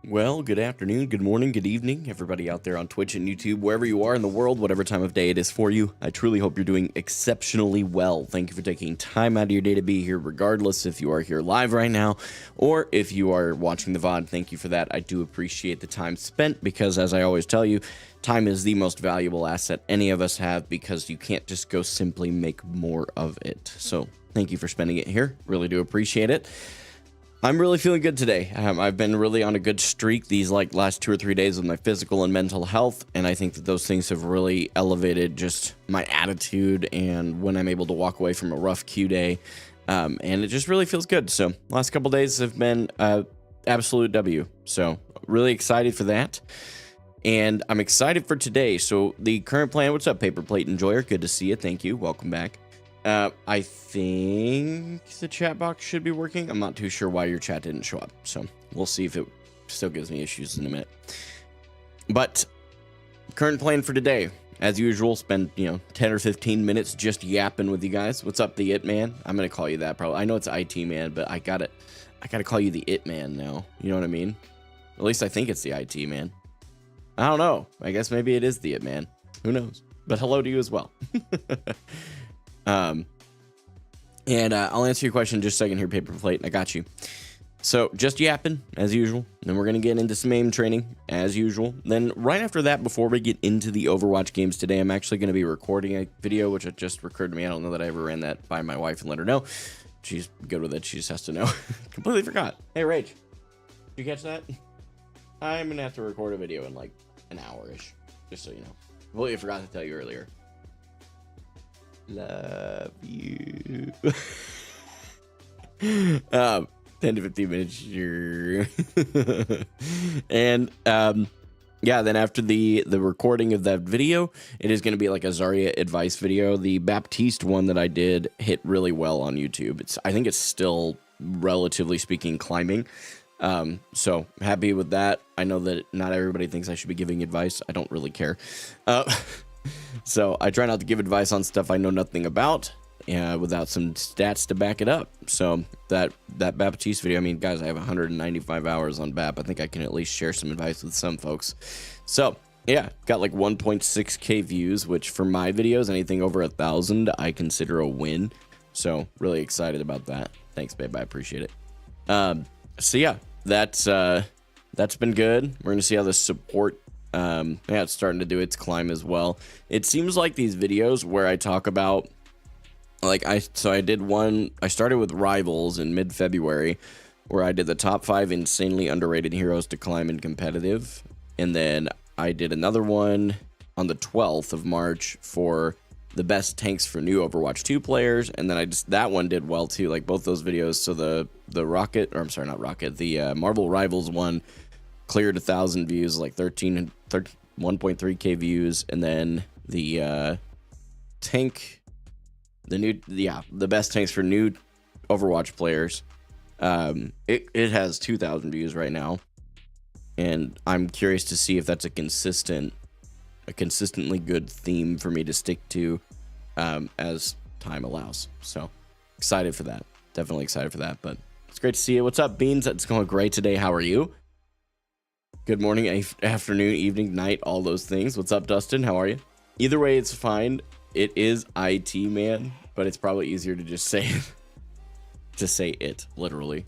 Well, good afternoon, good morning, good evening, everybody out there on Twitch and YouTube, wherever you are in the world, whatever time of day it is for you. I truly hope you're doing exceptionally well. Thank you for taking time out of your day to be here, regardless if you are here live right now or if you are watching the VOD. Thank you for that. I do appreciate the time spent because, as I always tell you, time is the most valuable asset any of us have because you can't just go simply make more of it. So thank you for spending it here. Really do appreciate it. I'm really feeling good today. I've been really on a good streak these last 2 or 3 days with my physical and mental health, and I think that those things have really elevated just my attitude and when I'm able to walk away from a rough Q day, and it just really feels good. So last couple days have been absolute W. So really excited for that, and I'm excited for today. So the current plan. What's up, Paper Plate Enjoyer? Good to see you. Thank you. Welcome back. I think the chat box should be working. I'm not too sure why your chat didn't show up, so we'll see if it still gives me issues in a minute. But current plan for today, as usual, spend 10 or 15 minutes just yapping with you guys. What's up, the It Man? I'm gonna call you that probably. I know it's IT Man, but I gotta call you the It Man now. You know what I mean? At least I think it's the IT Man. I don't know. I guess maybe it is the It Man. Who knows? But hello to you as well. I'll answer your question in just a second here, Paper Plate. I got you. So just yapping as usual. Then we're going to get into some aim training as usual. Then right after that, before we get into the Overwatch games today, I'm actually going to be recording a video, which just occurred to me. I don't know that I ever ran that by my wife and let her know. She's good with it. She just has to know. Completely forgot. Hey, Rach, did you catch that? I'm going to have to record a video in like an hour-ish, just so you know. Completely forgot to tell you earlier. Love you. 10 to 15 minutes sure. And yeah, then after the recording of that video, it is going to be like a Zarya advice video. The Baptiste one that I did hit really well on YouTube. I think it's still, relatively speaking, climbing. So happy with that. I know that not everybody thinks I should be giving advice. I don't really care. So I try not to give advice on stuff I know nothing about, without some stats to back it up. So that Baptiste video, I mean, guys, I have 195 hours on BAP. I think I can at least share some advice with some folks. So yeah, got like 1.6k views, which for my videos, anything over 1,000, I consider a win. So really excited about that. Thanks, babe. I appreciate it. So yeah, that's been good. We're gonna see how the support. Yeah, it's starting to do its climb as well. It seems like these videos where I talk about, like, I started with Rivals in mid-February, where I did the top 5 insanely underrated heroes to climb in competitive, and then I did another one on the 12th of March for the best tanks for new Overwatch 2 players, and then that one did well too, like both those videos. So the Marvel Rivals one cleared 1,000 views, like 1.3k views, and then the the best tanks for new Overwatch players, it has 2,000 views right now, and I'm curious to see if that's a consistently good theme for me to stick to as time allows. So excited for that. Definitely excited for that. But it's great to see you. What's up, Beans? It's going great today. How are you? Good morning, afternoon, evening, night, all those things. What's up, Dustin? How are you? Either way, it's fine. It is IT Man, but it's probably easier to just say it, literally.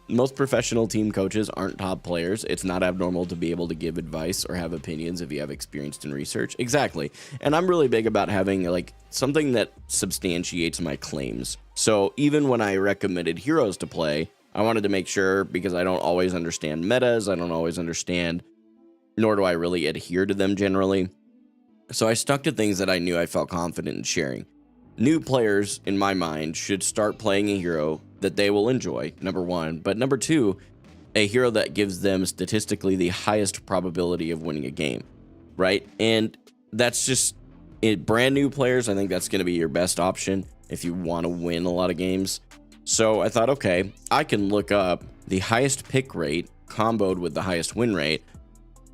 Most professional team coaches aren't top players. It's not abnormal to be able to give advice or have opinions if you have experience in research. Exactly. And I'm really big about having like something that substantiates my claims. So even when I recommended heroes to play, I wanted to make sure, because I don't always understand metas, I don't always understand, nor do I really adhere to them generally. So I stuck to things that I knew I felt confident in sharing. New players, in my mind, should start playing a hero that they will enjoy, number one. But number two, a hero that gives them statistically the highest probability of winning a game, right? And that's just it. Brand new players, I think that's going to be your best option if you want to win a lot of games. So I thought, okay, I can look up the highest pick rate comboed with the highest win rate.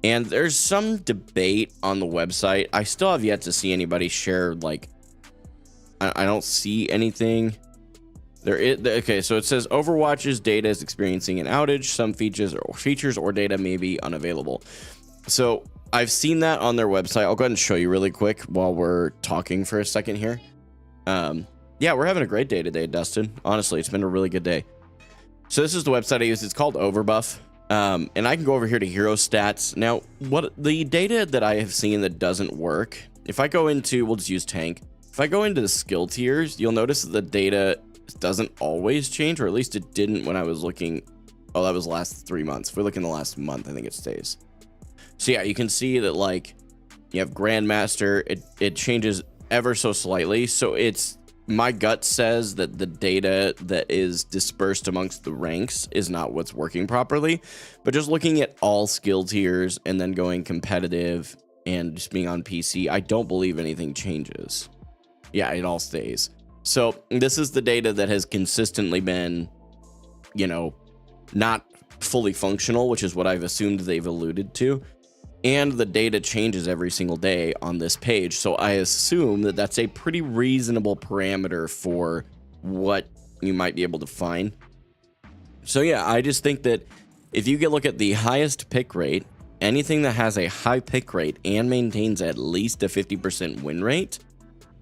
And there's some debate on the website. I still have yet to see anybody share, like, I don't see anything Okay, so it says Overwatch's data is experiencing an outage. Some features or data may be unavailable. So I've seen that on their website. I'll go ahead and show you really quick while we're talking for a second here. Yeah, we're having a great day today, Dustin. Honestly, it's been a really good day. So this is the website I use. It's called Overbuff. And I can go over here to hero stats. Now, what the data that I have seen that doesn't work, if I go into, we'll just use tank. If I go into the skill tiers, you'll notice that the data doesn't always change, or at least it didn't when I was looking. Oh, that was the last 3 months. If we look in the last month, I think it stays. So yeah, you can see that like you have Grandmaster, it changes ever so slightly. So it's, my gut says that the data that is dispersed amongst the ranks is not what's working properly. But just looking at all skill tiers and then going competitive and just being on PC, I don't believe anything changes. Yeah, it all stays. So this is the data that has consistently been, you know, not fully functional, which is what I've assumed they've alluded to. And the data changes every single day on this page. So I assume that that's a pretty reasonable parameter for what you might be able to find. So yeah, I just think that if you look at the highest pick rate, anything that has a high pick rate and maintains at least a 50% win rate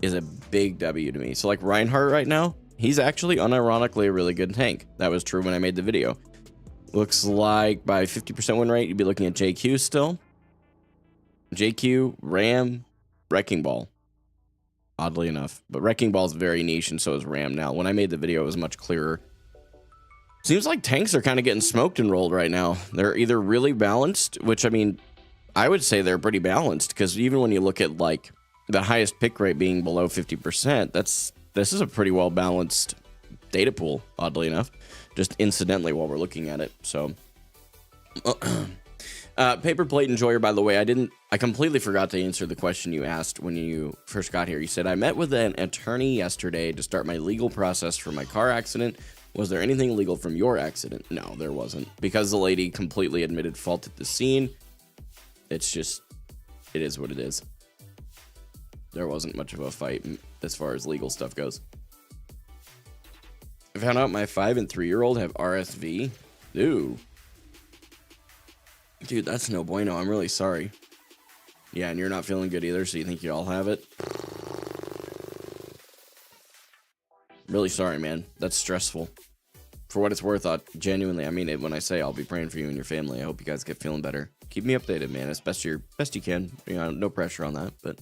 is a big W to me. So like Reinhardt right now, he's actually unironically a really good tank. That was true when I made the video. Looks like by 50% win rate, you'd be looking at JQ still. JQ, Ram, Wrecking Ball. Oddly enough. But Wrecking Ball is very niche, and so is Ram now. When I made the video, it was much clearer. Seems like tanks are kind of getting smoked and rolled right now. They're either really balanced, which, I mean, I would say they're pretty balanced, because even when you look at, like, the highest pick rate being below 50%, this is a pretty well-balanced data pool, oddly enough. Just incidentally while we're looking at it, so... Paper Plate Enjoyer, by the way, I completely forgot to answer the question you asked when you first got here. You said, I met with an attorney yesterday to start my legal process for my car accident. Was there anything illegal from your accident? No, there wasn't. Because the lady completely admitted fault at the scene, it's just, it is what it is. There wasn't much of a fight as far as legal stuff goes. I found out my 5 and 3-year-old have RSV. Ooh. Dude, that's no bueno. I'm really sorry. Yeah, and you're not feeling good either, so you think you all have it? Really sorry, man. That's stressful. For what it's worth, genuinely, I mean it when I say I'll be praying for you and your family. I hope you guys get feeling better. Keep me updated, man, as best you can. You know, no pressure on that, but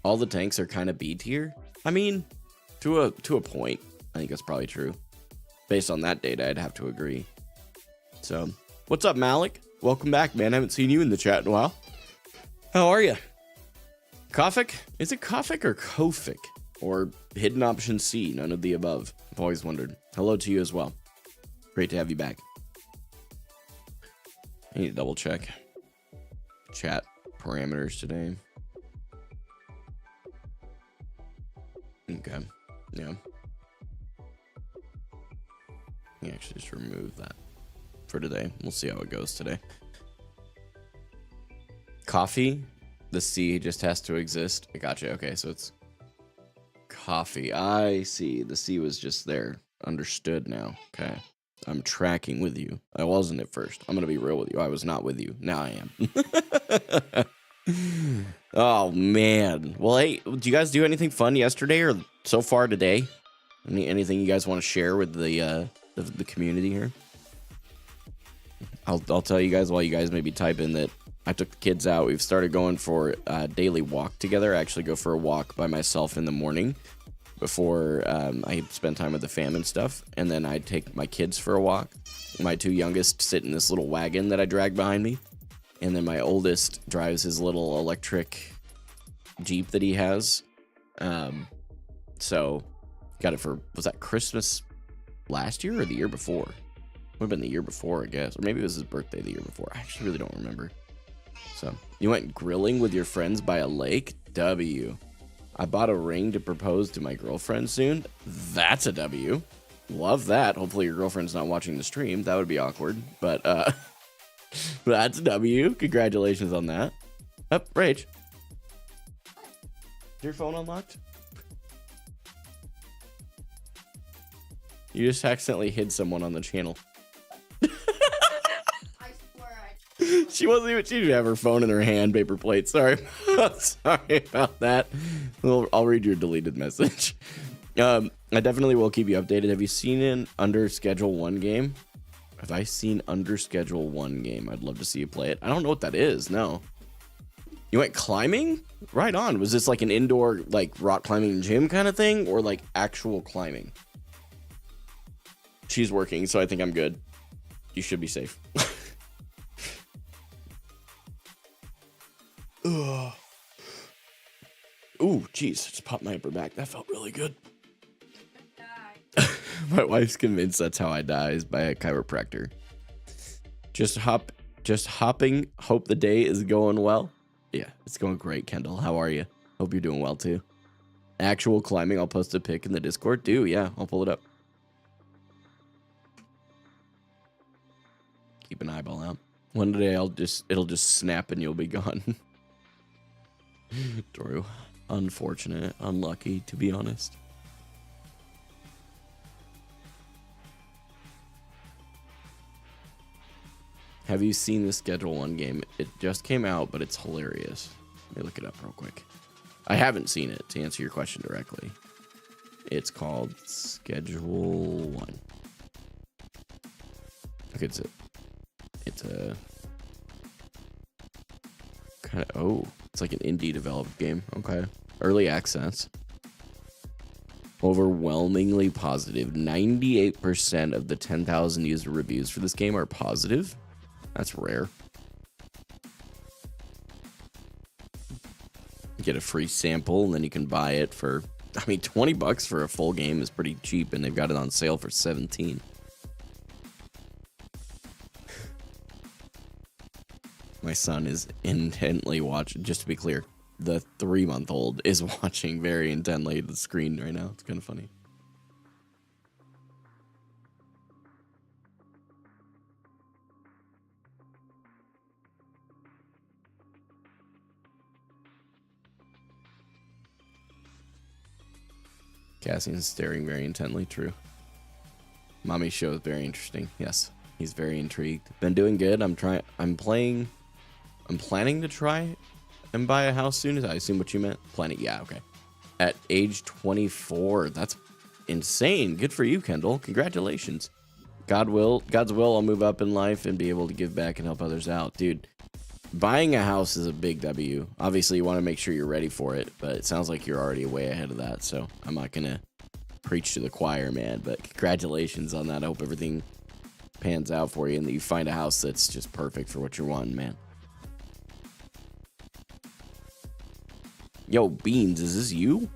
all the tanks are kind of B tier. I mean, to a point, I think that's probably true. Based on that data, I'd have to agree. So... what's up, Malik? Welcome back, man. I haven't seen you in the chat in a while. How are you? Kofik? Is it Kofik or Kofik? Or hidden option C? None of the above. I've always wondered. Hello to you as well. Great to have you back. I need to double check chat parameters today. Okay. Yeah. Let me actually just remove that for today. We'll see how it goes today. Coffee, the C just has to exist. I gotcha. Okay, so it's coffee. I see. The C was just there. Understood now. Okay. I'm tracking with you. I wasn't at first. I'm gonna be real with you. I was not with you. Now I am. Oh man. Well, hey, do you guys do anything fun yesterday or so far today? Anything you guys want to share with the community here? I'll tell you guys while you guys maybe type in that I took the kids out. We've started going for a daily walk together. I actually go for a walk by myself in the morning before I spend time with the fam and stuff. And then I take my kids for a walk. My 2 youngest sit in this little wagon that I drag behind me. And then my oldest drives his little electric Jeep that he has. So got it for, was that Christmas last year or the year before? Would have been the year before, I guess. Or maybe it was his birthday the year before. I actually really don't remember. So, you went grilling with your friends by a lake? W. I bought a ring to propose to my girlfriend soon. That's a W. Love that. Hopefully your girlfriend's not watching the stream. That would be awkward. But, that's a W. Congratulations on that. Up, Rach. Is your phone unlocked? You just accidentally hid someone on the channel. I swear She wasn't even, she didn't have her phone in her hand, paper plate. Sorry. Sorry about that. Well, I'll read your deleted message. I definitely will keep you updated. Have you seen an under schedule 1 game? Have I seen under schedule 1 game? I'd love to see you play it. I don't know what that is. No. You went climbing? Right on. Was this like an indoor, like rock climbing gym kind of thing, or like actual climbing? She's working, so I think I'm good. You should be safe. Ugh. Ooh, jeez, just popped my upper back. That felt really good. My wife's convinced that's how I die, is by a chiropractor. Just hopping. Hope the day is going well. Yeah, it's going great, Kendall. How are you? Hope you're doing well too. Actual climbing. I'll post a pic in the Discord. Yeah, I'll pull it up. Keep an eyeball out. One day it'll just snap and you'll be gone. Drew, unfortunate, unlucky, to be honest. Have you seen the Schedule 1 game? It just came out, but it's hilarious. Let me look it up real quick. I haven't seen it, to answer your question directly. It's called Schedule 1. Okay, it's a kind of, oh, it's like an indie developed game. Okay. Early access. Overwhelmingly positive. 98% of the 10,000 user reviews for this game are positive. That's rare. You get a free sample and then you can buy it for, I mean, 20 bucks for a full game is pretty cheap, and they've got it on sale for 17. My son is intently watching, just to be clear, the 3-month-old is watching very intently the screen right now. It's kind of funny. Cassian's staring very intently. True. Mommy's show is very interesting. Yes, he's very intrigued. Been doing good. I'm planning to try and buy a house soon. I assume what you meant. Planning. Yeah. Okay. At age 24. That's insane. Good for you, Kendall. Congratulations. God's will, I'll move up in life and be able to give back and help others out. Dude, buying a house is a big W. Obviously, you want to make sure you're ready for it, but it sounds like you're already way ahead of that, so I'm not going to preach to the choir, man, but congratulations on that. I hope everything pans out for you and that you find a house that's just perfect for what you're wanting, man. Yo, Beans, is this you?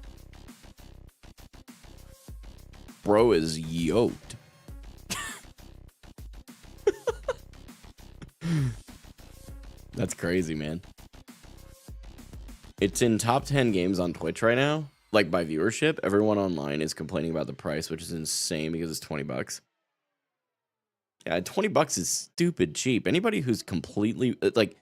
Bro is yoked. That's crazy, man. It's in top 10 games on Twitch right now. Like, by viewership, everyone online is complaining about the price, which is insane because it's 20 bucks. Yeah, 20 bucks is stupid cheap. Anybody who's completely, like,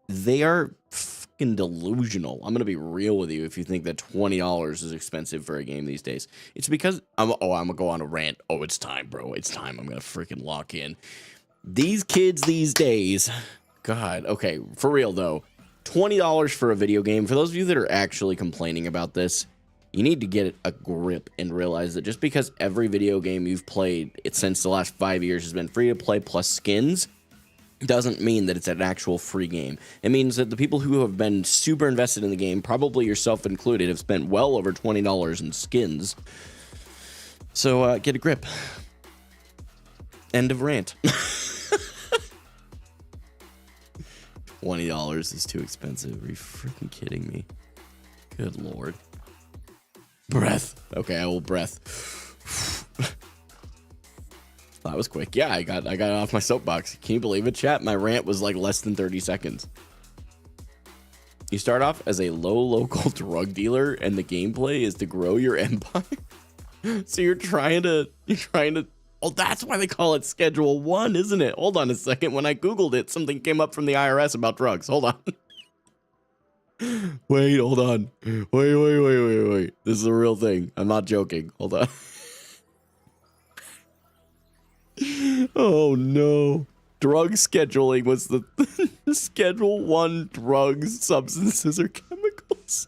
they are fucking delusional. I'm going to be real with you if you think that $20 is expensive for a game these days. It's because, I'm going to go on a rant. Oh, it's time, bro. It's time. I'm going to freaking lock in. These kids these days, God, okay, for real, though. $20 for a video game. For those of you that are actually complaining about this, you need to get a grip and realize that just because every video game you've played since the last 5 years has been free to play plus skins doesn't mean that it's an actual free game. It means that the people who have been super invested in the game, probably yourself included, have spent well over $20 in skins. So get a grip. End of rant. $20 is too expensive. Are you freaking kidding me? Good lord. Breath. Okay, I will breath. That was quick. Yeah, I got it off my soapbox. Can you believe it, chat? My rant was like less than 30 seconds. You start off as a local drug dealer, and the gameplay is to grow your empire. So you're trying to. Oh, that's why they call it Schedule 1, isn't it? Hold on a second. When I Googled it, something came up from the IRS about drugs. Hold on. Wait, hold on. Wait. This is a real thing. I'm not joking. Hold on. Oh no. Drug scheduling was the Schedule 1 drugs, substances, or chemicals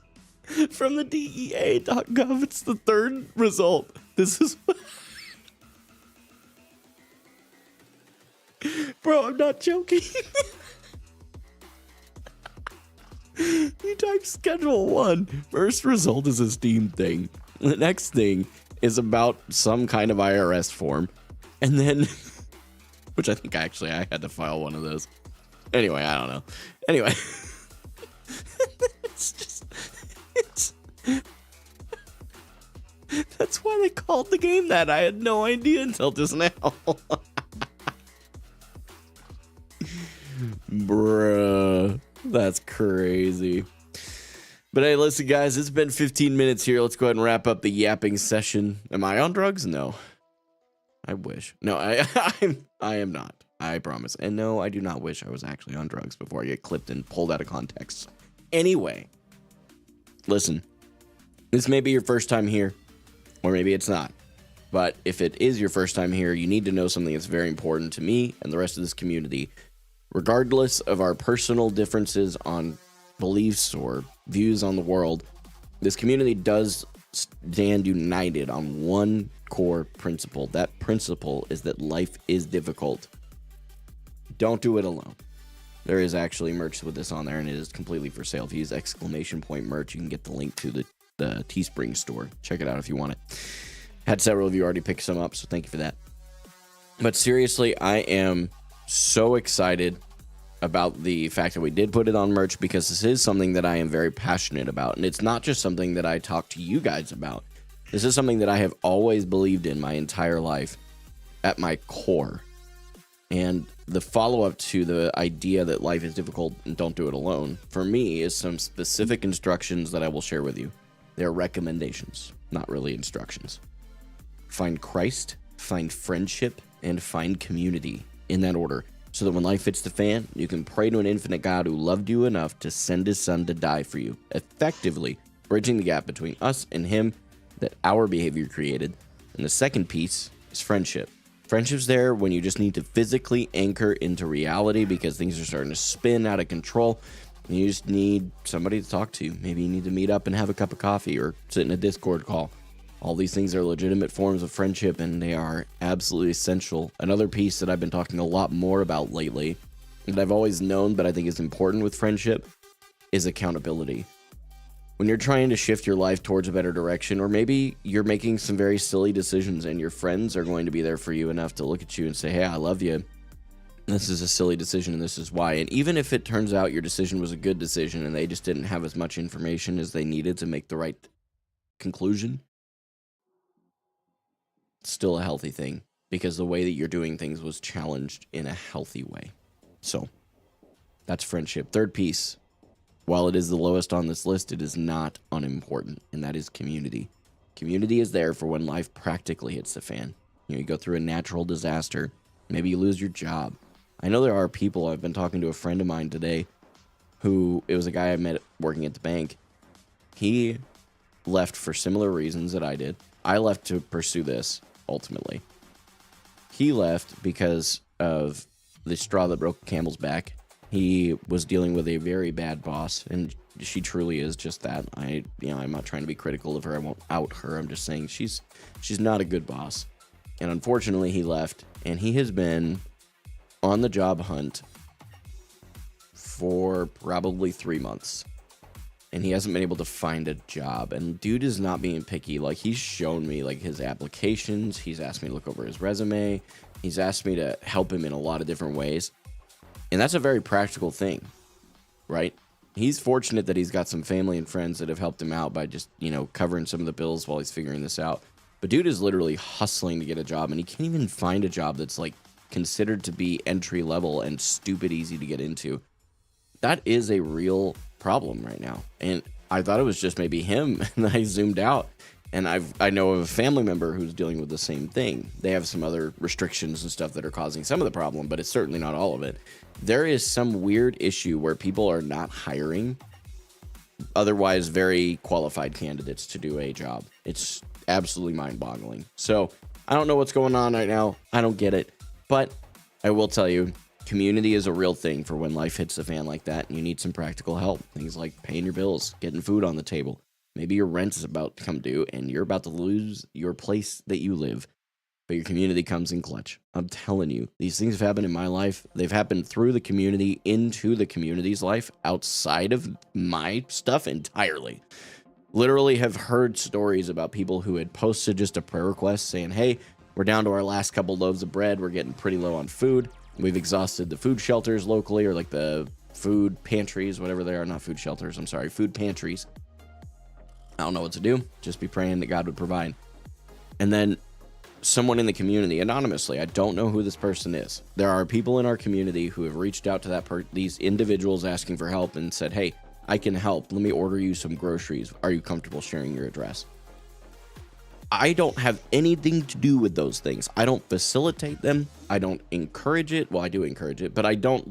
from the DEA.gov. It's the third result. This is bro, I'm not joking. You type Schedule 1. First result is a Steam thing. The next thing is about some kind of IRS form. And then, which I think actually I had to file one of those. Anyway, I don't know. Anyway. That's why they called the game that. I had no idea until just now. Bruh. That's crazy. But hey, listen, guys, it's been 15 minutes here. Let's go ahead and wrap up the yapping session. Am I on drugs? No. I wish. No, I am not. I promise. And no, I do not wish I was actually on drugs before I get clipped and pulled out of context. Anyway, listen, this may be your first time here, or maybe it's not. But if it is your first time here, you need to know something that's very important to me and the rest of this community. Regardless of our personal differences on beliefs or views on the world, this community does stand united on one core principle. That principle is that life is difficult. Don't do it alone. There is actually merch with this on there, and it is completely for sale. If you use !point merch, you can get the link to the Teespring store. Check it out if you want it. Had several of you already pick some up, so thank you for that. But seriously, I am so excited about the fact that we did put it on merch, because this is something that I am very passionate about, and it's not just something that I talk to you guys about. This is something that I have always believed in my entire life at my core. And the follow-up to the idea that life is difficult and don't do it alone, for me, is some specific instructions that I will share with you. They're recommendations, not really instructions. Find Christ, find friendship, and find community, in that order, so that when life hits the fan, you can pray to an infinite God who loved you enough to send his son to die for you, effectively bridging the gap between us and him that our behavior created. And the second piece is friendship. Friendship's there when you just need to physically anchor into reality because things are starting to spin out of control. And you just need somebody to talk to. Maybe you need to meet up and have a cup of coffee or sit in a Discord call. All these things are legitimate forms of friendship, and they are absolutely essential. Another piece that I've been talking a lot more about lately, that I've always known but I think is important with friendship, is accountability. When you're trying to shift your life towards a better direction, or maybe you're making some very silly decisions and your friends are going to be there for you enough to look at you and say, hey, I love you. This is a silly decision and this is why. And even if it turns out your decision was a good decision and they just didn't have as much information as they needed to make the right conclusion, it's still a healthy thing because the way that you're doing things was challenged in a healthy way. So that's friendship. Third piece. While it is the lowest on this list, it is not unimportant, and that is community. Community is there for when life practically hits the fan. You go through a natural disaster. Maybe you lose your job. I know there are people, I've been talking to a friend of mine today, who, it was a guy I met working at the bank. He left for similar reasons that I did. I left to pursue this, ultimately. He left because of the straw that broke the camel's back. He was dealing with a very bad boss, and she truly is just that. I'm not trying to be critical of her. I won't out her. I'm just saying she's not a good boss. And unfortunately, he left, and he has been on the job hunt for probably 3 months. And he hasn't been able to find a job. And dude is not being picky. Like, he's shown me, like, his applications. He's asked me to look over his resume. He's asked me to help him in a lot of different ways. And that's a very practical thing, right? He's fortunate that he's got some family and friends that have helped him out by just, covering some of the bills while he's figuring this out. But dude is literally hustling to get a job, and he can't even find a job that's, like, considered to be entry level and stupid easy to get into. That is a real problem right now. And I thought it was just maybe him, and I zoomed out. And I know of a family member who's dealing with the same thing. They have some other restrictions and stuff that are causing some of the problem, but it's certainly not all of it. There is some weird issue where people are not hiring otherwise very qualified candidates to do a job. It's absolutely mind-boggling. So I don't know what's going on right now. I don't get it. But I will tell you, community is a real thing for when life hits the fan like that and you need some practical help. Things like paying your bills, getting food on the table. Maybe your rent is about to come due and you're about to lose your place that you live, but your community comes in clutch. I'm telling you, these things have happened in my life. They've happened through the community into the community's life outside of my stuff entirely. Literally have heard stories about people who had posted just a prayer request saying, hey, we're down to our last couple loaves of bread. We're getting pretty low on food. We've exhausted the food shelters locally, or like the food pantries, whatever they are. Not food shelters, I'm sorry, food pantries. I don't know what to do. Just be praying that God would provide. And then someone in the community, anonymously, I don't know who this person is. There are people in our community who have reached out to these individuals asking for help and said, hey, I can help. Let me order you some groceries. Are you comfortable sharing your address? I don't have anything to do with those things. I don't facilitate them. I don't encourage it. Well, I do encourage it, but I don't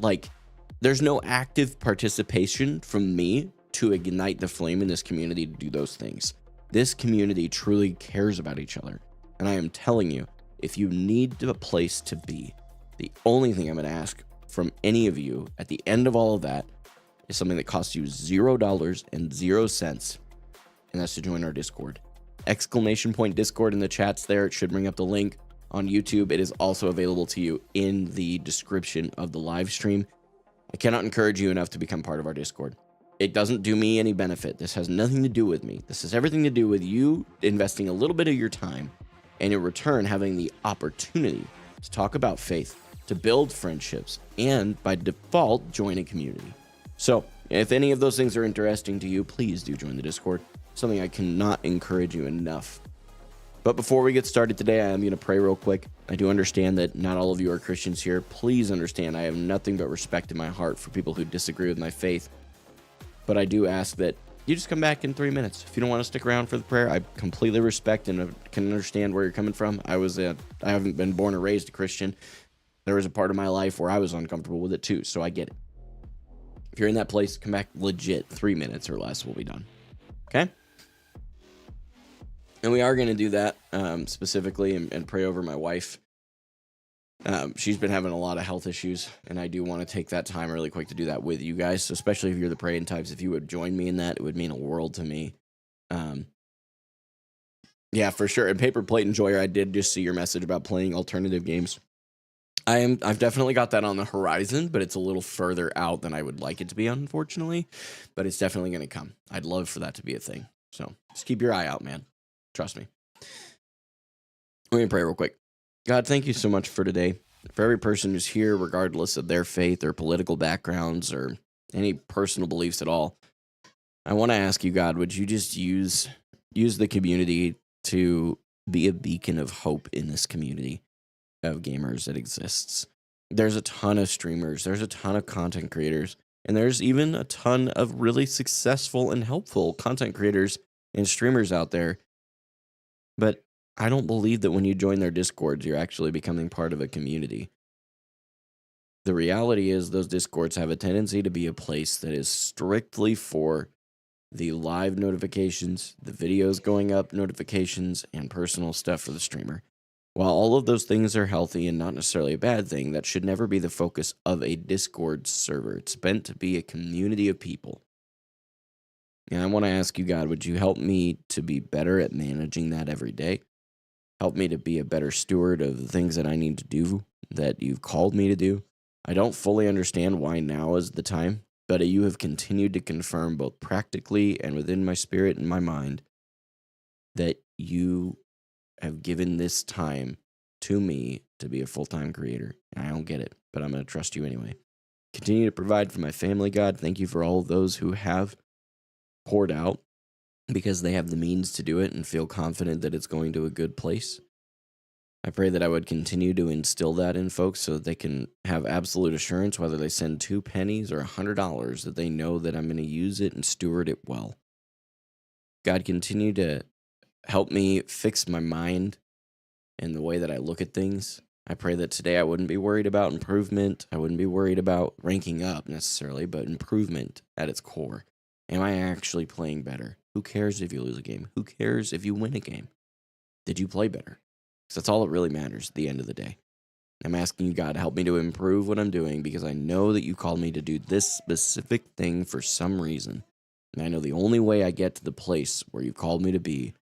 there's no active participation from me to ignite the flame in this community to do those things. This community truly cares about each other. And I am telling you, if you need a place to be, the only thing I'm going to ask from any of you at the end of all of that is something that costs you $0.00, and that's to join our Discord. ! Discord in the chats there. It should bring up the link on YouTube. It is also available to you in the description of the live stream. I cannot encourage you enough to become part of our Discord. It doesn't do me any benefit. This has nothing to do with me. This has everything to do with you investing a little bit of your time, and in return having the opportunity to talk about faith, to build friendships, and by default join a community. So if any of those things are interesting to you, please do join the Discord. Something I cannot encourage you enough. But before we get started today, I am going to pray real quick. I do understand that not all of you are Christians here. Please understand I have nothing but respect in my heart for people who disagree with my faith. But I do ask that you just come back in 3 minutes. If you don't want to stick around for the prayer, I completely respect and can understand where you're coming from. I haven't been born or raised a Christian. There was a part of my life where I was uncomfortable with it too, so I get it. If you're in that place, come back legit 3 minutes or less. We'll be done. Okay? And we are going to do that specifically and pray over my wife. She's been having a lot of health issues, and I do want to take that time really quick to do that with you guys. So especially if you're the praying types, if you would join me in that, it would mean a world to me. Yeah, for sure. And Paper Plate Enjoyer, I did just see your message about playing alternative games. I've definitely got that on the horizon, but it's a little further out than I would like it to be, unfortunately. But it's definitely going to come. I'd love for that to be a thing. So just keep your eye out, man. Trust me. Let me pray real quick. God, thank you so much for today. For every person who's here, regardless of their faith or political backgrounds or any personal beliefs at all, I want to ask you, God, would you just use the community to be a beacon of hope in this community of gamers that exists? There's a ton of streamers, there's a ton of content creators, and there's even a ton of really successful and helpful content creators and streamers out there. But I don't believe that when you join their Discords, you're actually becoming part of a community. The reality is those Discords have a tendency to be a place that is strictly for the live notifications, the videos going up notifications, and personal stuff for the streamer. While all of those things are healthy and not necessarily a bad thing, that should never be the focus of a Discord server. It's meant to be a community of people. And I want to ask you, God, would you help me to be better at managing that every day? Help me to be a better steward of the things that I need to do, that you've called me to do. I don't fully understand why now is the time, but you have continued to confirm both practically and within my spirit and my mind that you have given this time to me to be a full-time creator. I don't get it, but I'm going to trust you anyway. Continue to provide for my family, God. Thank you for all of those who have poured out because they have the means to do it and feel confident that it's going to a good place. I pray that I would continue to instill that in folks so that they can have absolute assurance, whether they send 2 pennies or $100, that they know that I'm going to use it and steward it well. God, continue to help me fix my mind and the way that I look at things. I pray that today I wouldn't be worried about improvement. I wouldn't be worried about ranking up necessarily, but improvement at its core. Am I actually playing better? Who cares if you lose a game? Who cares if you win a game? Did you play better? Because that's all that really matters at the end of the day. I'm asking you, God, help me to improve what I'm doing because I know that you called me to do this specific thing for some reason. And I know the only way I get to the place where you called me to be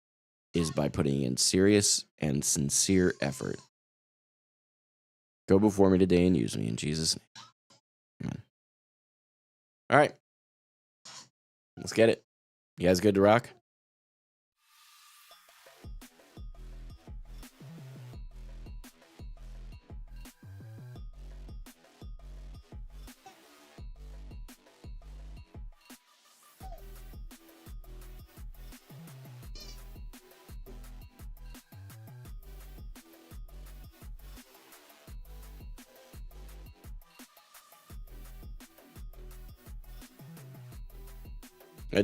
is by putting in serious and sincere effort. Go before me today and use me in Jesus' name. Amen. All right. Let's get it. You guys good to rock?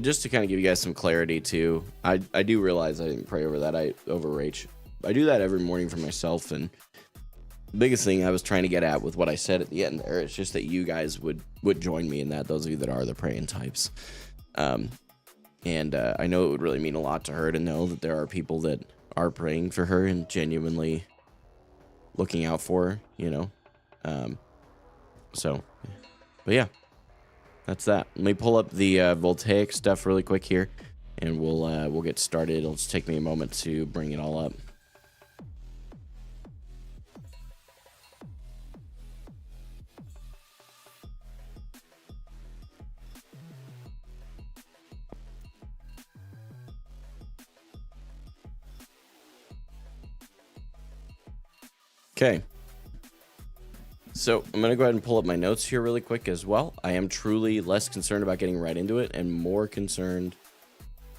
Just to kind of give you guys some clarity too, I do realize I didn't pray over that. I overreach. I do that every morning for myself, and the biggest thing I was trying to get at with what I said at the end there is just that you guys would join me in that, those of you that are the praying types. And I know it would really mean a lot to her to know that there are people that are praying for her and genuinely looking out for her, you know. But yeah. That's that. Let me pull up the Voltaic stuff really quick here, and we'll get started. It'll just take me a moment to bring it all up. Okay. So I'm going to go ahead and pull up my notes here really quick as well. I am truly less concerned about getting right into it and more concerned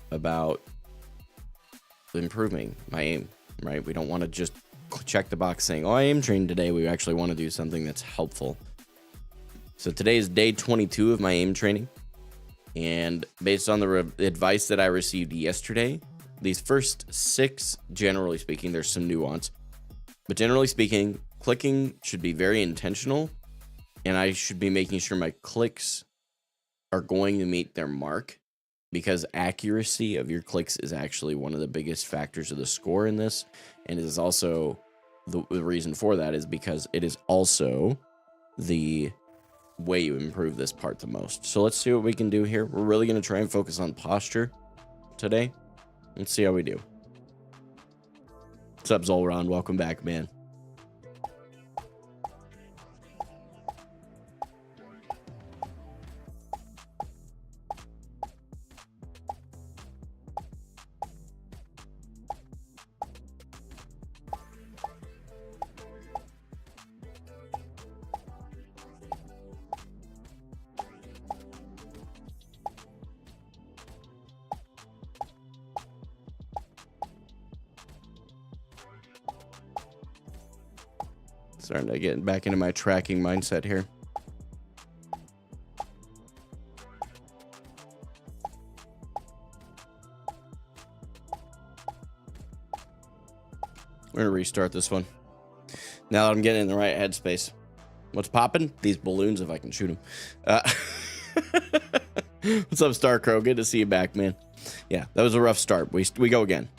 about improving my aim, right? We don't want to just check the box saying, oh, I aim trained today. We actually want to do something that's helpful. So today is day 22 of my aim training. And based on the advice that I received yesterday, these first 6, generally speaking, there's some nuance, but generally speaking, clicking should be very intentional, and I should be making sure my clicks are going to meet their mark, because accuracy of your clicks is actually one of the biggest factors of the score in this, and it is also the reason for that is because it is also the way you improve this part the most. So let's see what we can do here. We're really going to try and focus on posture today. Let's see how we do. What's up, Zolron? Welcome back, man. Starting to get back into my tracking mindset here. We're going to restart this one. Now that I'm getting in the right headspace. What's popping? These balloons, if I can shoot them. What's up, Starcrow? Good to see you back, man. Yeah, that was a rough start. We go again.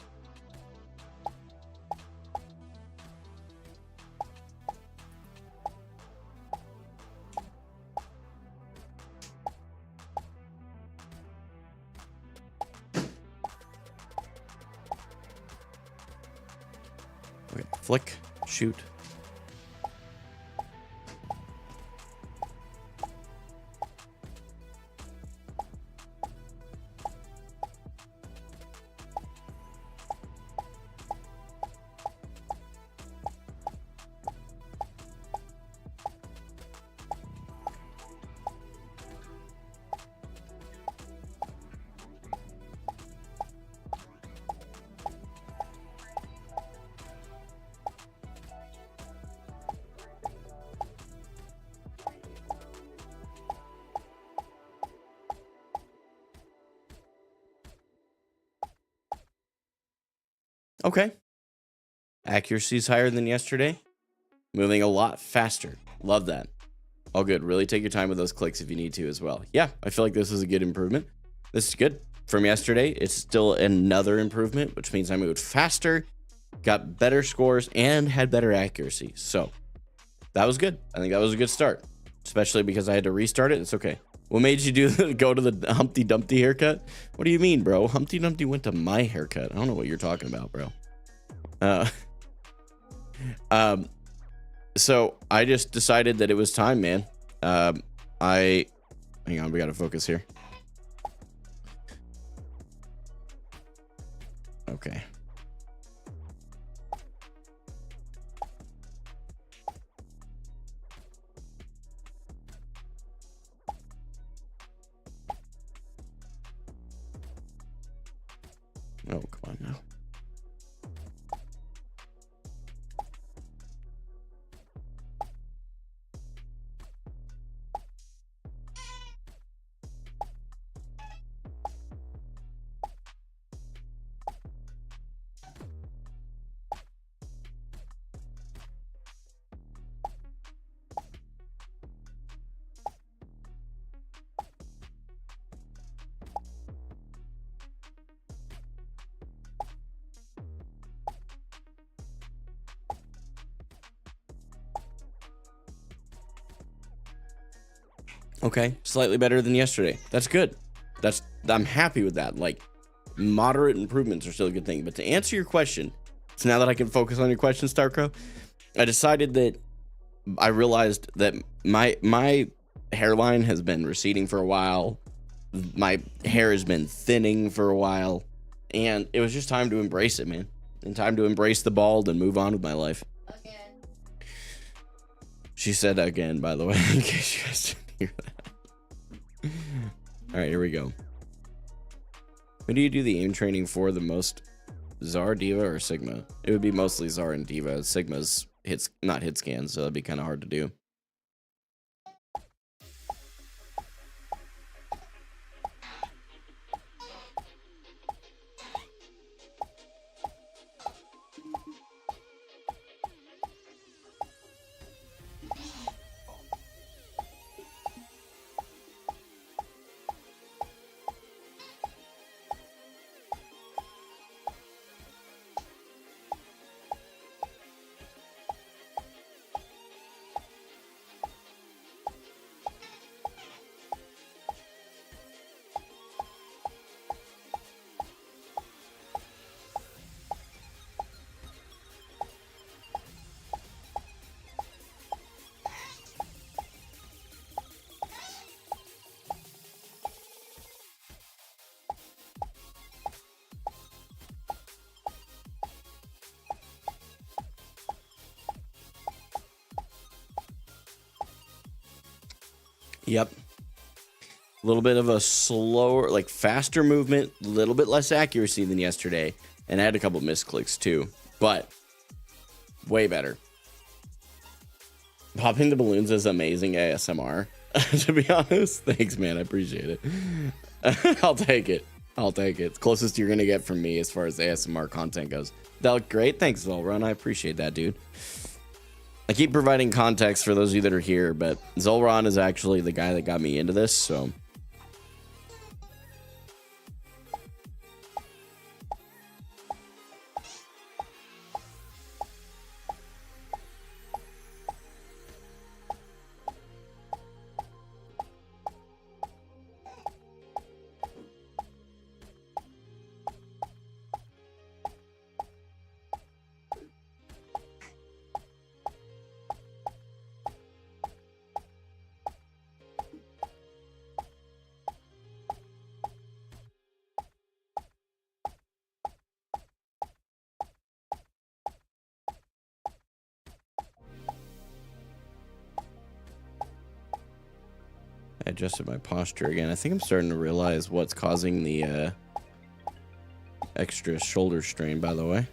Okay, flick, shoot. Okay. Accuracy is higher than yesterday. Moving a lot faster. Love that. All good. Really take your time with those clicks if you need to as well. Yeah, I feel like this is a good improvement. This is good. From yesterday, it's still another improvement, which means I moved faster, got better scores, and had better accuracy. So that was good. I think that was a good start, especially because I had to restart it. It's okay. What made you do go to the Humpty Dumpty haircut? What do you mean, bro? Humpty Dumpty went to my haircut. I don't know what you're talking about, bro. So I just decided that it was time, man. Hang on, we gotta focus here. Okay. Oh, come on now. Okay, slightly better than yesterday. That's good. I'm happy with that. Like, moderate improvements are still a good thing. But to answer your question, so now that I can focus on your question, Starcrow, I decided that I realized that my hairline has been receding for a while. My hair has been thinning for a while, and it was just time to embrace it, man. And time to embrace the bald and move on with my life. Again. She said again, by the way, in case you guys didn't hear that. All right, here we go. Who do you do the aim training for the most? Zar, D.Va, or Sigma? It would be mostly Zar and D.Va. Sigma's not hit scans, so that'd be kind of hard to do. Yep. A little bit of a slower, like faster movement, a little bit less accuracy than yesterday. And I had a couple misclicks too, but way better. Popping the balloons is amazing ASMR. To be honest, thanks, man. I appreciate it. I'll take it. I'll take it. It's closest you're going to get from me as far as ASMR content goes. That looked great. Thanks, Zolron. I appreciate that, dude. I keep providing context for those of you that are here, but Zolron is actually the guy that got me into this, so... I adjusted my posture again. I think I'm starting to realize what's causing the extra shoulder strain, by the way.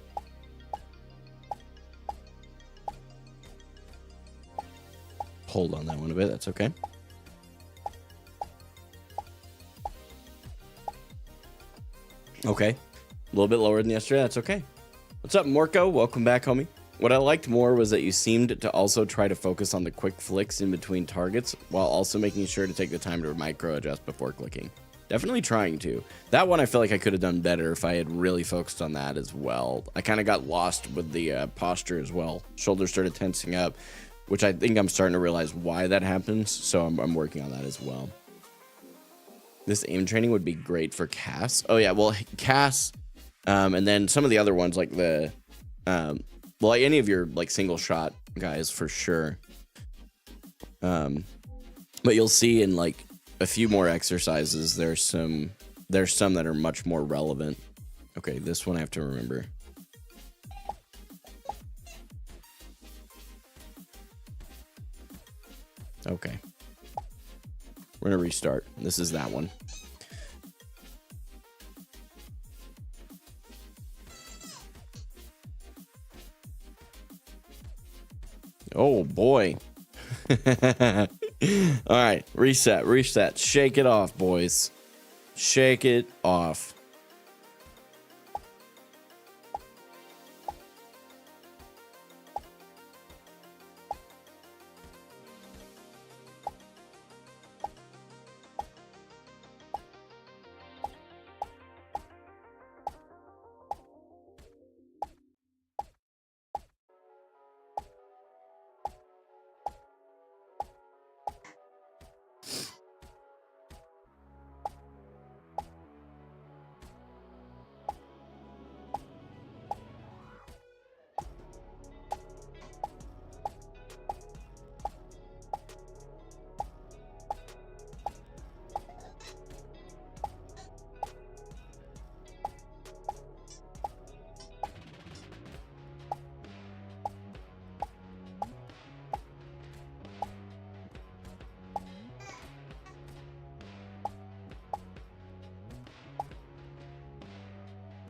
Hold on that one a bit. That's okay. Okay. A little bit lower than yesterday. That's okay. What's up, Morco? Welcome back, homie. What I liked more was that you seemed to also try to focus on the quick flicks in between targets while also making sure to take the time to micro adjust before clicking. Definitely trying to. That one I feel like I could have done better if I had really focused on that as well. I kind of got lost with the posture as well. Shoulders started tensing up. which I think I'm starting to realize why that happens. So I'm working on that as well. This aim training would be great for Cass. Oh yeah, well Cass, and then some of the other ones like the, well, like any of your like single shot guys for sure. But you'll see in like a few more exercises, there's some that are much more relevant. Okay, this one I have to remember. Okay. We're gonna restart. This is that one. Oh boy. All right, reset. Shake it off, boys. Shake it off.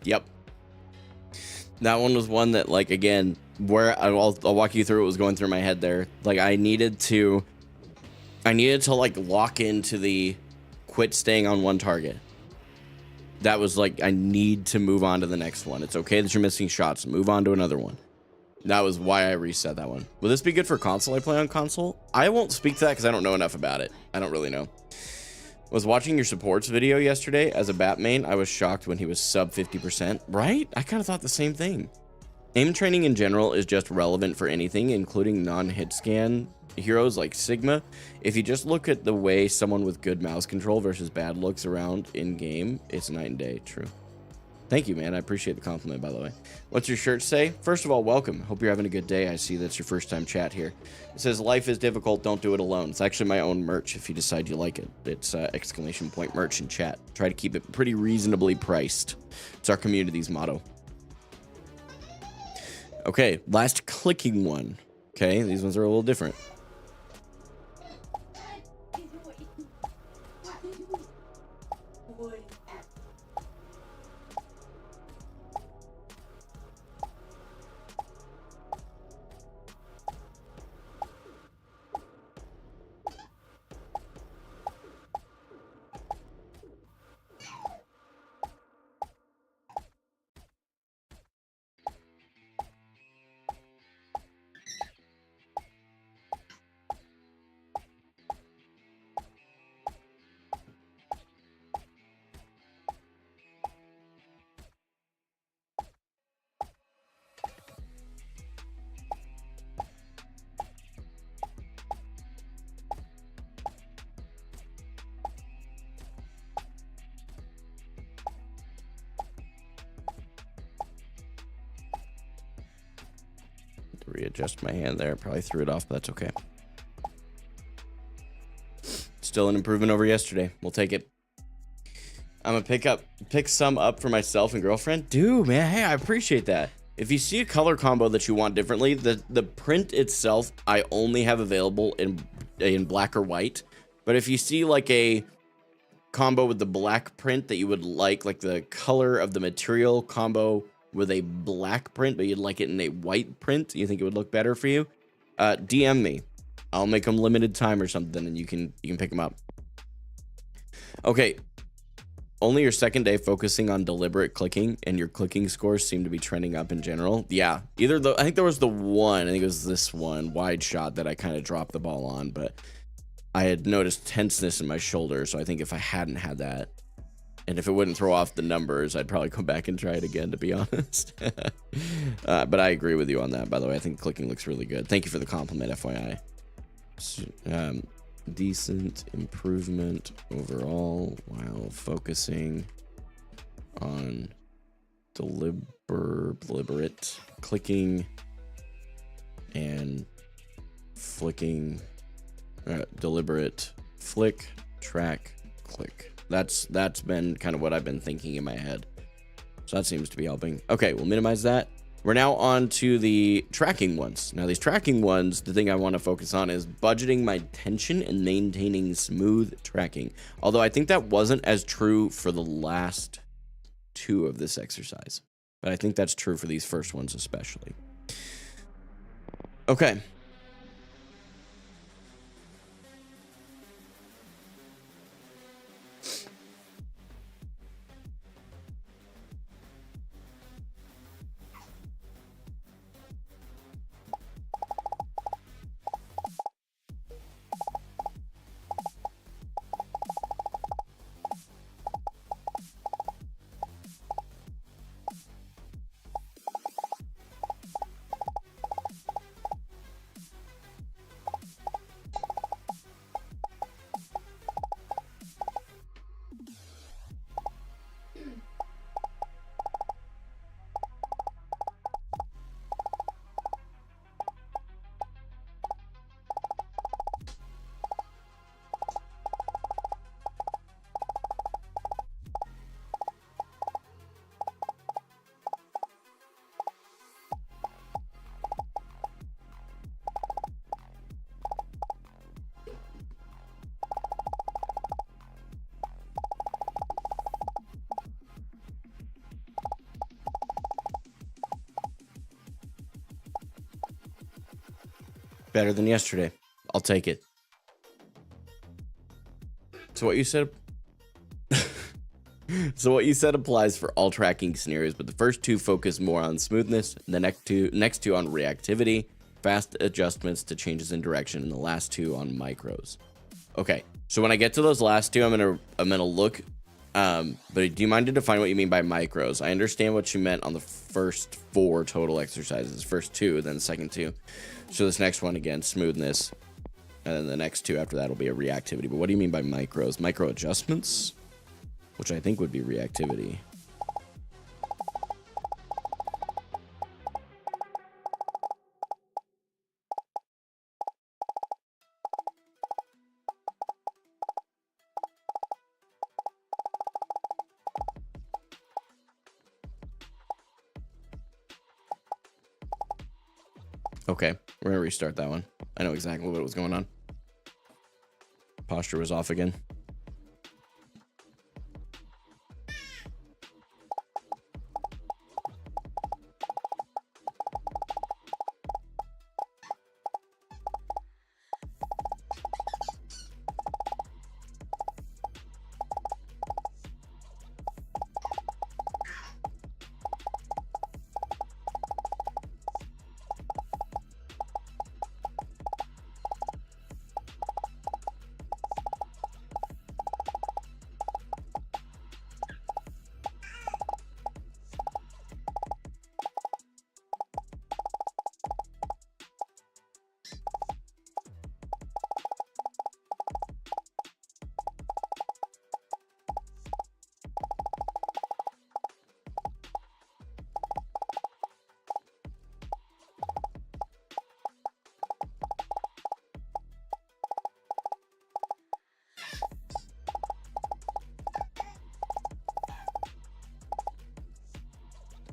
Yep. That one was one that, like, again, where I'll walk you through what was going through my head there. Like, I needed to like lock into the quit staying on one target. That was like, I need to move on to the next one. It's okay that you're missing shots. Move on to another one. That was why I reset that one. Will this be good for console? I play on console. I won't speak to that because I don't know enough about it. I don't really know. Was watching your supports video yesterday as a bat main. I was shocked when he was sub 50%. Right? I kind of thought the same thing. Aim training in general is just relevant for anything, including non-hit scan heroes like Sigma. If you just look at the way someone with good mouse control versus bad looks around in game, it's night and day. True. Thank you, man. I appreciate the compliment, by the way. What's your shirt say? First of all, welcome. Hope you're having a good day. I see that's your first time chat here. It says, life is difficult. Don't do it alone. It's actually my own merch if you decide you like it. It's exclamation point merch in chat. Try to keep it pretty reasonably priced. It's our community's motto. Okay, last clicking one. Okay, these ones are a little different. Readjust my hand there. Probably threw it off, but that's okay. Still an improvement over yesterday. We'll take it. I'm gonna pick some up for myself and girlfriend. Dude, man, hey, I appreciate that. If you see a color combo that you want differently, the print itself I only have available in black or white. But if you see like a combo with the black print that you would like the color of the material combo with a black print, but you'd like it in a white print, you think it would look better for you, DM me. I'll make them limited time or something, and you can pick them up. Okay, only your second day focusing on deliberate clicking, and your clicking scores seem to be trending up in general. Yeah, I think there was the one, I think it was this one wide shot that I kind of dropped the ball on, but I had noticed tenseness in my shoulder, so I think if I hadn't had that, And if it wouldn't throw off the numbers, I'd probably go back and try it again, to be honest. But I agree with you on that, by the way. I think clicking looks really good. Thank you for the compliment, FYI. Decent improvement overall while focusing on deliberate clicking and flicking. Deliberate flick, track, click. That's been kind of what I've been thinking in my head. So that seems to be helping. Okay, we'll minimize that. We're now on to the tracking ones. Now these tracking ones, the thing I want to focus on is budgeting my tension and maintaining smooth tracking. Although I think that wasn't as true for the last two of this exercise, but I think that's true for these first ones especially. Okay. Better than yesterday. I'll take it. So what you said applies for all tracking scenarios, but the first two focus more on smoothness, and the next two on reactivity, fast adjustments to changes in direction, and the last two on micros. Okay. So when I get to those last two, I'm gonna look. But do you mind to define what you mean by micros? I understand what you meant on the first four total exercises. First two, then the second two. So this next one again, smoothness, and then the next two after that will be a reactivity. But what do you mean by micros? Micro adjustments, which I think would be reactivity. Okay, we're gonna restart that one. I know exactly what was going on. Posture was off again.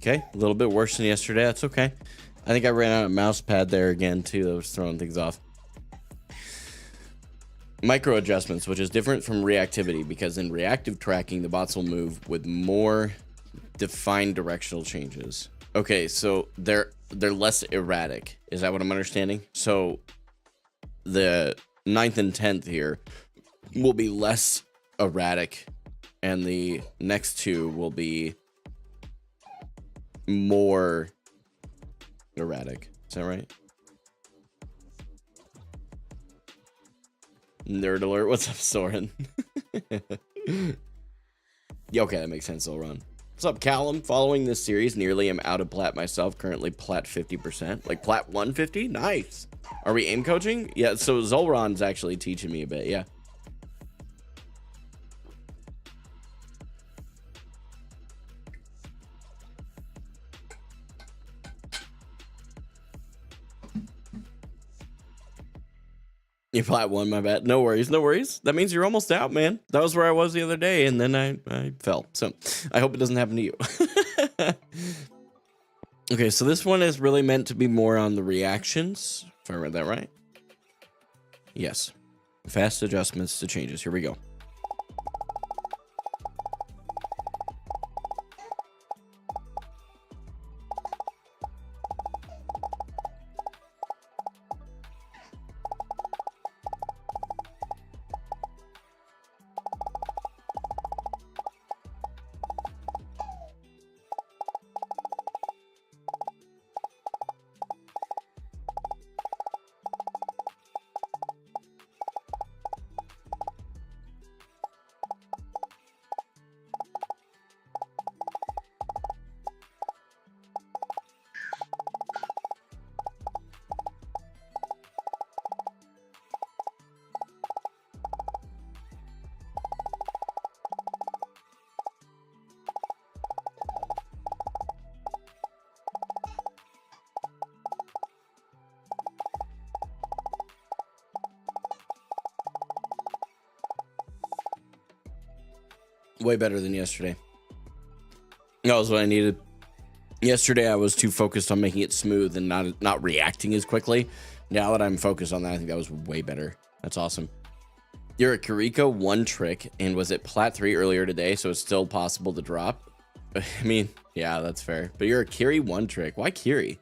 Okay, a little bit worse than yesterday. That's okay. I think I ran out of mouse pad there again, too. That was throwing things off. Micro adjustments, which is different from reactivity, because in reactive tracking, the bots will move with more defined directional changes. Okay, so they're less erratic. Is that what I'm understanding? So the 9th and 10th here will be less erratic, and the next two will be more erratic. Is that right? Nerd alert. What's up, Soren? Yeah, okay, that makes sense. I'll run. What's up, Callum? Following this series, nearly am out of plat myself. Currently plat 50%. Like plat 150? Nice. Are we aim coaching? Yeah, so Zolron's actually teaching me a bit, yeah. You plat 1, my bad. No worries, no worries. That means you're almost out, man. That was where I was the other day, and then I fell. So I hope it doesn't happen to you. Okay, so this one is really meant to be more on the reactions, if I read that right. Yes. Fast adjustments to changes. Here we go. Way better than yesterday. That was what I needed. Yesterday, I was too focused on making it smooth and not reacting as quickly. Now that I'm focused on that, I think that was way better. That's awesome. You're a Kiriko 1 trick, and was it plat 3 earlier today, so it's still possible to drop? I mean, yeah, that's fair. But you're a Kiri 1 trick. Why Kiri?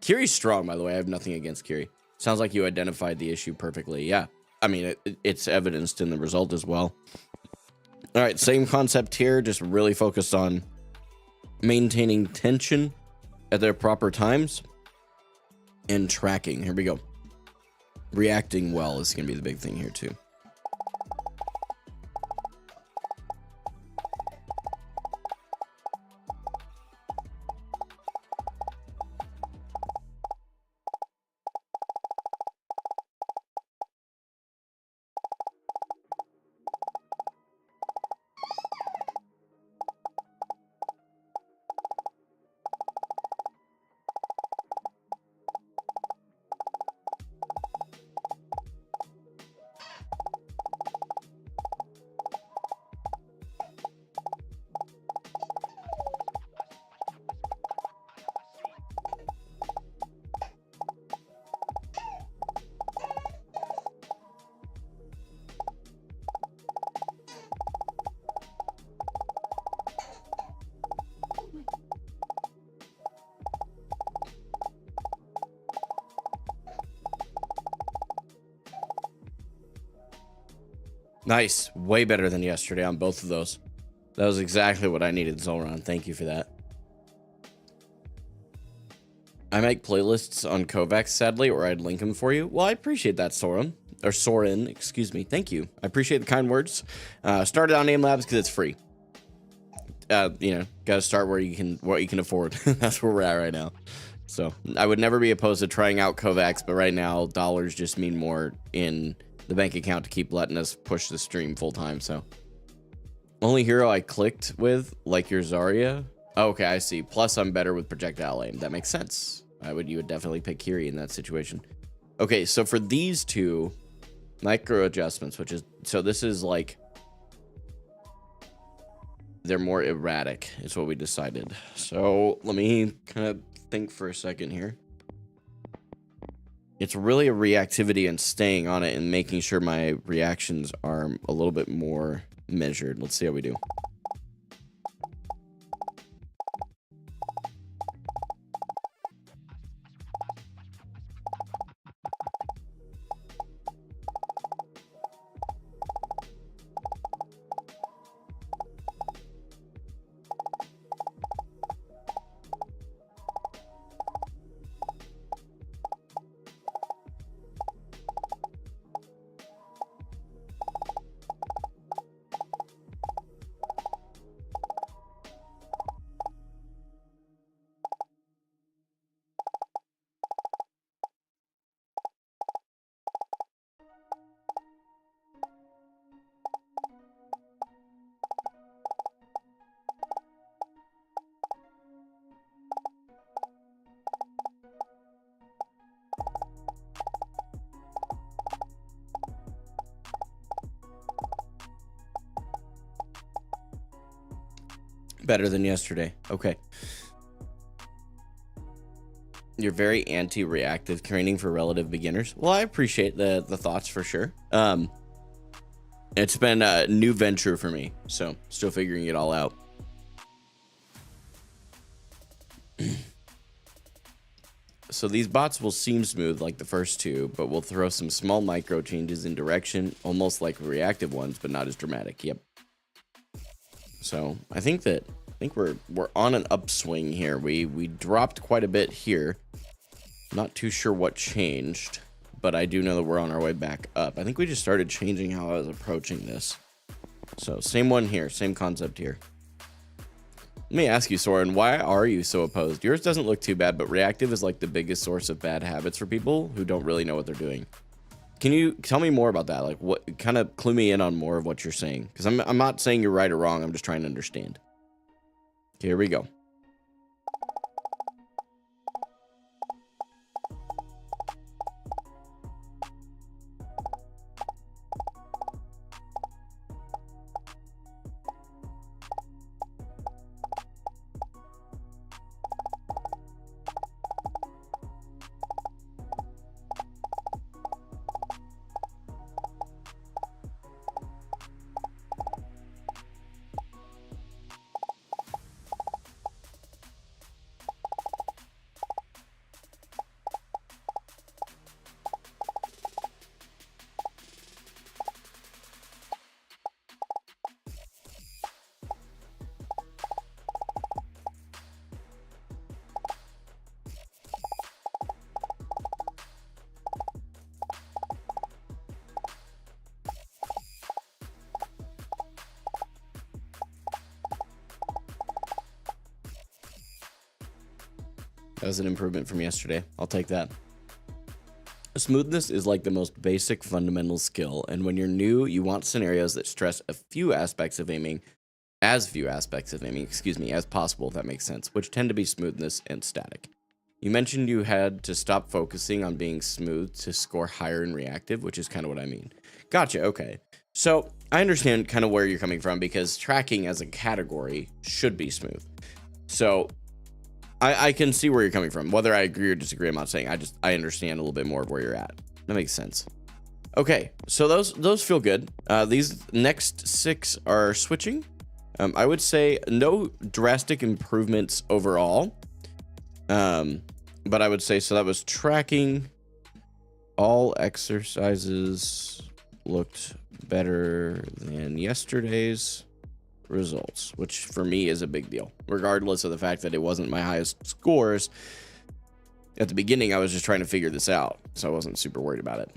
Kiri's strong, by the way. I have nothing against Kiri. Sounds like you identified the issue perfectly. Yeah. I mean, it's evidenced in the result as well. All right, same concept here, just really focused on maintaining tension at their proper times and tracking. Here we go. Reacting well is going to be the big thing here too. Nice. Way better than yesterday on both of those. That was exactly what I needed, Zolron. Thank you for that. I make playlists on Kovacs, sadly, or I'd link them for you. Well, I appreciate that, Soren. Or Soren, excuse me. Thank you. I appreciate the kind words. Started on Aimlabs because it's free. You know, got to start where you can afford. That's where we're at right now. So I would never be opposed to trying out Kovacs, but right now dollars just mean more in the bank account to keep letting us push the stream full time. So only hero I clicked with, like your Zarya. Oh, okay, I see. Plus I'm better with projectile aim. That makes sense. You would definitely pick Kiri in that situation. Okay, so for these two micro adjustments, which is, so this is like, they're more erratic is what we decided. So let me kind of think for a second here. It's really a reactivity and staying on it and making sure my reactions are a little bit more measured. Let's see how we do. Better than yesterday. Okay. You're very anti-reactive training for relative beginners. Well, I appreciate the thoughts for sure. It's been a new venture for me, so still figuring it all out. So these bots will seem smooth like the first two, but we'll throw some small micro changes in direction, almost like reactive ones, but not as dramatic. Yep. So I think we're on an upswing here. We dropped quite a bit here. Not too sure what changed, but I do know that we're on our way back up. I think we just started changing how I was approaching this. So same one here, same concept here. Let me ask you, Soren, why are you so opposed? Yours doesn't look too bad, but reactive is like the biggest source of bad habits for people who don't really know what they're doing. Can you tell me more about that? Like, what kind of clue me in on more of what you're saying? Because I'm not saying you're right or wrong. I'm just trying to understand. Okay, here we go. That was an improvement from yesterday. I'll take that. Smoothness is like the most basic fundamental skill, and when you're new, you want scenarios that stress as few aspects of aiming as possible, if that makes sense, which tend to be smoothness and static. You mentioned you had to stop focusing on being smooth to score higher in reactive, which is kind of what I mean. Gotcha, okay. So I understand kind of where you're coming from, because tracking as a category should be smooth. So I can see where you're coming from. Whether I agree or disagree, I'm not saying. I understand a little bit more of where you're at. That makes sense. Okay, so those feel good. These next 6 are switching. I would say no drastic improvements overall. But I would say, so that was tracking. All exercises looked better than yesterday's results, which for me is a big deal, regardless of the fact that it wasn't my highest scores. At the beginning, I was just trying to figure this out, so I wasn't super worried about it.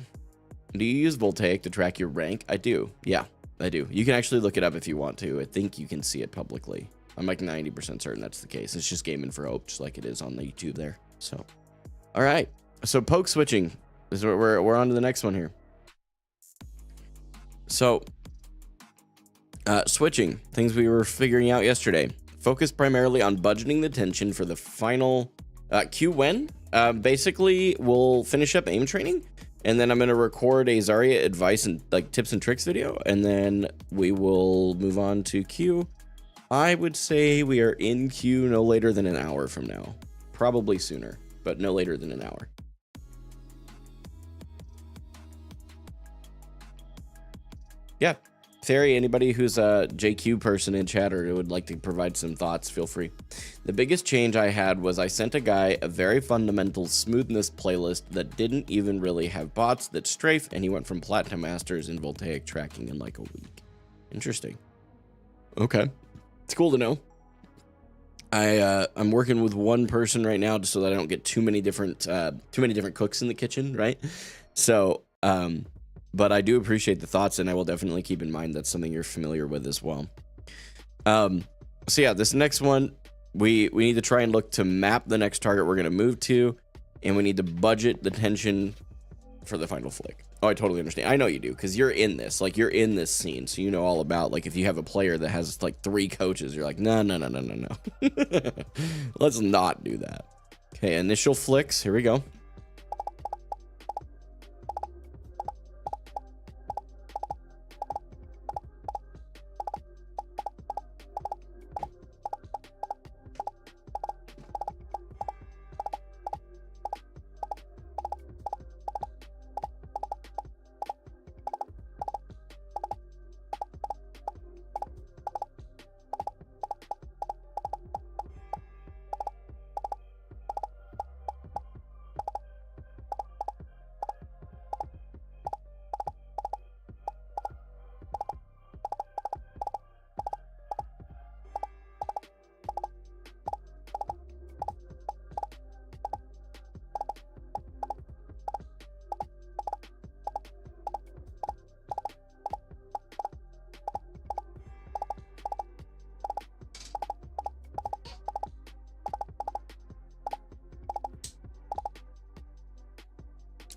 Do you use Voltaic to track your rank? I do. Yeah, I do. You can actually look it up if you want to. I think you can see it publicly. I'm like 90% certain that's the case. It's just Gaming for Hope, just like it is on the YouTube there. So, all right. So poke switching is what we're on to the next one here. So, switching, things we were figuring out yesterday. Focus primarily on budgeting the tension for the final Q when. Basically, we'll finish up aim training, and then I'm going to record a Zarya advice and like tips and tricks video, and then we will move on to Q. I would say we are in Q no later than an hour from now. Probably sooner, but no later than an hour. Yeah. Theory, anybody who's a JQ person in chat or would like to provide some thoughts, feel free. The biggest change I had was I sent a guy a very fundamental smoothness playlist that didn't even really have bots that strafe, and he went from Platinum Masters in Voltaic tracking in like a week. Interesting. Okay. It's cool to know. I'm working with one person right now just so that I don't get too many different cooks in the kitchen, right? So, but I do appreciate the thoughts, and I will definitely keep in mind that's something you're familiar with as well. So yeah, this next one, we need to try and look to map the next target we're going to move to, and we need to budget the tension for the final flick. Oh, I totally understand. I know you do, because you're in this. Like, you're in this scene, so you know all about, like, if you have a player that has, like, 3 coaches, you're like, no. Let's not do that. Okay, initial flicks. Here we go.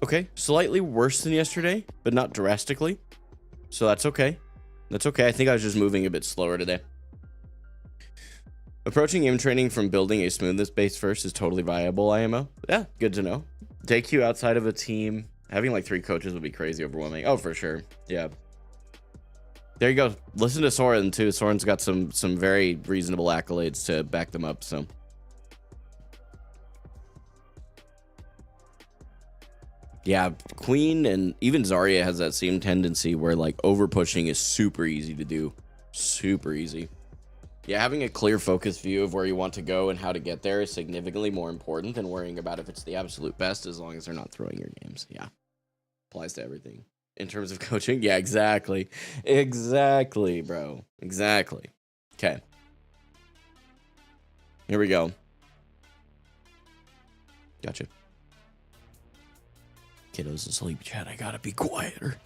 Okay, slightly worse than yesterday, but not drastically. So that's okay. That's okay. I think I was just moving a bit slower today. Approaching aim training from building a smoothness base first is totally viable, IMO. Yeah, good to know. Take you outside of a team. Having like 3 coaches would be crazy overwhelming. Oh, for sure. Yeah. There you go. Listen to Soren too. Soren's got some very reasonable accolades to back them up, so. Yeah, Queen and even Zarya has that same tendency where like over pushing is super easy to do. Super easy. Yeah, having a clear focus view of where you want to go and how to get there is significantly more important than worrying about if it's the absolute best, as long as they're not throwing your games. Yeah. Applies to everything. In terms of coaching? Yeah, exactly. Exactly, bro. Exactly. Okay. Here we go. Gotcha. Kiddo's asleep, chat. I gotta be quieter.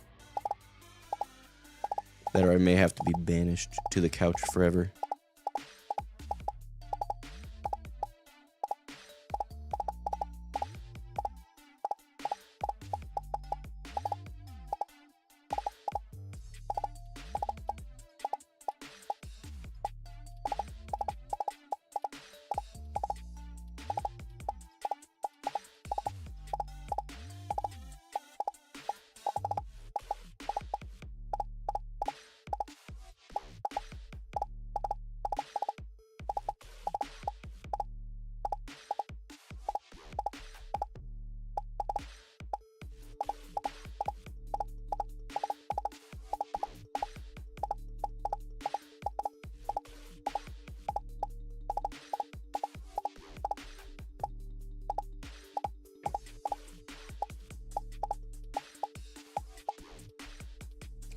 Better I may have to be banished to the couch forever.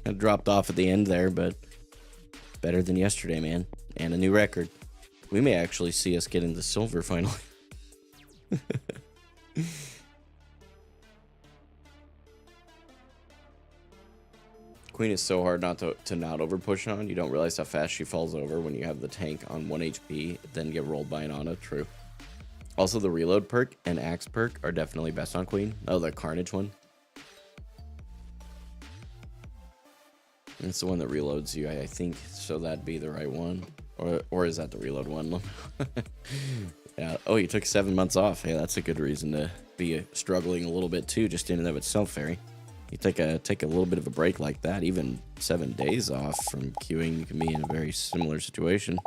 I dropped off at the end there, but better than yesterday, man. And a new record. We may actually see us get into silver finally. Queen is so hard not to not over push on. You don't realize how fast she falls over when you have the tank on 1 HP, then get rolled by an Ana. True. Also, the reload perk and axe perk are definitely best on Queen. Oh, the Carnage one. It's the one that reloads you, I think, so that'd be the right one. Or is that the reload one? Yeah. Oh, you took 7 months off. Hey, that's a good reason to be struggling a little bit too, just in and of itself, Fairy. You take a little bit of a break like that, even 7 days off from queuing, you can be in a very similar situation.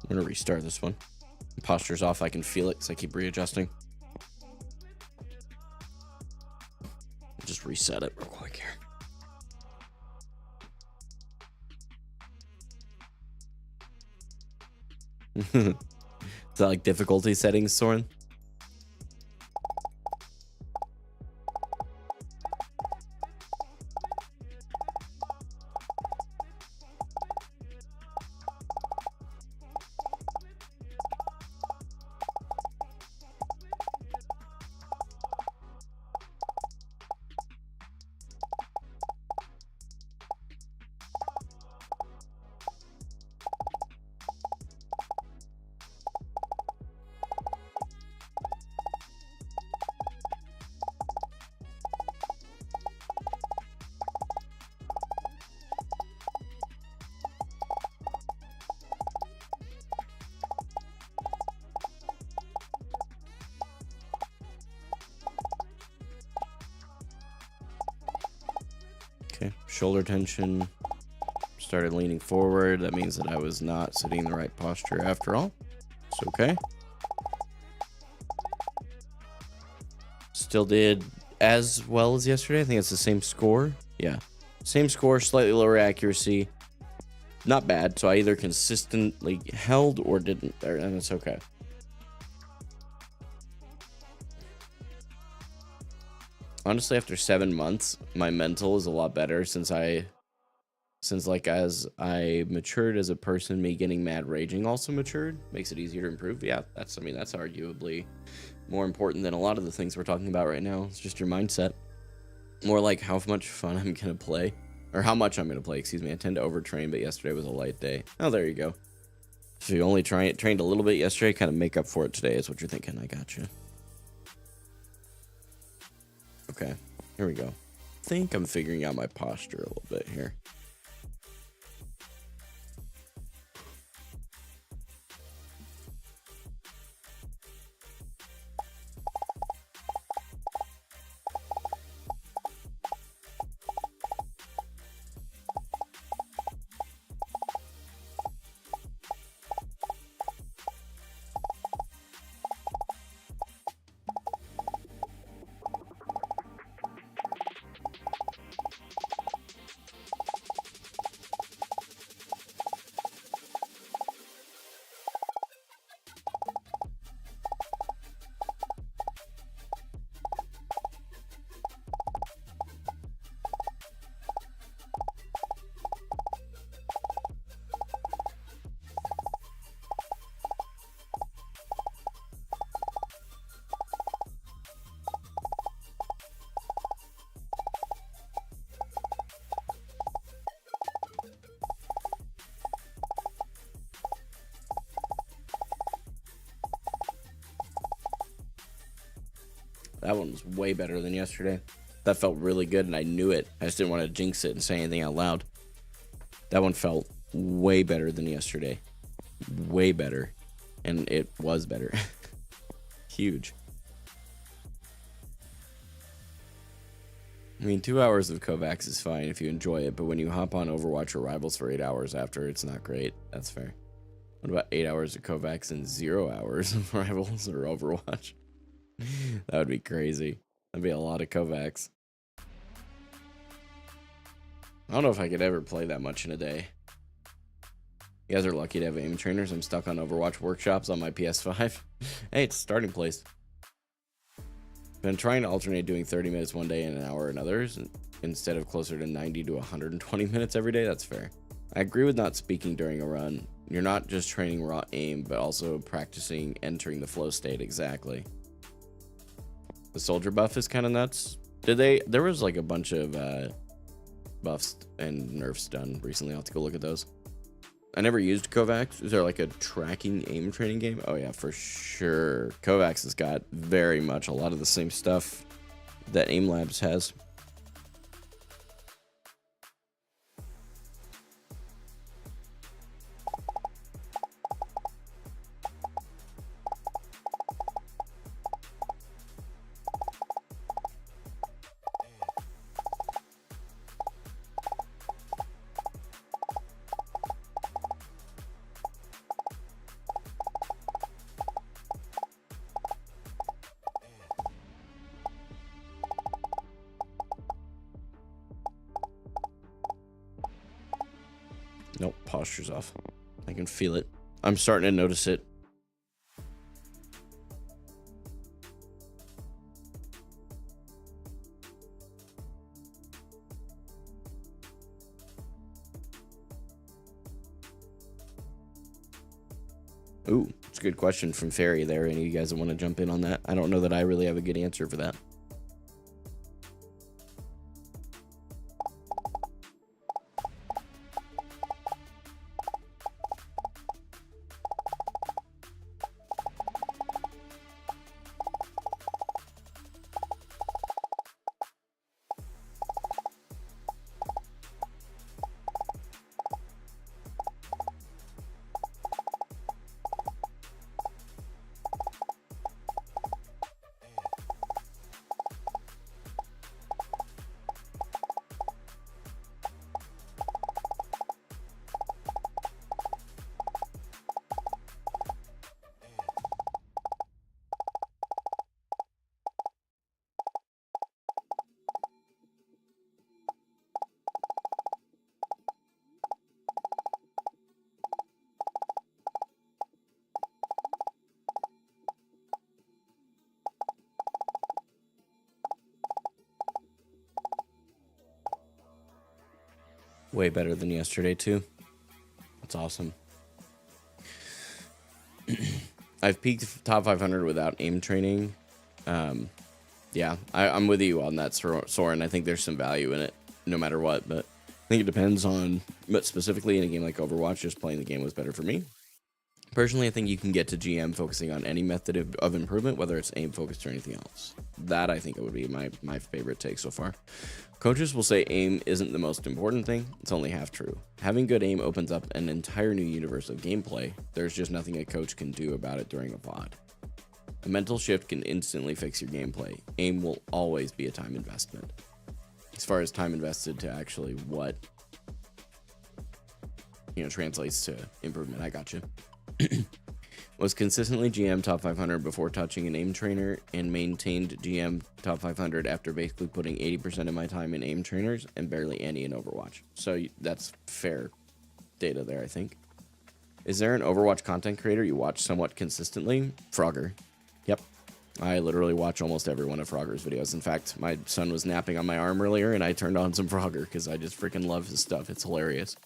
I'm gonna restart this one. Posture's off, I can feel it because I keep readjusting. Just reset it real quick here. Is that like difficulty settings, Soren? Okay, shoulder tension. Started leaning forward. That means that I was not sitting in the right posture after all. It's okay. Still did as well as yesterday. I think it's the same score. Yeah, same score, slightly lower accuracy. Not bad. So I either consistently held or didn't there, and it's okay. Honestly, after 7 months, my mental is a lot better since since like as I matured as a person, me getting mad raging also matured, makes it easier to improve. Yeah, that's arguably more important than a lot of the things we're talking about right now. It's just your mindset. More like how much fun I'm gonna play, or how much I'm gonna play. Excuse me. I tend to overtrain, but yesterday was a light day. Oh, there you go. So you only trained a little bit yesterday, kind of make up for it today. Is what you're thinking. I got you. Okay, here we go. I think I'm figuring out my posture a little bit here. That one was way better than yesterday. That felt really good, and I knew it. I just didn't want to jinx it and say anything out loud. That one felt way better than yesterday. Way better. And it was better. Huge. I mean, 2 hours of Kovacs is fine if you enjoy it, but when you hop on Overwatch or Rivals for 8 hours after, it's not great. That's fair. What about 8 hours of Kovacs and 0 hours of Rivals or Overwatch? That would be crazy. That'd be a lot of Kovacs. I don't know if I could ever play that much in a day. You guys are lucky to have aim trainers. I'm stuck on Overwatch workshops on my PS5. Hey, it's a starting place. Been trying to alternate doing 30 minutes one day and an hour in others, instead of closer to 90 to 120 minutes every day. That's fair. I agree with not speaking during a run. You're not just training raw aim, but also practicing entering the flow state. Exactly. The soldier buff is kind of nuts. There was like a bunch of buffs and nerfs done recently. I'll have to go look at those. I never used Kovacs. Is there like a tracking aim training game? Oh yeah, for sure. Kovacs has got very much a lot of the same stuff that Aimlabs has. Nope, posture's off. I can feel it. I'm starting to notice it. Ooh, it's a good question from Fairy there. Any of you guys want to jump in on that? I don't know that I really have a good answer for that. Way better than yesterday, too. That's awesome. I've peaked top 500 without aim training. Yeah, I'm with you on that, Soren. I think there's some value in it, no matter what. But I think it depends on, but specifically in a game like Overwatch, just playing the game was better for me. Personally, I think you can get to GM focusing on any method of improvement, whether it's aim focused or anything else. That, I think, it would be my favorite take so far. Coaches will say aim isn't the most important thing. It's only half true. Having good aim opens up an entire new universe of gameplay. There's just nothing a coach can do about it during a VOD. A mental shift can instantly fix your gameplay. Aim will always be a time investment. As far as time invested to actually what, translates to improvement, I got you. Was consistently GM top 500 before touching an aim trainer, and maintained GM top 500 after basically putting 80% of my time in aim trainers and barely any in Overwatch. So that's fair data there, I think. Is there an Overwatch content creator you watch somewhat consistently? Frogger. Yep. I literally watch almost every one of Frogger's videos. In fact, my son was napping on my arm earlier, and I turned on some Frogger because I just freaking love his stuff. It's hilarious.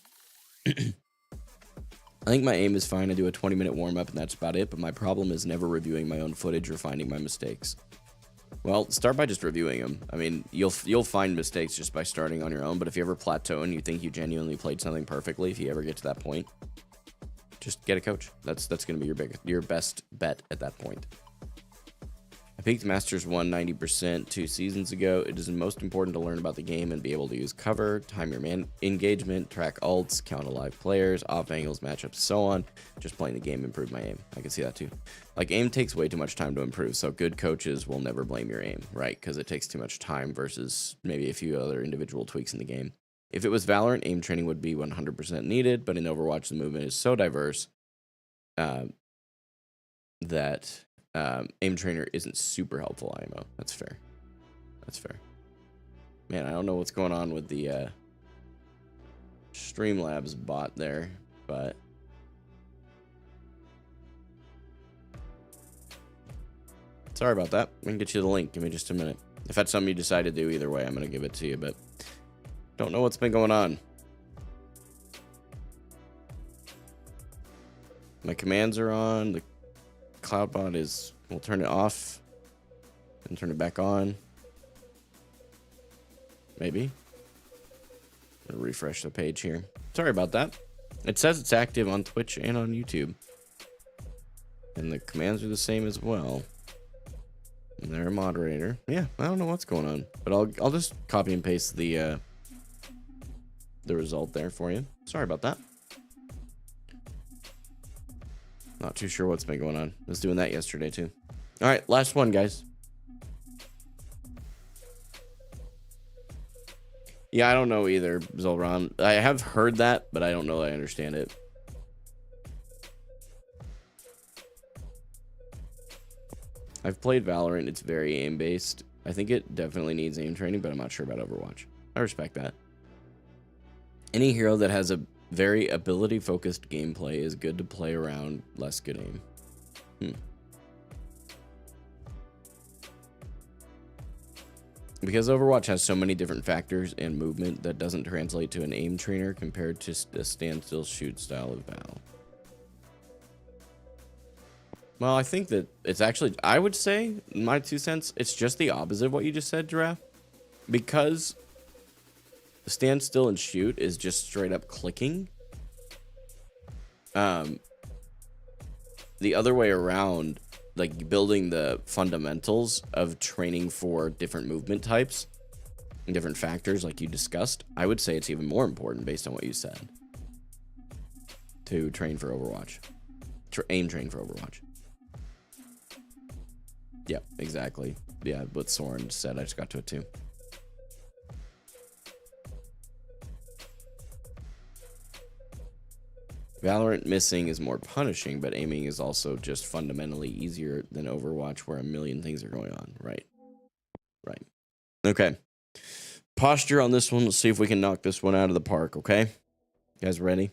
I think my aim is fine. I do a 20-minute warm-up, and that's about it, but my problem is never reviewing my own footage or finding my mistakes. Well, start by just reviewing them. I mean, you'll find mistakes just by starting on your own, but if you ever plateau and you think you genuinely played something perfectly, if you ever get to that point, just get a coach. That's going to be your best bet at that point. I peaked Masters 1 90% 2 seasons ago. It is most important to learn about the game and be able to use cover, time your engagement, track ults, count alive players, off angles, matchups, so on. Just playing the game improved my aim. I can see that too. Like, aim takes way too much time to improve, so good coaches will never blame your aim, right? Because it takes too much time versus maybe a few other individual tweaks in the game. If it was Valorant, aim training would be 100% needed, but in Overwatch, the movement is so diverse that aim trainer isn't super helpful IMO. That's fair. That's fair. Man, I don't know what's going on with the Streamlabs bot there, but sorry about that. We can get you the link. Give me just a minute. If that's something you decide to do, either way, I'm going to give it to you, but don't know what's been going on. My commands are on. The CloudBot is, we'll turn it off and turn it back on. Maybe. I'll refresh the page here. Sorry about that. It says it's active on Twitch and on YouTube. And the commands are the same as well. And they're a moderator. Yeah, I don't know what's going on, but I'll just copy and paste the result there for you. Sorry about that. Not too sure what's been going on. I was doing that yesterday too. All right, last one, guys. Yeah, I don't know either, Zolran. I have heard that, but I don't know that I understand it. I've played Valorant. It's very aim-based. I think it definitely needs aim training, but I'm not sure about Overwatch. I respect that. Any hero that has a very ability-focused gameplay is good to play around, less good aim. Because Overwatch has so many different factors and movement, that doesn't translate to an aim trainer compared to a standstill shoot style of Val. Well, I think that it's actually, I would say, in my 2 cents, it's just the opposite of what you just said, Giraffe. Because stand still and shoot is just straight up clicking. The other way around, like building the fundamentals of training for different movement types and different factors like you discussed, I would say it's even more important based on what you said to train for Overwatch. Aim train for Overwatch. Yeah, exactly. Yeah, what Soren said, I just got to it too. Valorant missing is more punishing, but aiming is also just fundamentally easier than Overwatch, where a million things are going on. Right. Right. Okay. Posture on this one. Let's see if we can knock this one out of the park, okay? You guys ready?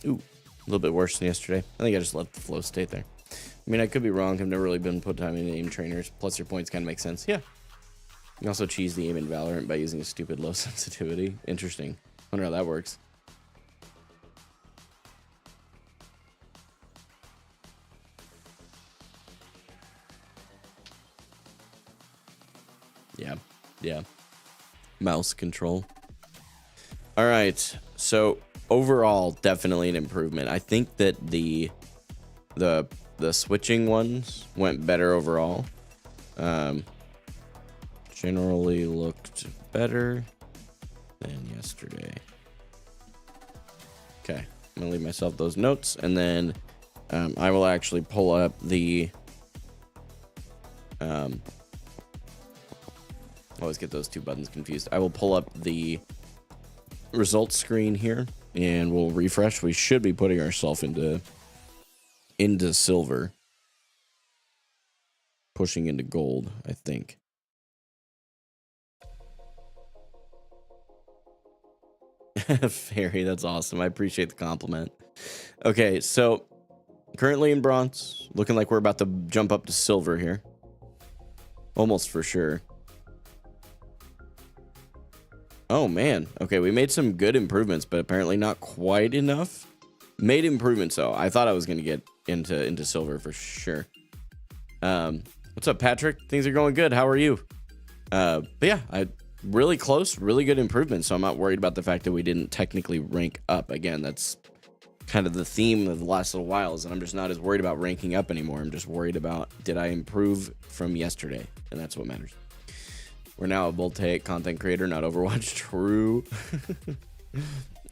Ooh, a little bit worse than yesterday. I think I just left the flow state there. I mean, I could be wrong. I've never really been put time into aim trainers. Plus your points kind of make sense. Yeah. You can also cheese the aim in Valorant by using a stupid low sensitivity. Interesting. Wonder how that works. Yeah. Mouse control. All right. So overall, definitely an improvement. I think that the switching ones went better overall. Generally looked better than yesterday. Okay, I'm gonna leave myself those notes, and then I will actually pull up the always get those two buttons confused. I will pull up the results screen here, and we'll refresh. We should be putting ourselves into silver, pushing into gold, I think. Fairy, that's awesome. I appreciate the compliment. Okay, so currently in bronze, looking like we're about to jump up to silver here. Almost for sure. Oh man. Okay, we made some good improvements, but apparently not quite enough. Made improvements though. I thought I was gonna get into silver for sure. What's up, Patrick? Things are going good. How are you? But yeah, really close, really good improvement. So I'm not worried about the fact that we didn't technically rank up. Again, that's kind of the theme of the last little while, is that I'm just not as worried about ranking up anymore. I'm just worried about, did I improve from yesterday? And that's what matters. We're now a Voltaic content creator, not Overwatch. True.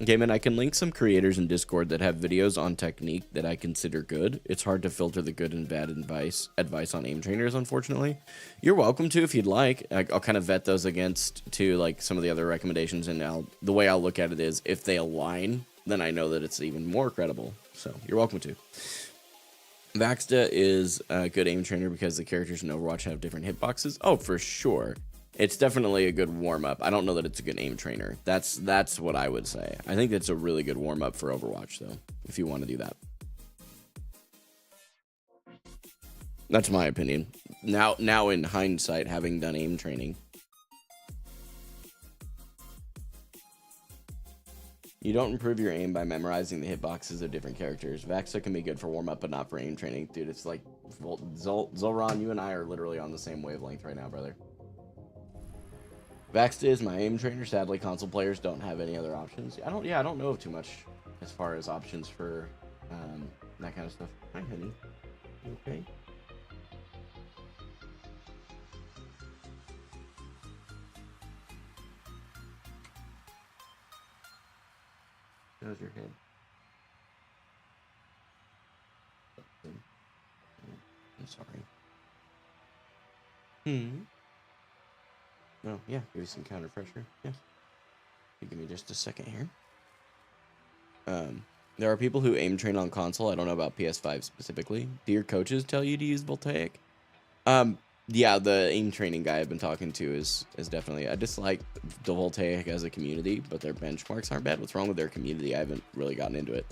Okay, man, I can link some creators in Discord that have videos on technique that I consider good. It's hard to filter the good and bad advice on aim trainers, unfortunately. You're welcome to if you'd like. I'll kind of vet those against to like some of the other recommendations, and the way I'll look at it is if they align, then I know that it's even more credible. So you're welcome to. Vaxda is a good aim trainer because the characters in Overwatch have different hitboxes. Oh, for sure. It's definitely a good warm-up. I don't know that it's a good aim trainer. That's what I would say. I think it's a really good warm-up for Overwatch, though, if you want to do that. That's my opinion. Now in hindsight, having done aim training. You don't improve your aim by memorizing the hitboxes of different characters. Vaxa can be good for warm-up, but not for aim training. Dude, it's like, Zolron, you and I are literally on the same wavelength right now, brother. Vaxda is my aim trainer. Sadly, console players don't have any other options. I don't know of too much as far as options for that kind of stuff. Hi, honey. You okay? How's your head? I'm sorry. Oh, yeah, give you some counter pressure. Yes. You give me just a second here. There are people who aim train on console. I don't know about PS5 specifically. Do your coaches tell you to use Voltaic? Yeah, the aim training guy I've been talking to is definitely. I dislike the Voltaic as a community, but their benchmarks aren't bad. What's wrong with their community? I haven't really gotten into it.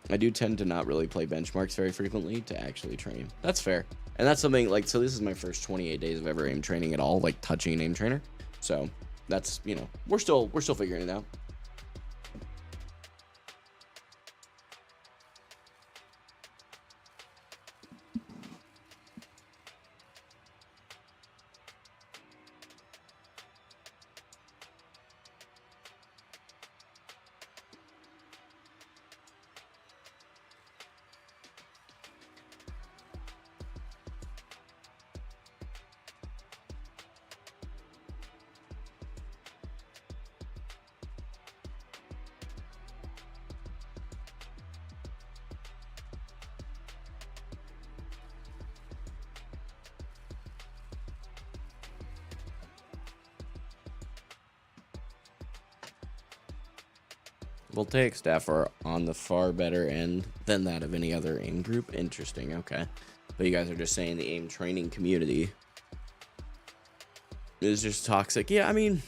I do tend to not really play benchmarks very frequently to actually train. That's fair. And that's something like, so this is my first 28 days of ever aim training at all, like touching an aim trainer. So that's, you know, we're still figuring it out. Voltaic staff are on the far better end than that of any other aim group. Interesting. Okay. But you guys are just saying the aim training community is just toxic. Yeah, I mean,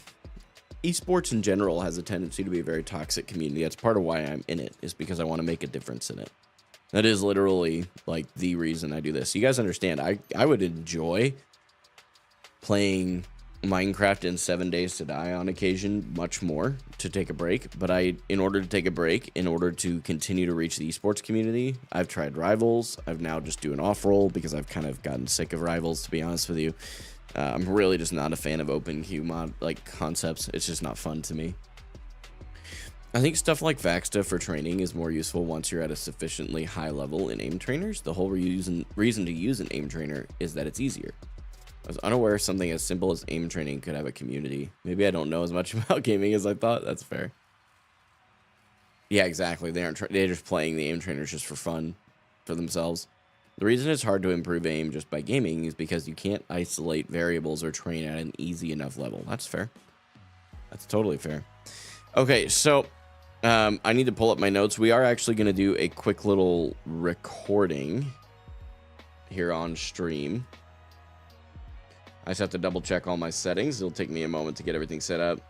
esports in general has a tendency to be a very toxic community. That's part of why I'm in it, is because I want to make a difference in it. That is literally like the reason I do this. You guys understand, I would enjoy playing Minecraft in 7 Days to Die on occasion much more to take a break. But in order to take a break, in order to continue to reach the esports community, I've tried Rivals. I've now just do an off-roll because I've kind of gotten sick of Rivals, to be honest with you. I'm really just not a fan of open queue mod like concepts. It's just not fun to me. I think stuff like Vaxta for training is more useful once you're at a sufficiently high level in aim trainers. The whole reason to use an aim trainer is that it's easier. I was unaware something as simple as aim training could have a community. Maybe I don't know as much about gaming as I thought. That's fair. Yeah, exactly. They're just playing the aim trainers just for fun, for themselves. The reason it's hard to improve aim just by gaming is because you can't isolate variables or train at an easy enough level. That's fair. That's totally fair. Okay, so I need to pull up my notes. We are actually going to do a quick little recording here on stream. I just have to double check all my settings. It'll take me a moment to get everything set up.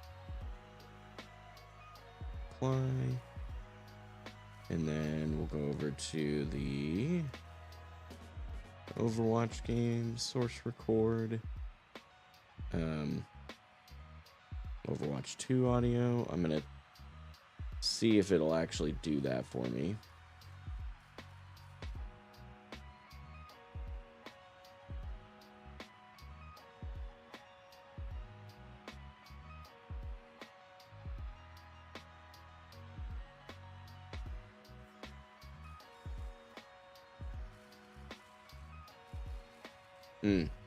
Apply. And then we'll go over to the Overwatch game, source record. Overwatch 2 audio. I'm going to see if it'll actually do that for me.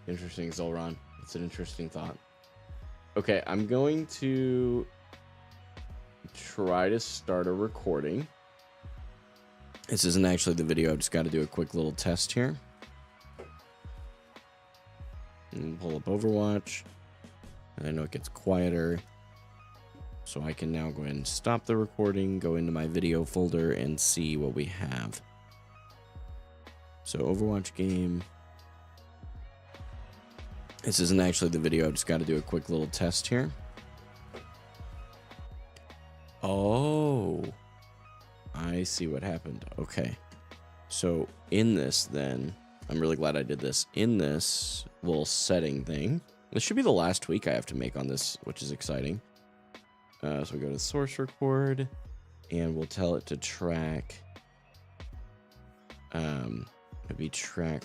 Interesting, Zolron. It's an interesting thought. Okay, I'm going to try to start a recording. This isn't actually the video. I've just got to do a quick little test here. And pull up Overwatch. And I know it gets quieter. So I can now go ahead and stop the recording, go into my video folder, and see what we have. So Overwatch game. This isn't actually the video. I've just got to do a quick little test here. Oh, I see what happened. Okay. So in this then, I'm really glad I did this. In this little setting thing, this should be the last tweak I have to make on this, which is exciting. So we go to source record and we'll tell it to track, maybe track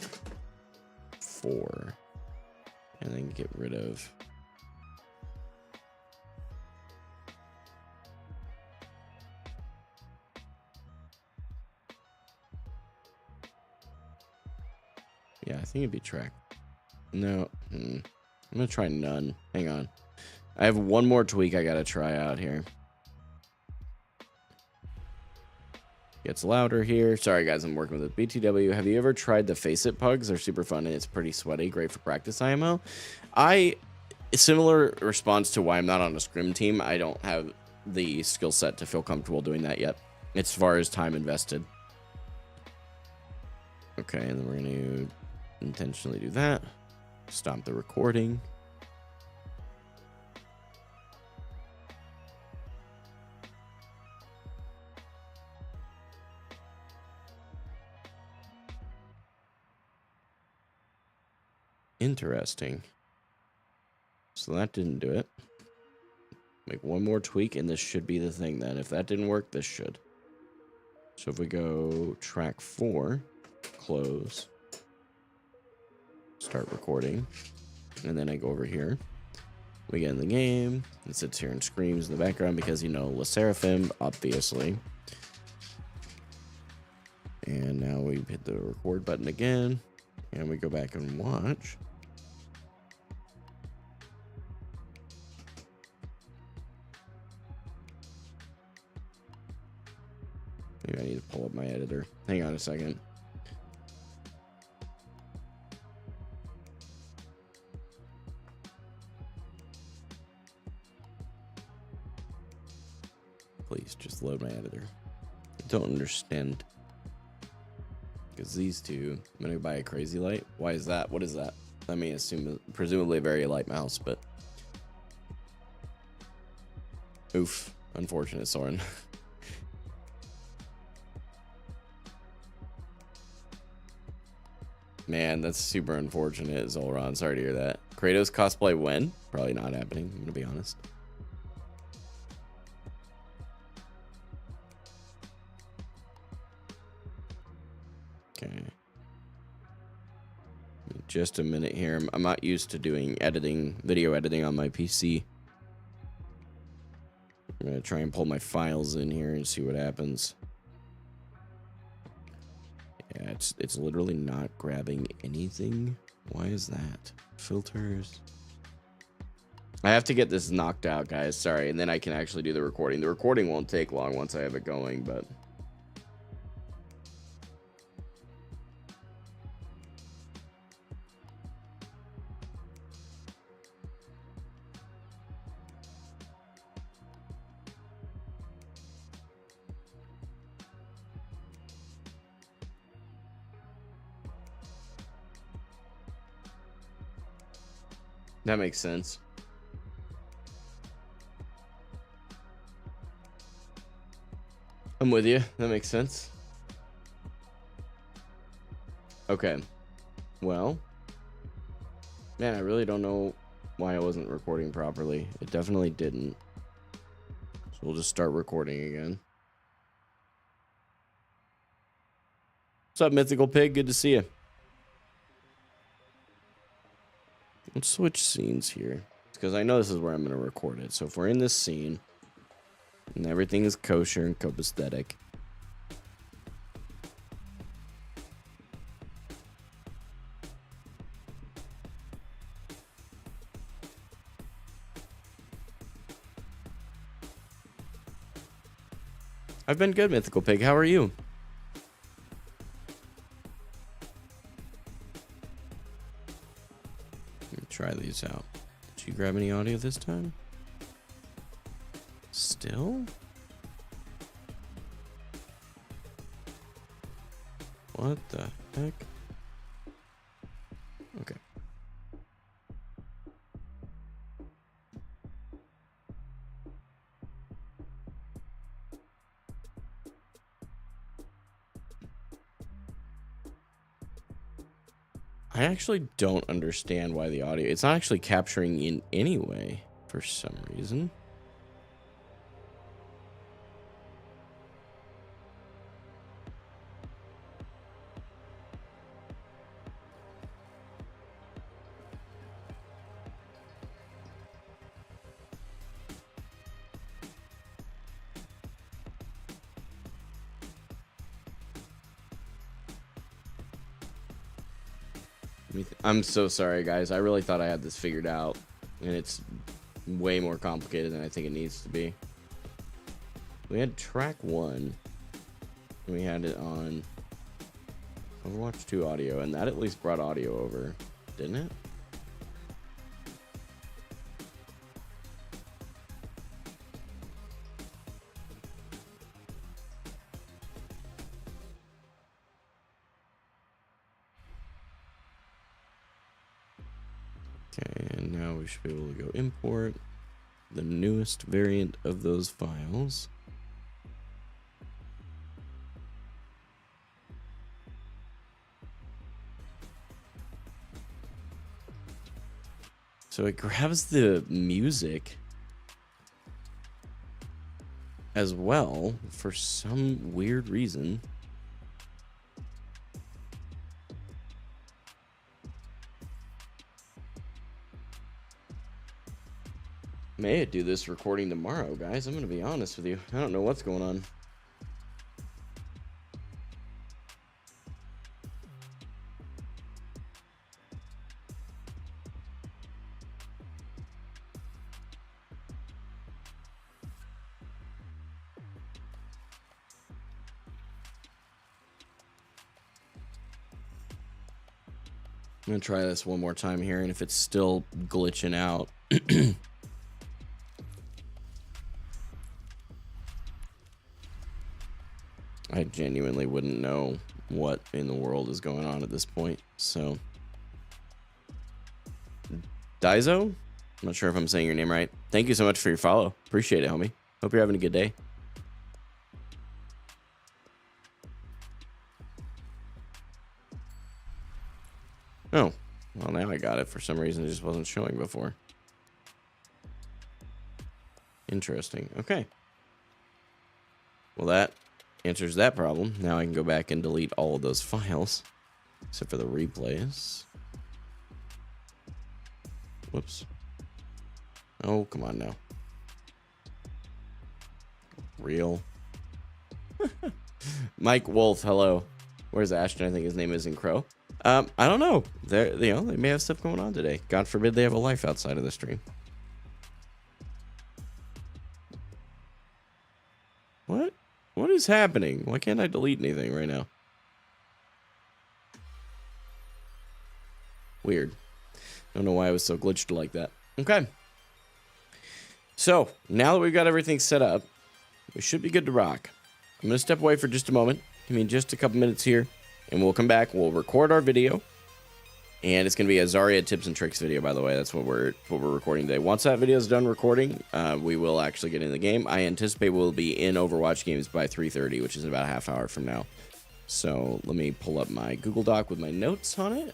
4. And then get rid of yeah, I think it'd be track. No, I'm gonna try none. Hang on, I have one more tweak I gotta try out here. Gets louder here. Sorry guys, I'm working with BTW. Have you ever tried the Face It pugs? They're super fun and it's pretty sweaty. Great for practice IMO. Similar response to why I'm not on a scrim team. I don't have the skill set to feel comfortable doing that yet, as far as time invested. Okay, and then we're going to intentionally do that. Stop the recording. Interesting. So that didn't do it. Make one more tweak and this should be the thing then. If that didn't work, this should. So if we go track 4, close, start recording, and then I go over here. We get in the game. It sits here and screams in the background because, you know, La Seraphim, obviously. And now we hit the record button again. And we go back and watch. Maybe I need to pull up my editor. Hang on a second. Please just load my editor. I don't understand. Because these two, I'm going to buy a crazy light. Why is that? What is that? I mean, presumably a very light mouse, but Oof. Unfortunate, Soren. Man, that's super unfortunate, Zolron. Sorry to hear that. Kratos cosplay when? Probably not happening, I'm gonna be honest. Okay. Just a minute here. I'm not used to doing editing, video editing on my PC. I'm gonna try and pull my files in here and see what happens. Yeah, it's literally not grabbing anything. Why is that? Filters. I have to get this knocked out, guys. Sorry, and then I can actually do the recording. The recording won't take long once I have it going, but... that makes sense. I'm with you. That makes sense. Okay. Well. Man, I really don't know why I wasn't recording properly. It definitely didn't. So we'll just start recording again. What's up, Mythical Pig? Good to see you. Let's switch scenes here, because I know this is where I'm going to record it. So if we're in this scene and everything is kosher and copacetic, I've been good, Mythical Pig. How are you? Try these out. Did you grab any audio this time? Still? What the heck? Okay. I actually don't understand why the audio... It's not actually capturing in any way for some reason. I'm so sorry, guys. I really thought I had this figured out, and it's way more complicated than I think it needs to be. We had track 1, and we had it on Overwatch 2 audio, and that at least brought audio over, didn't it? Okay, and now we should be able to go import the newest variant of those files. So it grabs the music as well for some weird reason. May do this recording tomorrow, guys. I'm gonna be honest with you. I don't know what's going on. I'm gonna try this one more time here, and if it's still glitching out, I genuinely wouldn't know what in the world is going on at this point. So, Daizo, I'm not sure if I'm saying your name right. Thank you so much for your follow. Appreciate it, homie. Hope you're having a good day. Oh, well, now I got it. For some reason, it just wasn't showing before. Interesting. Okay. Well, that answers that problem. Now I can go back and delete all of those files, except for the replays. Whoops. Oh, come on now. Real. Mike Wolf, hello. Where's Ashton? I think his name is in Crow. I don't know. They may have stuff going on today. God forbid they have a life outside of the stream. What? What is happening? Why can't I delete anything right now? Weird. Don't know why I was so glitched like that. Okay. So, now that we've got everything set up, we should be good to rock. I'm going to step away for just a moment. Give me just a couple minutes here, and we'll come back. We'll record our video, and it's going to be a Zarya tips and tricks video, by the way. That's what we're recording today. Once that video is done recording, we will actually get in the game. I anticipate we'll be in Overwatch games by 3:30, which is about a half hour from now. So let me pull up my Google Doc with my notes on it.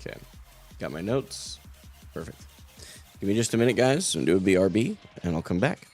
Okay, got my notes. Perfect. Give me just a minute, guys, and do a BRB, and I'll come back.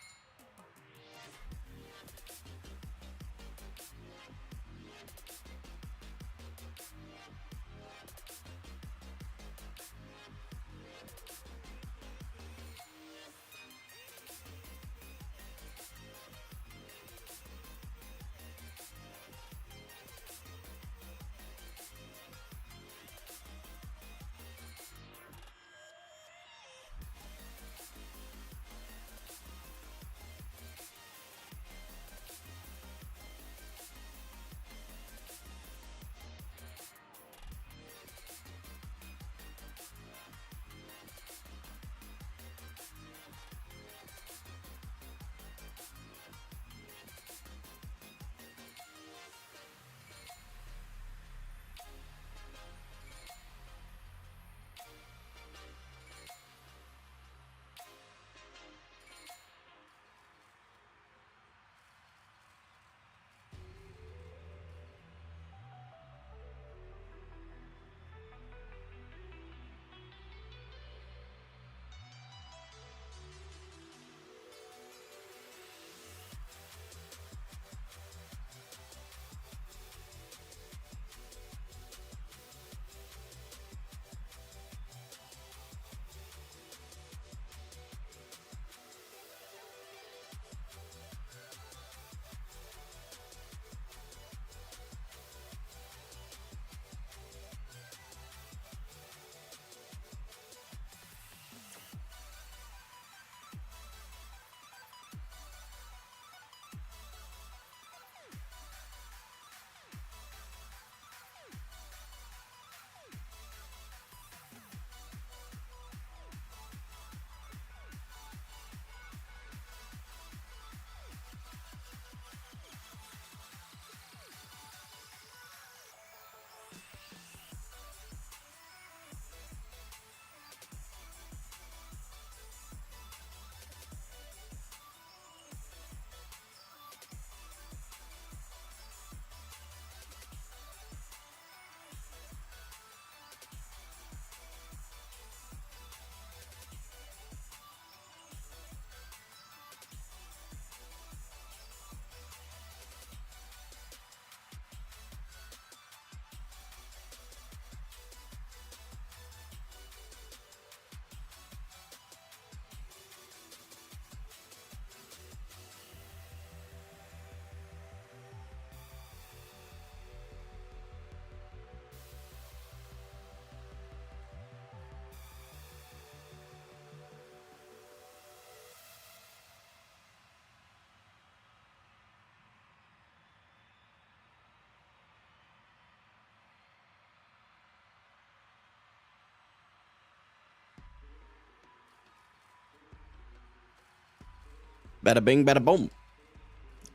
Bada bing, bada boom.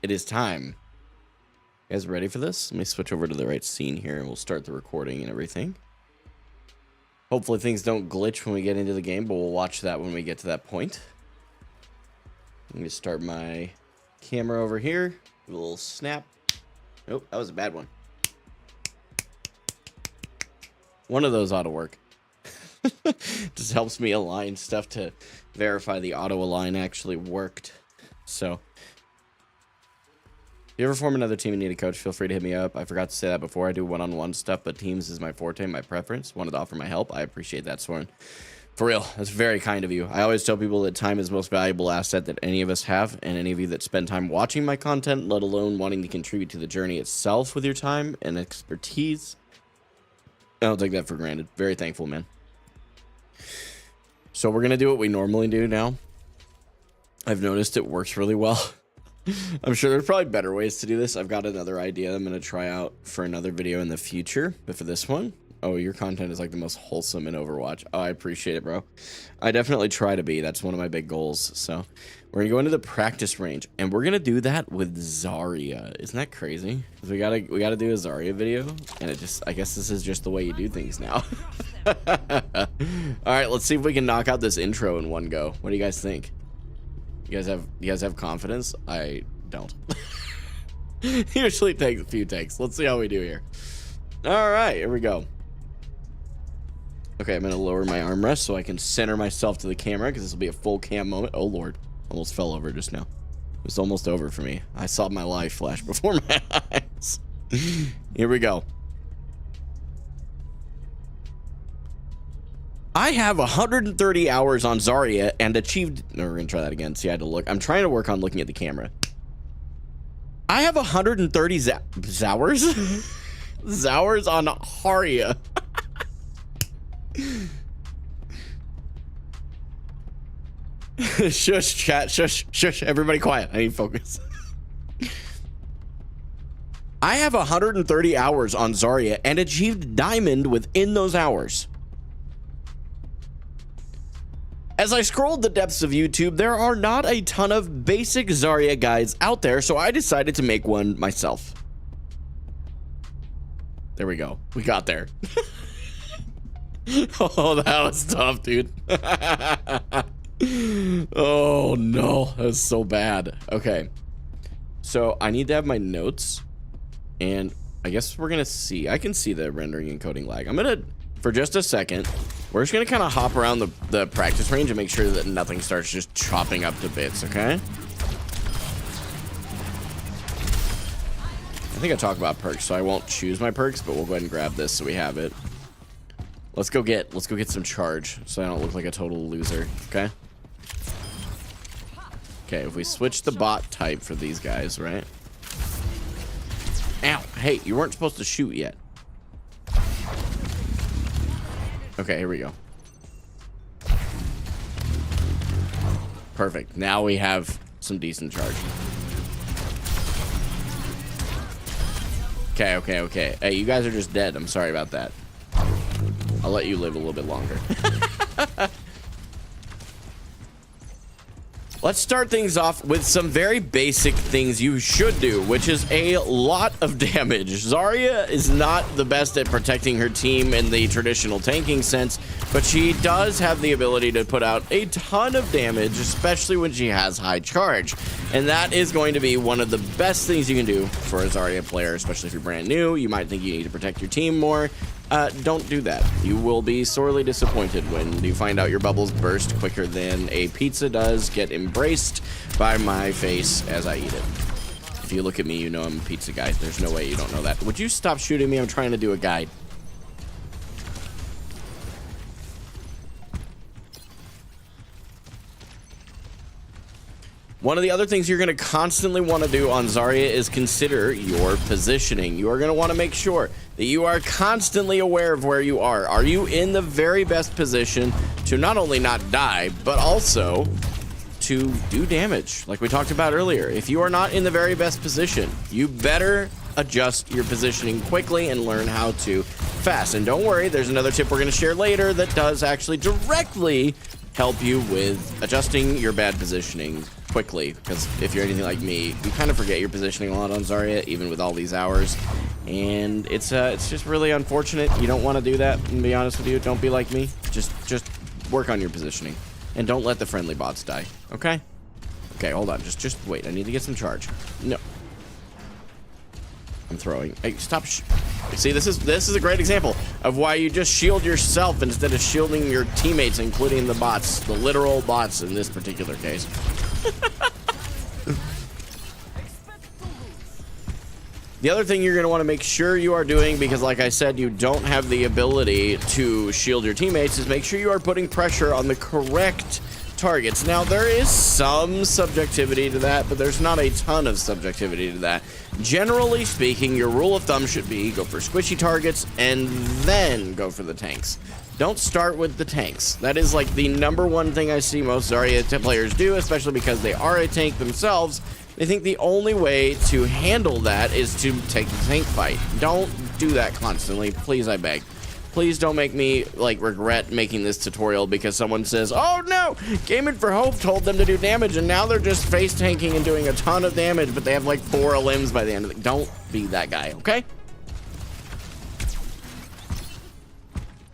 It is time. You guys ready for this? Let me switch over to the right scene here and we'll start the recording and everything. Hopefully things don't glitch when we get into the game, but we'll watch that when we get to that point. I'm going to start my camera over here. A little snap. Nope, that was a bad one. One of those ought to work. Just helps me align stuff to verify the auto align actually worked. So, if you ever form another team and need a coach, feel free to hit me up. I forgot to say that before. I do one-on-one stuff, but teams is my forte, my preference. Wanted to offer my help. I appreciate that, Soren. For real, that's very kind of you. I always tell people that time is the most valuable asset that any of us have, and any of you that spend time watching my content, let alone wanting to contribute to the journey itself with your time and expertise, I don't take that for granted. Very thankful, man. So we're going to do what we normally do now. I've noticed it works really well. I'm sure there's probably better ways to do this. I've got another idea I'm going to try out for another video in the future. But for this one, oh, your content is like the most wholesome in Overwatch. Oh, I appreciate it, bro. I definitely try to be. That's one of my big goals. So we're going to go into the practice range, and we're going to do that with Zarya. Isn't that crazy? Because we gotta do a Zarya video, and I guess this is just the way you do things now. All right, let's see if we can knock out this intro in one go. What do you guys think? You guys have confidence? I don't. Usually takes a few takes. Let's see how we do here. All right, here we go. Okay, I'm gonna lower my armrest so I can center myself to the camera because this will be a full cam moment. Oh Lord, almost fell over just now. It was almost over for me. I saw my life flash before my eyes. Here we go. I have 130 hours on Zarya and achieved... No, we're going to try that again. See, I had to look. I'm trying to work on looking at the camera. I have 130 Zowers? Zowers on Zarya. Shush, chat. Shush, shush. Everybody quiet. I need focus. I have 130 hours on Zarya and achieved Diamond within those hours. As I scrolled the depths of YouTube, there are not a ton of basic Zarya guides out there, so I decided to make one myself. There we go. We got there. Oh, that was tough, dude. Oh, no. That was so bad. Okay. So I need to have my notes, and I guess we're going to see. I can see the rendering and coding lag. I'm going to... For just a second, we're just going to kind of hop around the practice range and make sure that nothing starts just chopping up to bits, okay? I think I talk about perks, so I won't choose my perks, but we'll go ahead and grab this so we have it. Let's go get some charge so I don't look like a total loser, okay? Okay, if we switch the bot type for these guys, right? Ow, hey, you weren't supposed to shoot yet. Okay, here we go. Perfect. Now we have some decent charge. Okay, okay, okay. Hey, you guys are just dead. I'm sorry about that. I'll let you live a little bit longer. Let's start things off with some very basic things you should do, which is a lot of damage. Zarya is not the best at protecting her team in the traditional tanking sense, but she does have the ability to put out a ton of damage, especially when she has high charge. And that is going to be one of the best things you can do for a Zarya player, especially if you're brand new. You might think you need to protect your team more. Don't do that. You will be sorely disappointed when you find out your bubbles burst quicker than a pizza does get embraced by my face as I eat it. If you look at me, you know I'm a pizza guy. There's no way you don't know that. Would you stop shooting me? I'm trying to do a guide. One of the other things you're going to constantly want to do on Zarya is consider your positioning. You are going to want to make sure that you are constantly aware of where you are. Are you in the very best position to not only not die, but also to do damage, like we talked about earlier? If you are not in the very best position, you better adjust your positioning quickly and learn how to fast. And don't worry, there's another tip we're going to share later that does actually directly help you with adjusting your bad positioning quickly, because if you're anything like me, you kind of forget your positioning a lot on Zarya, even with all these hours. And it's just really unfortunate. You don't want to do that, and to be honest with you, don't be like me. Just work on your positioning. And don't let the friendly bots die, okay? Okay, hold on. Just wait. I need to get some charge. No. I'm throwing. Hey, stop. See, this is a great example of why you just shield yourself instead of shielding your teammates, including the bots, the literal bots in this particular case. The other thing you're going to want to make sure you are doing, because like I said, you don't have the ability to shield your teammates, is make sure you are putting pressure on the correct targets. Now, there is some subjectivity to that, but there's not a ton of subjectivity to that. Generally speaking, your rule of thumb should be go for squishy targets and then go for the tanks. Don't start with the tanks. That is like the #1 thing I see most Zarya players do, especially because they are a tank themselves. They think the only way to handle that is to take the tank fight. Don't do that constantly, please, I beg. Please don't make me, like, regret making this tutorial because someone says, oh no, Gaming for Hope told them to do damage and now they're just face tanking and doing a ton of damage, but they have like 4 limbs by the end of it. Don't be that guy, okay?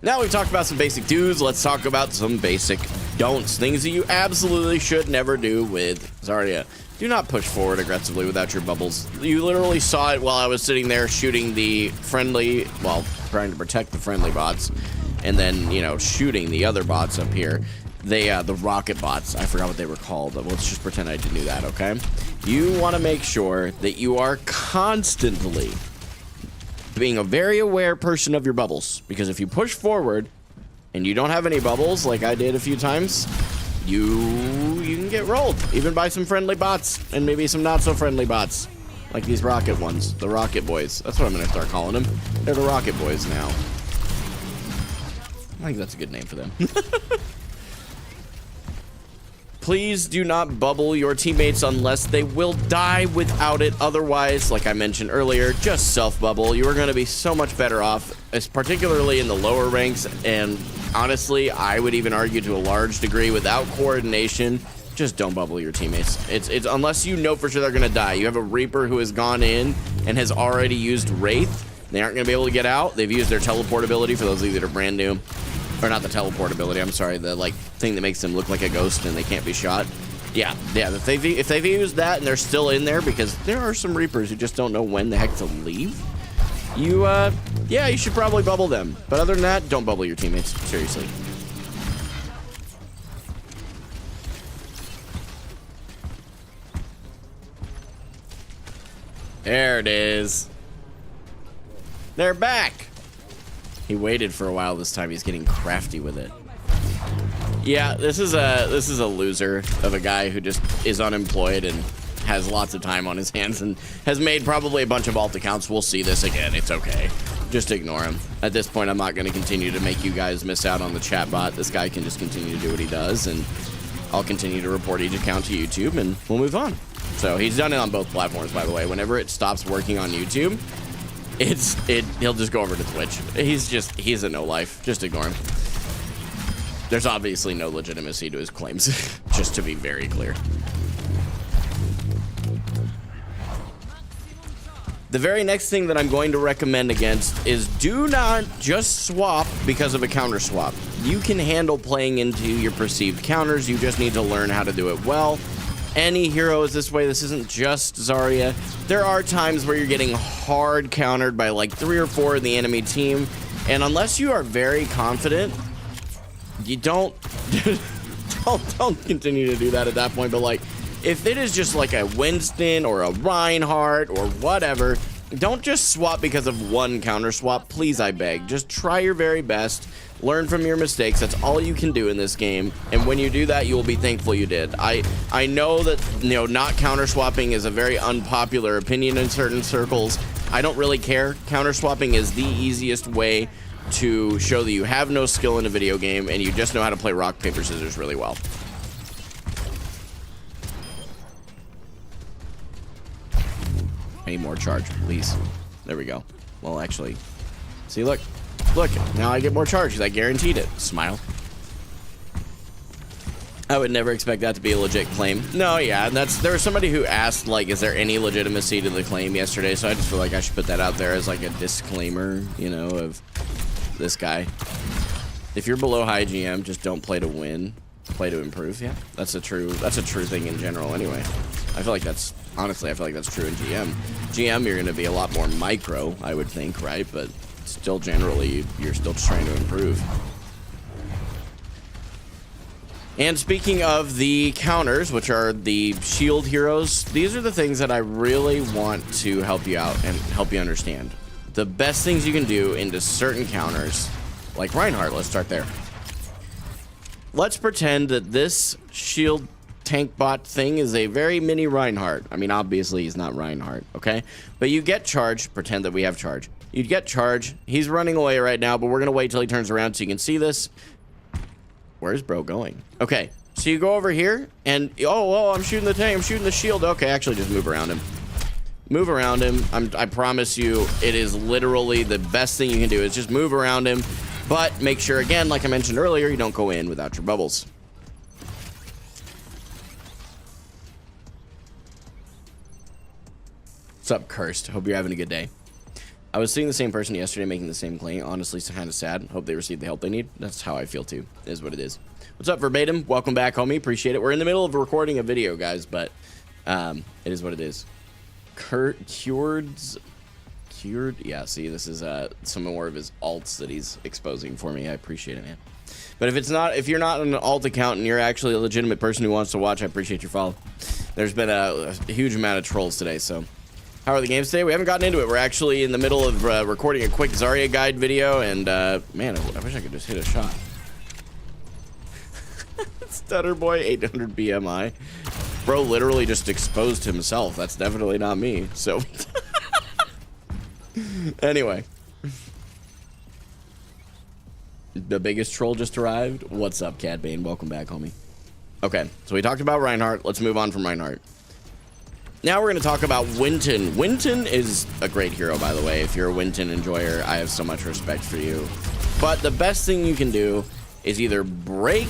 Now we've talked about some basic do's, let's talk about some basic don'ts. Things that you absolutely should never do with Zarya. Do not push forward aggressively without your bubbles. You literally saw it while I was sitting there shooting the friendly, well, trying to protect the friendly bots, and then, you know, shooting the other bots up here. They, the rocket bots, I forgot what they were called. Let's just pretend I didn't do that, okay? You want to make sure that you are constantly being a very aware person of your bubbles, because if you push forward and you don't have any bubbles, like I did a few times, you can get rolled, even by some friendly bots, and maybe some not so friendly bots, like these rocket ones, the rocket boys. That's what I'm gonna start calling them. They're the rocket boys now. I think that's a good name for them. Please do not bubble your teammates unless they will die without it. Otherwise, like I mentioned earlier, just self-bubble. You are going to be so much better off, particularly in the lower ranks. And honestly, I would even argue to a large degree, without coordination, just don't bubble your teammates. It's unless you know for sure they're going to die. You have a Reaper who has gone in and has already used Wraith. They aren't going to be able to get out. They've used their teleport ability for those of you that are brand new. Or not the teleport ability, I'm sorry, the like thing that makes them look like a ghost and they can't be shot. Yeah, if they've used that and they're still in there, because there are some Reapers who just don't know when the heck to leave, yeah, you should probably bubble them. But other than that, don't bubble your teammates, seriously. There it is. They're back. He waited for a while this time. He's getting crafty with it. Yeah, this is a loser of a guy who just is unemployed and has lots of time on his hands and has made probably a bunch of alt accounts. We'll see this again. It's okay. Just ignore him. At this point, I'm not going to continue to make you guys miss out on the chat bot. This guy can just continue to do what he does, and I'll continue to report each account to YouTube, and we'll move on. So he's done it on both platforms, by the way. Whenever it stops working on YouTube, he'll just go over to Twitch. He's a no life. Just ignore him. There's obviously no legitimacy to his claims, just to be very clear. The very next thing that I'm going to recommend against is do not just swap because of a counter swap. You can handle playing into your perceived counters. You just need to learn how to do it well. Any hero is this way. This isn't just Zarya. There are times where you're getting hard countered by like 3 or 4 in the enemy team, and unless you are very confident, you don't continue to do that at that point. But like, if it is just like a Winston or a Reinhardt or whatever, don't just swap because of one counter swap. Please, I beg. Just try your very best. Learn from your mistakes. That's all you can do in this game. And when you do that, you will be thankful you did. I know that, you know, not counter swapping is a very unpopular opinion in certain circles. I don't really care. Counter swapping is the easiest way to show that you have no skill in a video game and you just know how to play rock, paper, scissors really well. I need more charge, please. There we go. Well, actually, see, look, now I get more charge because I guaranteed it. Smile. I would never expect that to be a legit claim. No, yeah, and there was somebody who asked, like, is there any legitimacy to the claim yesterday? So I just feel like I should put that out there as like a disclaimer, you know, of this guy. If you're below high GM, just don't play to win, play to improve. Yeah, that's a true thing in general. Anyway, I feel like that's honestly, I feel like that's true in GM. GM, you're going to be a lot more micro, I would think, right? But still, generally, you're still just trying to improve. And speaking of the counters, which are the shield heroes, these are the things that I really want to help you out and help you understand. The best things you can do into certain counters, like Reinhardt, let's start there. Let's pretend that this shield tank bot thing is a very mini Reinhardt. I mean, obviously he's not Reinhardt, okay? But you get charge, pretend that we have charge. You get charge, he's running away right now, but we're gonna wait till he turns around so you can see this. Where's bro going? Okay, so you go over here and oh, I'm shooting the tank, I'm shooting the shield. Okay, actually just move around him. Move around him. I promise you, it is literally the best thing you can do is just move around him, but make sure, again, like I mentioned earlier, you don't go in without your bubbles. What's up, Cursed? Hope you're having a good day. I was seeing the same person yesterday making the same claim. Honestly, it's kind of sad. Hope they receive the help they need. That's how I feel too. It is what it is. What's up, Verbatim? Welcome back, homie. Appreciate it. We're in the middle of recording a video, guys, but it is what it is. Cured. Yeah, see, this is some more of his alts that he's exposing for me. I appreciate it, man. But if you're not an alt account and you're actually a legitimate person who wants to watch, I appreciate your follow. There's been a huge amount of trolls today, so. How are the games today? We haven't gotten into it. We're actually in the middle of recording a quick Zarya guide video, and man, I wish I could just hit a shot. Stutter boy, 800 BMI. Bro literally just exposed himself. That's definitely not me. So, anyway. The biggest troll just arrived. What's up, Cad Bane? Welcome back, homie. Okay, so we talked about Reinhardt. Let's move on from Reinhardt. Now we're going to talk about Winton. Winton is a great hero, by the way. If you're a Winton enjoyer, I have so much respect for you. But the best thing you can do is either break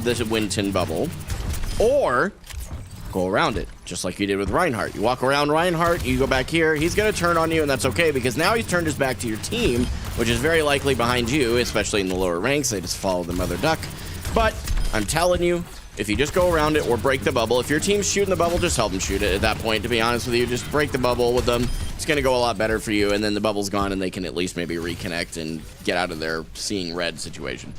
the Winton bubble or go around it, just like you did with Reinhardt. You walk around Reinhardt, you go back here, he's going to turn on you, and that's okay, because now he's turned his back to your team, which is very likely behind you, especially in the lower ranks. They just follow the mother duck. But I'm telling you, if you just go around it or break the bubble, if your team's shooting the bubble, just help them shoot it at that point, to be honest with you. Just break the bubble with them. It's going to go a lot better for you, and then the bubble's gone, and they can at least maybe reconnect and get out of their seeing red situation.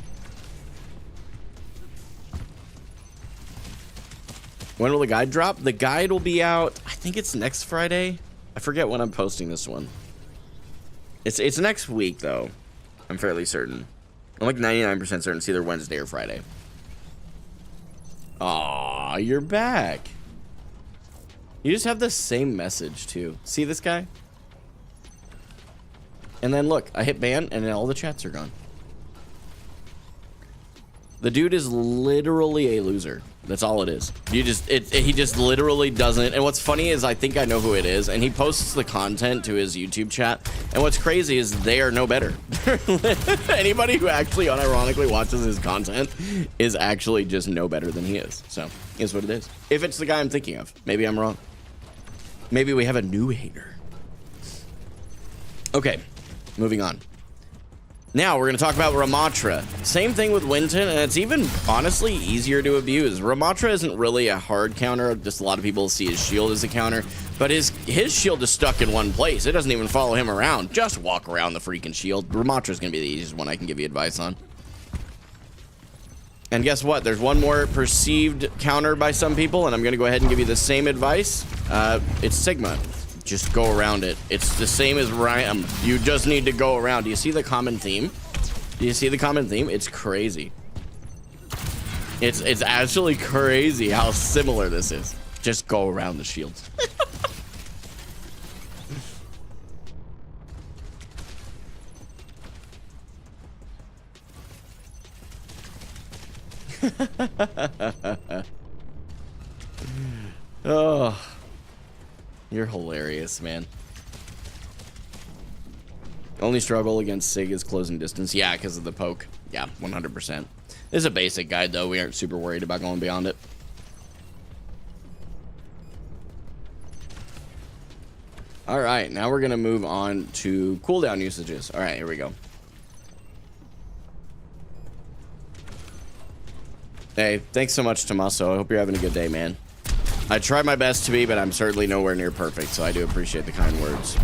When will the guide drop? The guide will be out, I think it's next Friday. I forget when I'm posting this one. It's next week, though. I'm fairly certain. I'm like 99% certain it's either Wednesday or Friday. Aw, you're back. You just have the same message, too. See this guy? And then look, I hit ban, and then all the chats are gone. The dude is literally a loser. That's all it is. He just literally doesn't. And what's funny is I think I know who it is, and he posts the content to his YouTube chat. And what's crazy is they are no better. Anybody who actually unironically watches his content is actually just no better than he is. So, is what it is. If it's the guy I'm thinking of, maybe I'm wrong. Maybe we have a new hater. Okay, moving on. Now we're going to talk about Ramatra. Same thing with Winton, and it's even honestly easier to abuse. Ramatra isn't really a hard counter. Just a lot of people see his shield as a counter, but his shield is stuck in one place. It doesn't even follow him around. Just walk around the freaking shield. Ramatra is going to be the easiest one I can give you advice on. And guess what? There's one more perceived counter by some people, and I'm going to go ahead and give you the same advice. It's Sigma. Just go around it. It's the same as Ryan. You just need to go around. Do you see the common theme? Do you see the common theme? It's crazy. It's actually crazy how similar this is. Just go around the shields. Oh. You're hilarious, man. Only struggle against Sig is closing distance. Yeah, because of the poke. Yeah, 100%. This is a basic guide, though. We aren't super worried about going beyond it. All right, now we're going to move on to cooldown usages. All right, here we go. Hey, thanks so much, Tommaso. I hope you're having a good day, man. I try my best to be, but I'm certainly nowhere near perfect, so I do appreciate the kind words.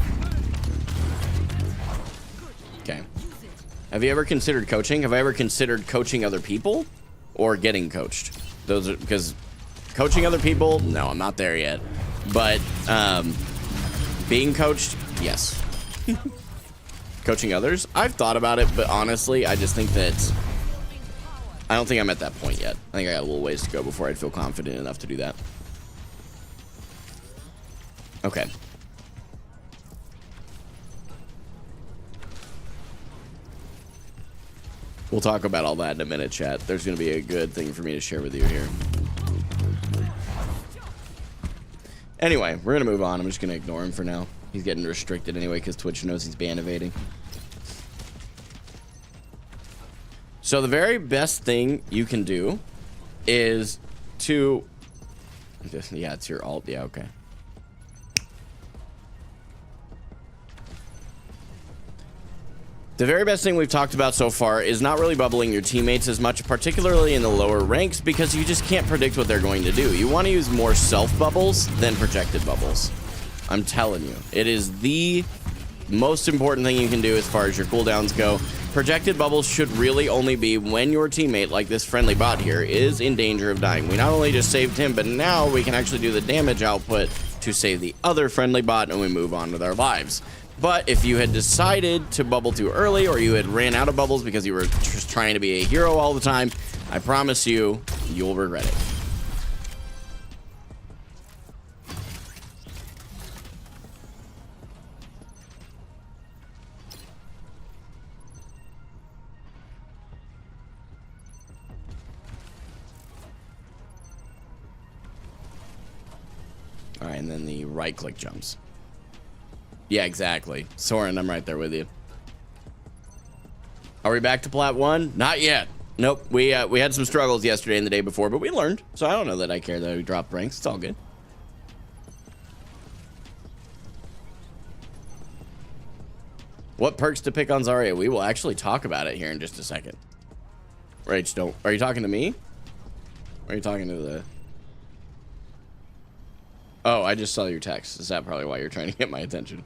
Okay. Have you ever considered coaching? Have I ever considered coaching other people or getting coached? Those are, because coaching other people, no, I'm not there yet. But being coached, yes. Coaching others, I've thought about it, but honestly, I just think that I don't think I'm at that point yet. I think I got a little ways to go before I'd feel confident enough to do that. Okay. We'll talk about all that in a minute, chat. There's going to be a good thing for me to share with you here. Anyway, we're going to move on. I'm just going to ignore him for now. He's getting restricted anyway because Twitch knows he's ban evading. So the very best thing you can do is to... Yeah, it's your alt. Yeah, okay. The very best thing we've talked about so far is not really bubbling your teammates as much, particularly in the lower ranks, because you just can't predict what they're going to do. You want to use more self-bubbles than projected bubbles. I'm telling you. It is the most important thing you can do as far as your cooldowns go. Projected bubbles should really only be when your teammate, like this friendly bot here, is in danger of dying. We not only just saved him, but now we can actually do the damage output to save the other friendly bot, and we move on with our lives. But if you had decided to bubble too early, or you had ran out of bubbles because you were just trying to be a hero all the time, I promise you, you'll regret it. All right, and then the right click jumps. Yeah, exactly. Soren, I'm right there with you. Are we back to plat 1? Not yet. Nope. We had some struggles yesterday and the day before, but we learned. So I don't know that I care that we dropped ranks. It's all good. What perks to pick on Zarya? We will actually talk about it here in just a second. Rach, don't. Are you talking to me? Or are you talking to the... Oh, I just saw your text. Is that probably why you're trying to get my attention?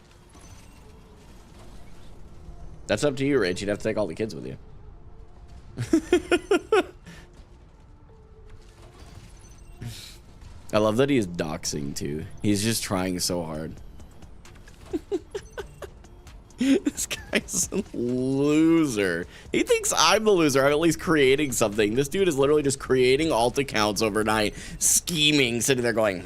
That's up to you, Rach. You'd have to take all the kids with you. I love that he is doxing, too. He's just trying so hard. This guy's a loser. He thinks I'm the loser. I'm at least creating something. This dude is literally just creating alt accounts overnight, scheming, sitting there going,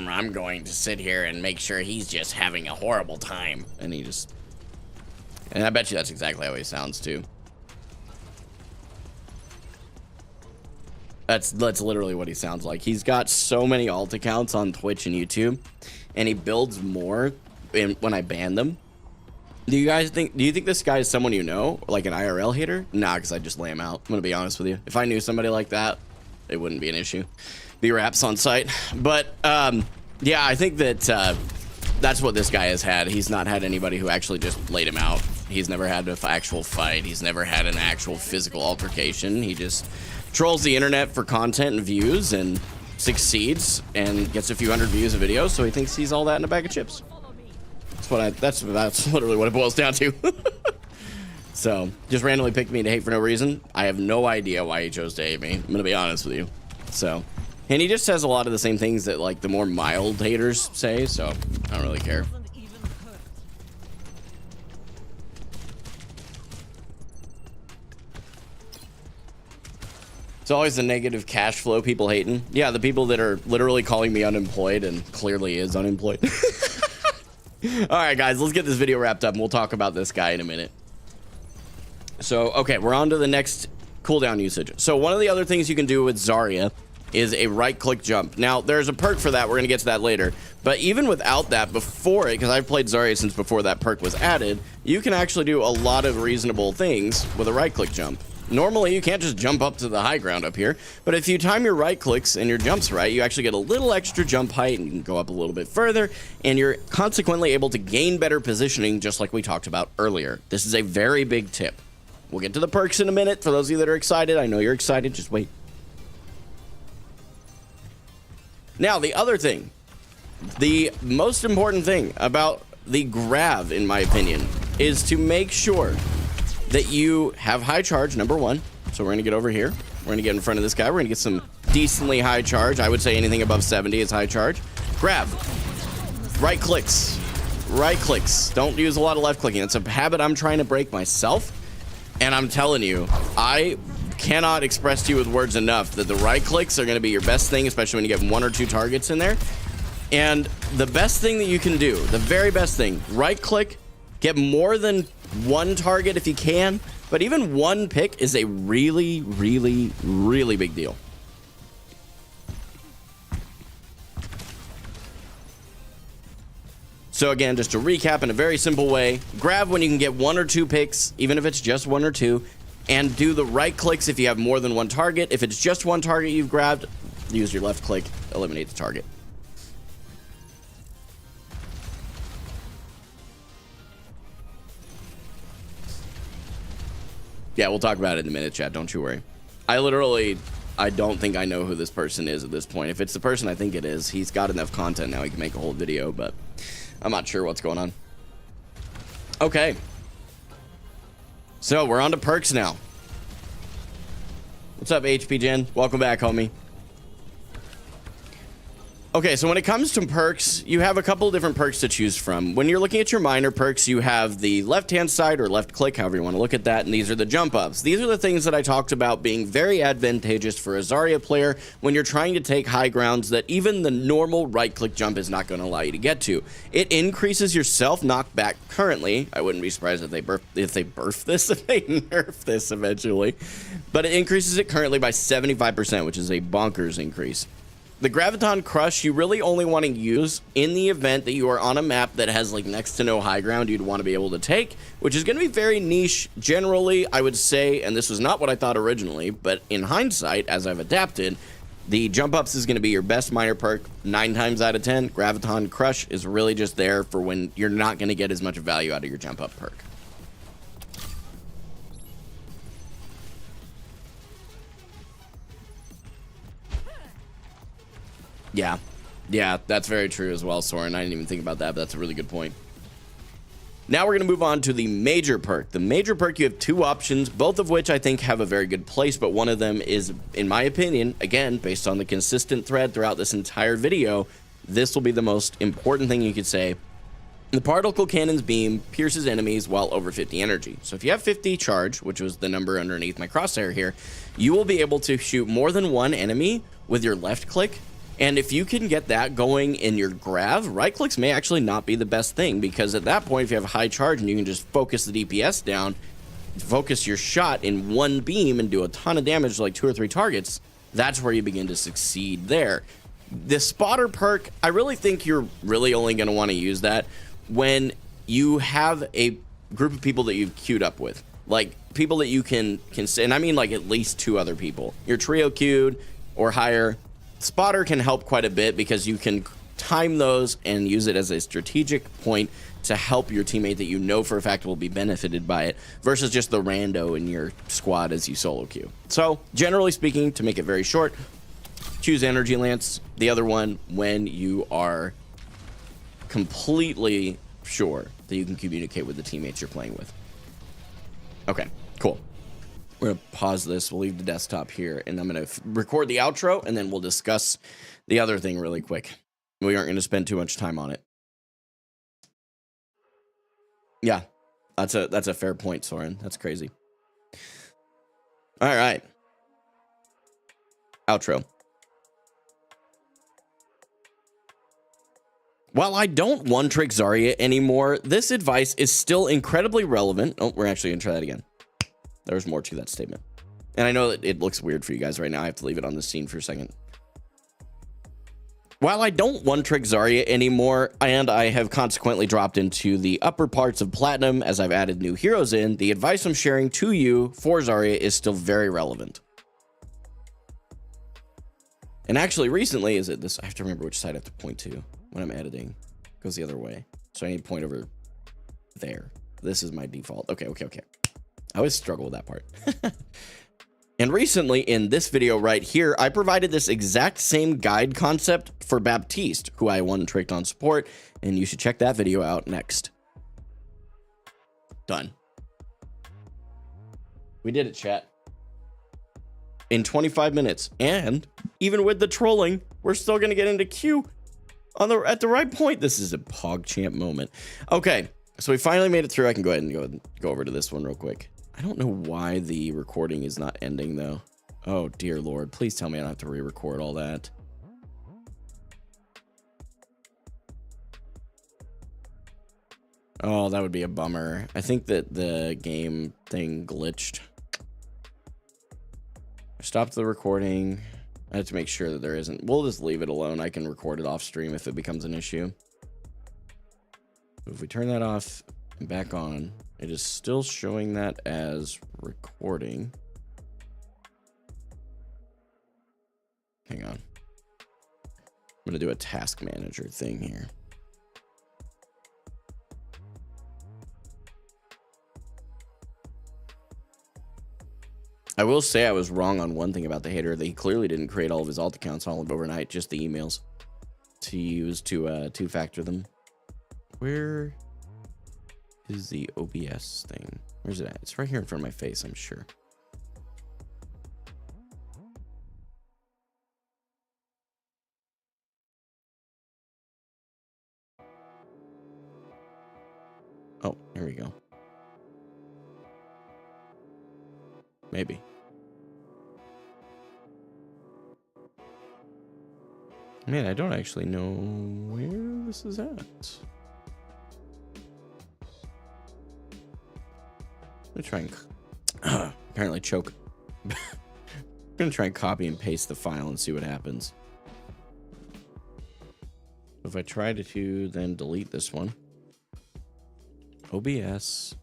I'm going to sit here and make sure he's just having a horrible time. And he just... And I bet you that's exactly how he sounds, too. That's literally what he sounds like. He's got so many alt accounts on Twitch and YouTube, and he builds more when I ban them. Do you think this guy is someone you know? Like an IRL hater? Nah, because I'd just lay him out. I'm going to be honest with you. If I knew somebody like that, it wouldn't be an issue. Be raps on site. But, yeah, I think that that's what this guy has had. He's not had anybody who actually just laid him out. He's never had an actual fight. He's never had an actual physical altercation. He just trolls the internet for content and views and succeeds and gets a few hundred views a video, so he thinks he's all that in a bag of chips. That's literally what it boils down to. So, just randomly picked me to hate for no reason. I have no idea why he chose to hate me. I'm gonna be honest with you. So, and he just says a lot of the same things that like the more mild haters say, so I don't really care. It's always the negative cash flow people hating. Yeah, the people that are literally calling me unemployed and clearly is unemployed. All right, guys, let's get this video wrapped up and we'll talk about this guy in a minute. So, okay, we're on to the next cooldown usage. So one of the other things you can do with Zarya is a right-click jump. Now, there's a perk for that. We're going to get to that later. But even without that, before it, because I've played Zarya since before that perk was added, you can actually do a lot of reasonable things with a right-click jump. Normally, you can't just jump up to the high ground up here, but if you time your right clicks and your jumps right, you actually get a little extra jump height and you can go up a little bit further, and you're consequently able to gain better positioning, just like we talked about earlier. This is a very big tip. We'll get to the perks in a minute. For those of you that are excited, I know you're excited, just wait. Now, the other thing, the most important thing about the grav, in my opinion, is to make sure that you have high charge, number one. So we're going to get over here. We're going to get in front of this guy. We're going to get some decently high charge. I would say anything above 70 is high charge. Grab. Right clicks. Right clicks. Don't use a lot of left clicking. It's a habit I'm trying to break myself. And I'm telling you, I cannot express to you with words enough that the right clicks are going to be your best thing, especially when you get 1 or 2 targets in there. And the best thing that you can do, the very best thing, right click, get more than 1 target if you can, but even 1 pick is a really, really, really big deal. So again, just to recap in a very simple way, grab when you can get 1 or 2 picks, even if it's just 1 or 2, and do the right clicks if you have more than 1 target. If it's just 1 target you've grabbed, use your left click, eliminate the target. Yeah, we'll talk about it in a minute, chat. Don't you worry. I don't think I know who this person is at this point. If it's the person I think it is, he's got enough content now he can make a whole video, but I'm not sure what's going on. Okay. So we're on to perks now. What's up, HP Gen? Welcome back, homie. Okay, so when it comes to perks, you have a couple of different perks to choose from. When you're looking at your minor perks, you have the left-hand side or left click, however you want to look at that, and these are the jump ups. These are the things that I talked about being very advantageous for a Zarya player when you're trying to take high grounds that even the normal right-click jump is not going to allow you to get to. It increases your self-knockback currently. I wouldn't be surprised if they nerf this eventually. But it increases it currently by 75%, which is a bonkers increase. The Graviton Crush, you really only want to use in the event that you are on a map that has like next to no high ground you'd want to be able to take, which is going to be very niche. Generally, I would say, and this was not what I thought originally, but in hindsight, as I've adapted, the jump ups is going to be your best minor perk 9 times out of 10. Graviton Crush is really just there for when you're not going to get as much value out of your jump up perk. Yeah, that's very true as well, Soren. I didn't even think about that, but that's a really good point. Now we're going to move on to the major perk. The major perk, you have 2 options, both of which I think have a very good place, but one of them is, in my opinion, again, based on the consistent thread throughout this entire video, this will be the most important thing you could say. The Particle Cannon's beam pierces enemies while over 50 energy. So if you have 50 charge, which was the number underneath my crosshair here, you will be able to shoot more than 1 enemy with your left click. And if you can get that going in your grav, right clicks may actually not be the best thing, because at that point, if you have high charge and you can just focus the DPS down, focus your shot in 1 beam and do a ton of damage to like 2 or 3 targets, that's where you begin to succeed there. The spotter perk, I really think you're really only going to want to use that when you have a group of people that you've queued up with, like people that you can and I mean like at least 2 other people. You're trio queued or higher. Spotter can help quite a bit because you can time those and use it as a strategic point to help your teammate that you know for a fact will be benefited by it, versus just the rando in your squad as you solo queue. So generally speaking, to make it very short, choose Energy Lance. The other one when you are completely sure that you can communicate with the teammates you're playing with. Okay, cool. We're going to pause this. We'll leave the desktop here, and I'm going to record the outro, and then we'll discuss the other thing really quick. We aren't going to spend too much time on it. Yeah, that's a fair point, Soren. That's crazy. All right. Outro. While I don't one-trick Zarya anymore, this advice is still incredibly relevant. Oh, we're actually going to try that again. There's more to that statement. And I know that it looks weird for you guys right now. I have to leave it on the scene for a second. While I don't one-trick Zarya anymore, and I have consequently dropped into the upper parts of Platinum as I've added new heroes in, the advice I'm sharing to you for Zarya is still very relevant. And actually, recently, is it this? I have to remember which side I have to point to when I'm editing. It goes the other way. So I need to point over there. This is my default. Okay. I always struggle with that part. And recently, in this video right here, I provided this exact same guide concept for Baptiste, who I one-tricked on support, and you should check that video out next. Done. We did it, chat. In 25 minutes, and even with the trolling, we're still gonna get into queue at the right point. This is a PogChamp moment. Okay, so we finally made it through. I can go ahead and go over to this one real quick. I don't know why the recording is not ending though. Oh dear Lord, please tell me I don't have to re-record all that. Oh, that would be a bummer. I think that the game thing glitched. I stopped the recording. I have to make sure that there isn't. We'll just leave it alone. I can record it off stream if it becomes an issue. If we turn that off and back on, it is still showing that as recording. Hang on. I'm going to do a task manager thing here. I will say I was wrong on one thing about the hater. That he clearly didn't create all of his alt accounts all overnight, just the emails to use to two-factor them. Where is the OBS thing? Where's it at? It's right here in front of my face, I'm sure. Oh, here we go. Maybe. Man, I don't actually know where this is at. I'm gonna try and apparently choke. I'm gonna try and copy and paste the file and see what happens. If I try to then delete this one, OBS.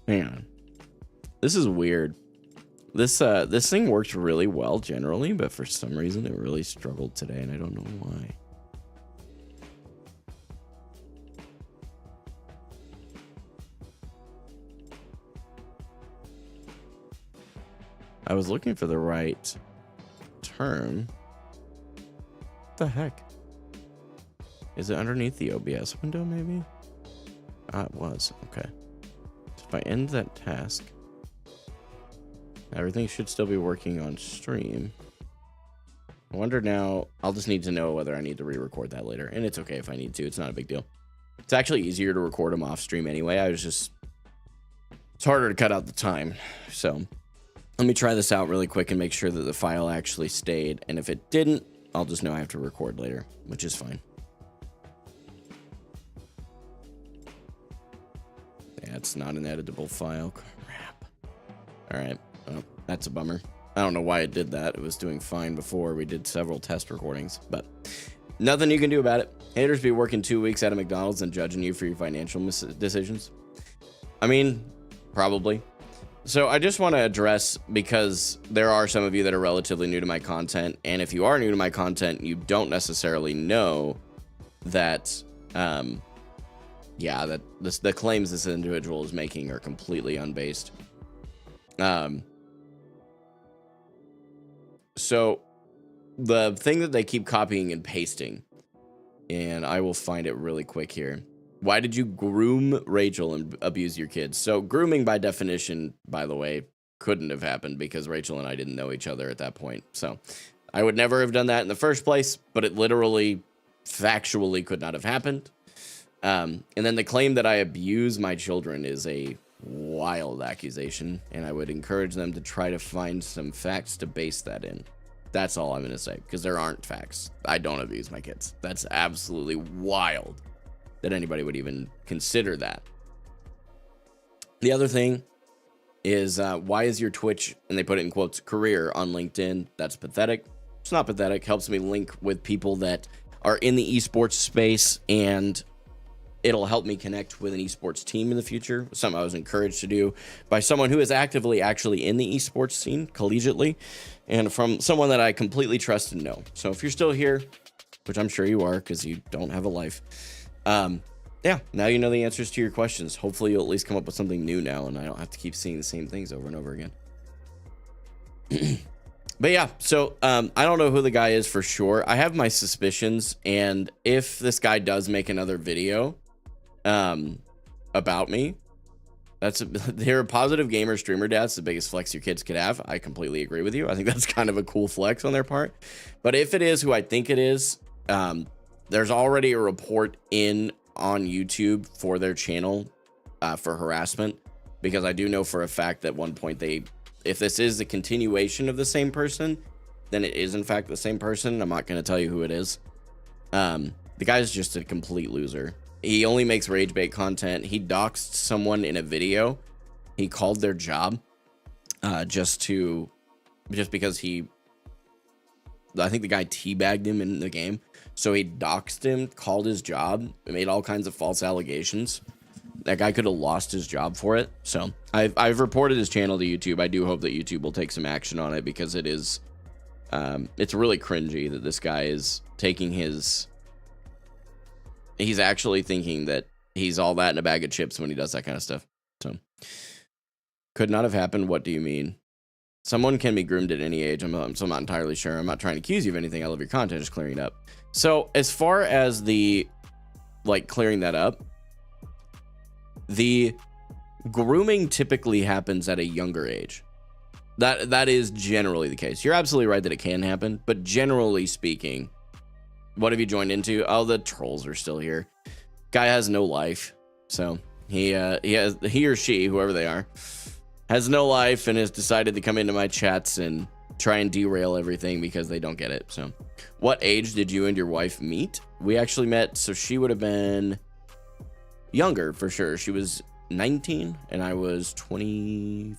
Hang on. This is weird. This thing worked really well generally, but for some reason it really struggled today, and I don't know why. I was looking for the right term. What the heck? Is it underneath the OBS window, maybe? Ah, it was. Okay. So if I end that task, everything should still be working on stream. I wonder now, I'll just need to know whether I need to re-record that later. And it's okay if I need to. It's not a big deal. It's actually easier to record them off stream anyway. It's harder to cut out the time. So let me try this out really quick and make sure that the file actually stayed. And if it didn't, I'll just know I have to record later, which is fine. Yeah, it's not an editable file. Crap. All right. Well, that's a bummer. I don't know why it did that. It was doing fine before. We did several test recordings, but nothing you can do about it. Haters be working 2 weeks at a McDonald's and judging you for your financial decisions. I mean, probably. So I just want to address, because there are some of you that are relatively new to my content, and if you are new to my content, you don't necessarily know that, yeah, that the claims this individual is making are completely unbased. So the thing that they keep copying and pasting, and I will find it really quick here. Why did you groom Rachel and abuse your kids? So grooming by definition, by the way, couldn't have happened because Rachel and I didn't know each other at that point. So I would never have done that in the first place, but it literally factually could not have happened. And then the claim that I abuse my children is a wild accusation, and I would encourage them to try to find some facts to base that in. That's all I'm going to say, because there aren't facts. I don't abuse my kids. That's absolutely wild that anybody would even consider that. The other thing is, why is your Twitch, and they put it in quotes, career on LinkedIn? That's pathetic. It's not pathetic. Helps me link with people that are in the esports space, and it'll help me connect with an esports team in the future. Something I was encouraged to do by someone who is actively actually in the esports scene collegiately, and from someone that I completely trust and know. So if you're still here, which I'm sure you are because you don't have a life, yeah, now you know the answers to your questions. Hopefully you'll at least come up with something new now, and I don't have to keep seeing the same things over and over again. But yeah, so I don't know who the guy is for sure. I have my suspicions, and if this guy does make another video about me, they're a positive gamer streamer dad. It's the biggest flex your kids could have. I completely agree with you. I think that's kind of a cool flex on their part. But if it is who I think it is, there's already a report on YouTube for their channel for harassment, because I do know for a fact that at one point if this is the continuation of the same person, then it is in fact the same person. I'm not going to tell you who it is. The guy's just a complete loser. He only makes rage bait content. He doxed someone in a video. He called their job just because I think the guy teabagged him in the game. So he doxed him, called his job, made all kinds of false allegations. That guy could have lost his job for it. So I've reported his channel to YouTube. I do hope that YouTube will take some action on it, because it is it's really cringy that this guy is taking he's actually thinking that he's all that in a bag of chips when he does that kind of stuff. So could not have happened. What do you mean? Someone can be groomed at any age. I'm not entirely sure. I'm not trying to accuse you of anything. I love your content, just clearing it up. So as far as the clearing that up, the grooming typically happens at a younger age. That is generally the case. You're absolutely right that it can happen, but generally speaking, what have you joined into? Oh, the trolls are still here. Guy has no life, so he or she, whoever they are, has no life and has decided to come into my chats and try and derail everything because they don't get it. So, what age did you and your wife meet? We actually met, so she would have been younger for sure. She was 19 and I was 25.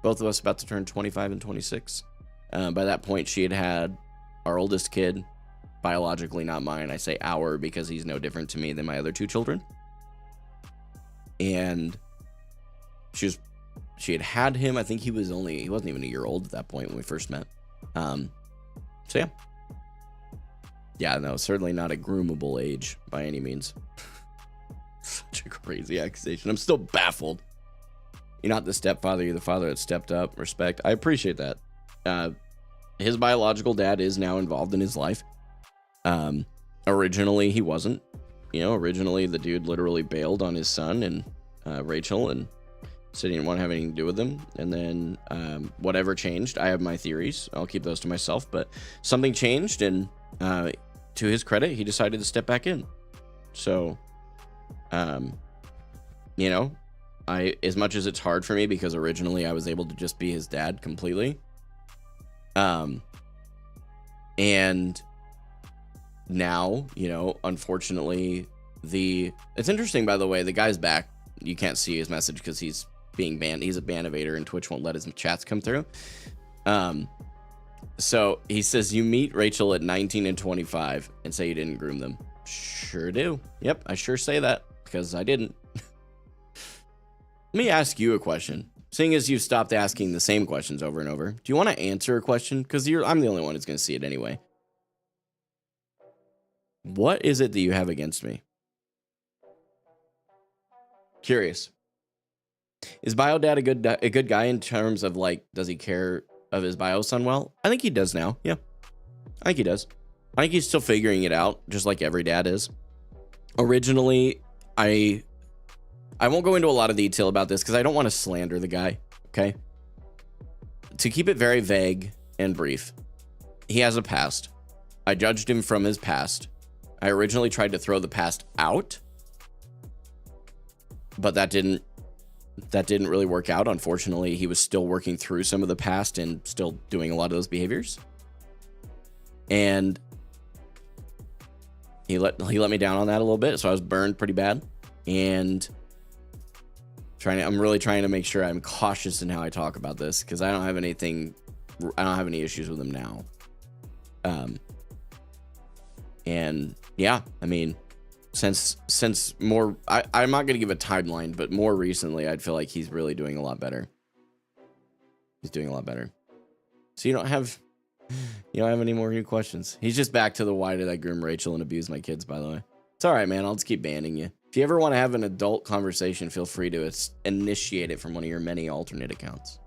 Both of us about to turn 25 and 26. By that point, she had our oldest kid, biologically not mine. I say our because he's no different to me than my other two children. And she had him. I think he wasn't even a year old at that point when we first met. So yeah, no, certainly not a groomable age by any means. Such a crazy accusation. I'm still baffled. You're not the stepfather, you're the father that stepped up. Respect. I appreciate that. His biological dad is now involved in his life. Originally he wasn't. Originally the dude literally bailed on his son and Rachel, and said he didn't want to have anything to do with them. And then whatever changed, I have my theories. I'll keep those to myself, but something changed, and to his credit, he decided to step back in. So, as much as it's hard for me because originally I was able to just be his dad completely. And now, unfortunately, it's interesting, by the way, the guy's back. You can't see his message because he's being banned. He's a ban evader and Twitch won't let his chats come through. So he says, you meet Rachel at 19 and 25 and say you didn't groom them. Sure do. Yep, I sure say that because I didn't. Let me ask you a question. Seeing as you've stopped asking the same questions over and over, do you want to answer a question? Because I'm the only one who's going to see it anyway. What is it that you have against me? Curious. Is Bio Dad a good guy in terms of does he care of his bio son well? I think he does now. Yeah, I think he does. I think he's still figuring it out, just like every dad is. Originally, I won't go into a lot of detail about this because I don't want to slander the guy. Okay. To keep it very vague and brief, he has a past. I judged him from his past. I originally tried to throw the past out, but that didn't really work out. Unfortunately, he was still working through some of the past and still doing a lot of those behaviors. And he let me down on that a little bit, so I was burned pretty bad. And I'm really trying to make sure I'm cautious in how I talk about this because I don't have anything I don't have any issues with him now. And yeah, I mean, since more, I'm not going to give a timeline, but more recently, I'd feel like he's really doing a lot better. He's doing a lot better. So you don't have any more new questions. He's just back to the why did I groom Rachel and abuse my kids, by the way. It's all right, man. I'll just keep banning you. If you ever want to have an adult conversation, feel free to initiate it from one of your many alternate accounts.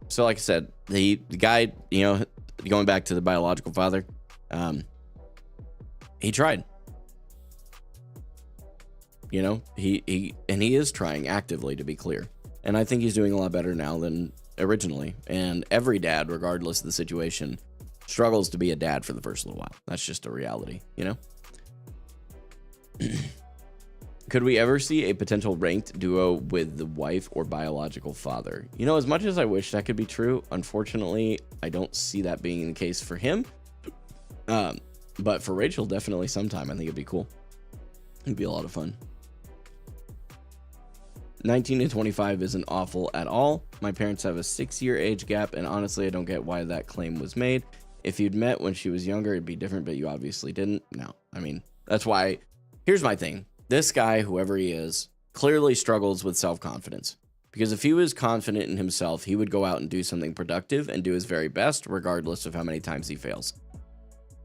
So like I said, the guy, going back to the biological father, he tried. He is trying actively, to be clear. And I think he's doing a lot better now than originally. And every dad, regardless of the situation, struggles to be a dad for the first little while. That's just a reality, Could we ever see a potential ranked duo with the wife or biological father? As much as I wish that could be true, unfortunately, I don't see that being the case for him. But for Rachel, definitely sometime. I think it'd be cool. It'd be a lot of fun. 19 to 25 isn't awful at all. My parents have a 6-year age gap, and honestly, I don't get why that claim was made. If you'd met when she was younger, it'd be different, but you obviously didn't. No, I mean, that's why. Here's my thing. This guy, whoever he is, clearly struggles with self-confidence. Because if he was confident in himself, he would go out and do something productive and do his very best, regardless of how many times he fails.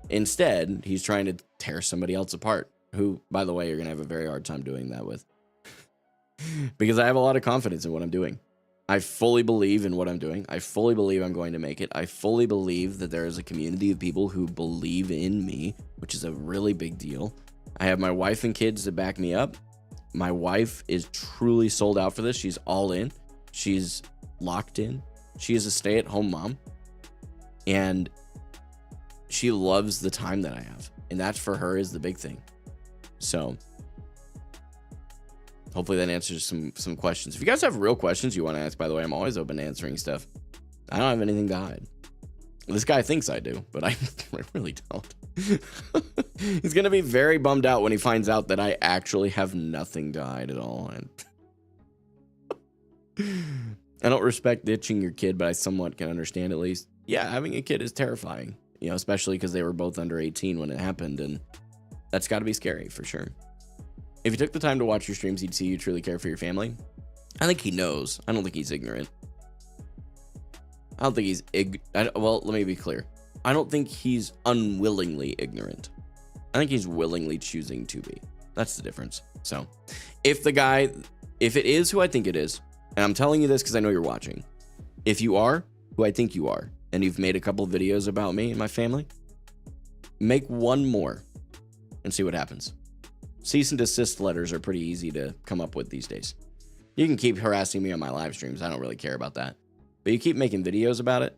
Instead, he's trying to tear somebody else apart, who, by the way, you're going to have a very hard time doing that with. Because I have a lot of confidence in what I'm doing. I fully believe in what I'm doing. I fully believe I'm going to make it. I fully believe that there is a community of people who believe in me, which is a really big deal. I have my wife and kids to back me up. My wife is truly sold out for this. She's all in. She's locked in. She is a stay-at-home mom. And she loves the time that I have. And that for her is the big thing. So hopefully that answers some questions. If you guys have real questions you want to ask, by the way, I'm always open to answering stuff. I don't have anything to hide. This guy thinks I do, but I really don't. He's going to be very bummed out when he finds out that I actually have nothing to hide at all. And I don't respect ditching your kid, but I somewhat can understand at least. Yeah, having a kid is terrifying, especially because they were both under 18 when it happened, and that's got to be scary for sure. If you took the time to watch your streams, he'd see you truly care for your family. I think he knows. I don't think he's ignorant. I don't think he's well, let me be clear. I don't think he's unwillingly ignorant. I think he's willingly choosing to be. That's the difference. So if it is who I think it is, and I'm telling you this because I know you're watching, if you are who I think you are, and you've made a couple of videos about me and my family, make one more and see what happens. Cease and desist letters are pretty easy to come up with these days. You can keep harassing me on my live streams. I don't really care about that. But you keep making videos about it,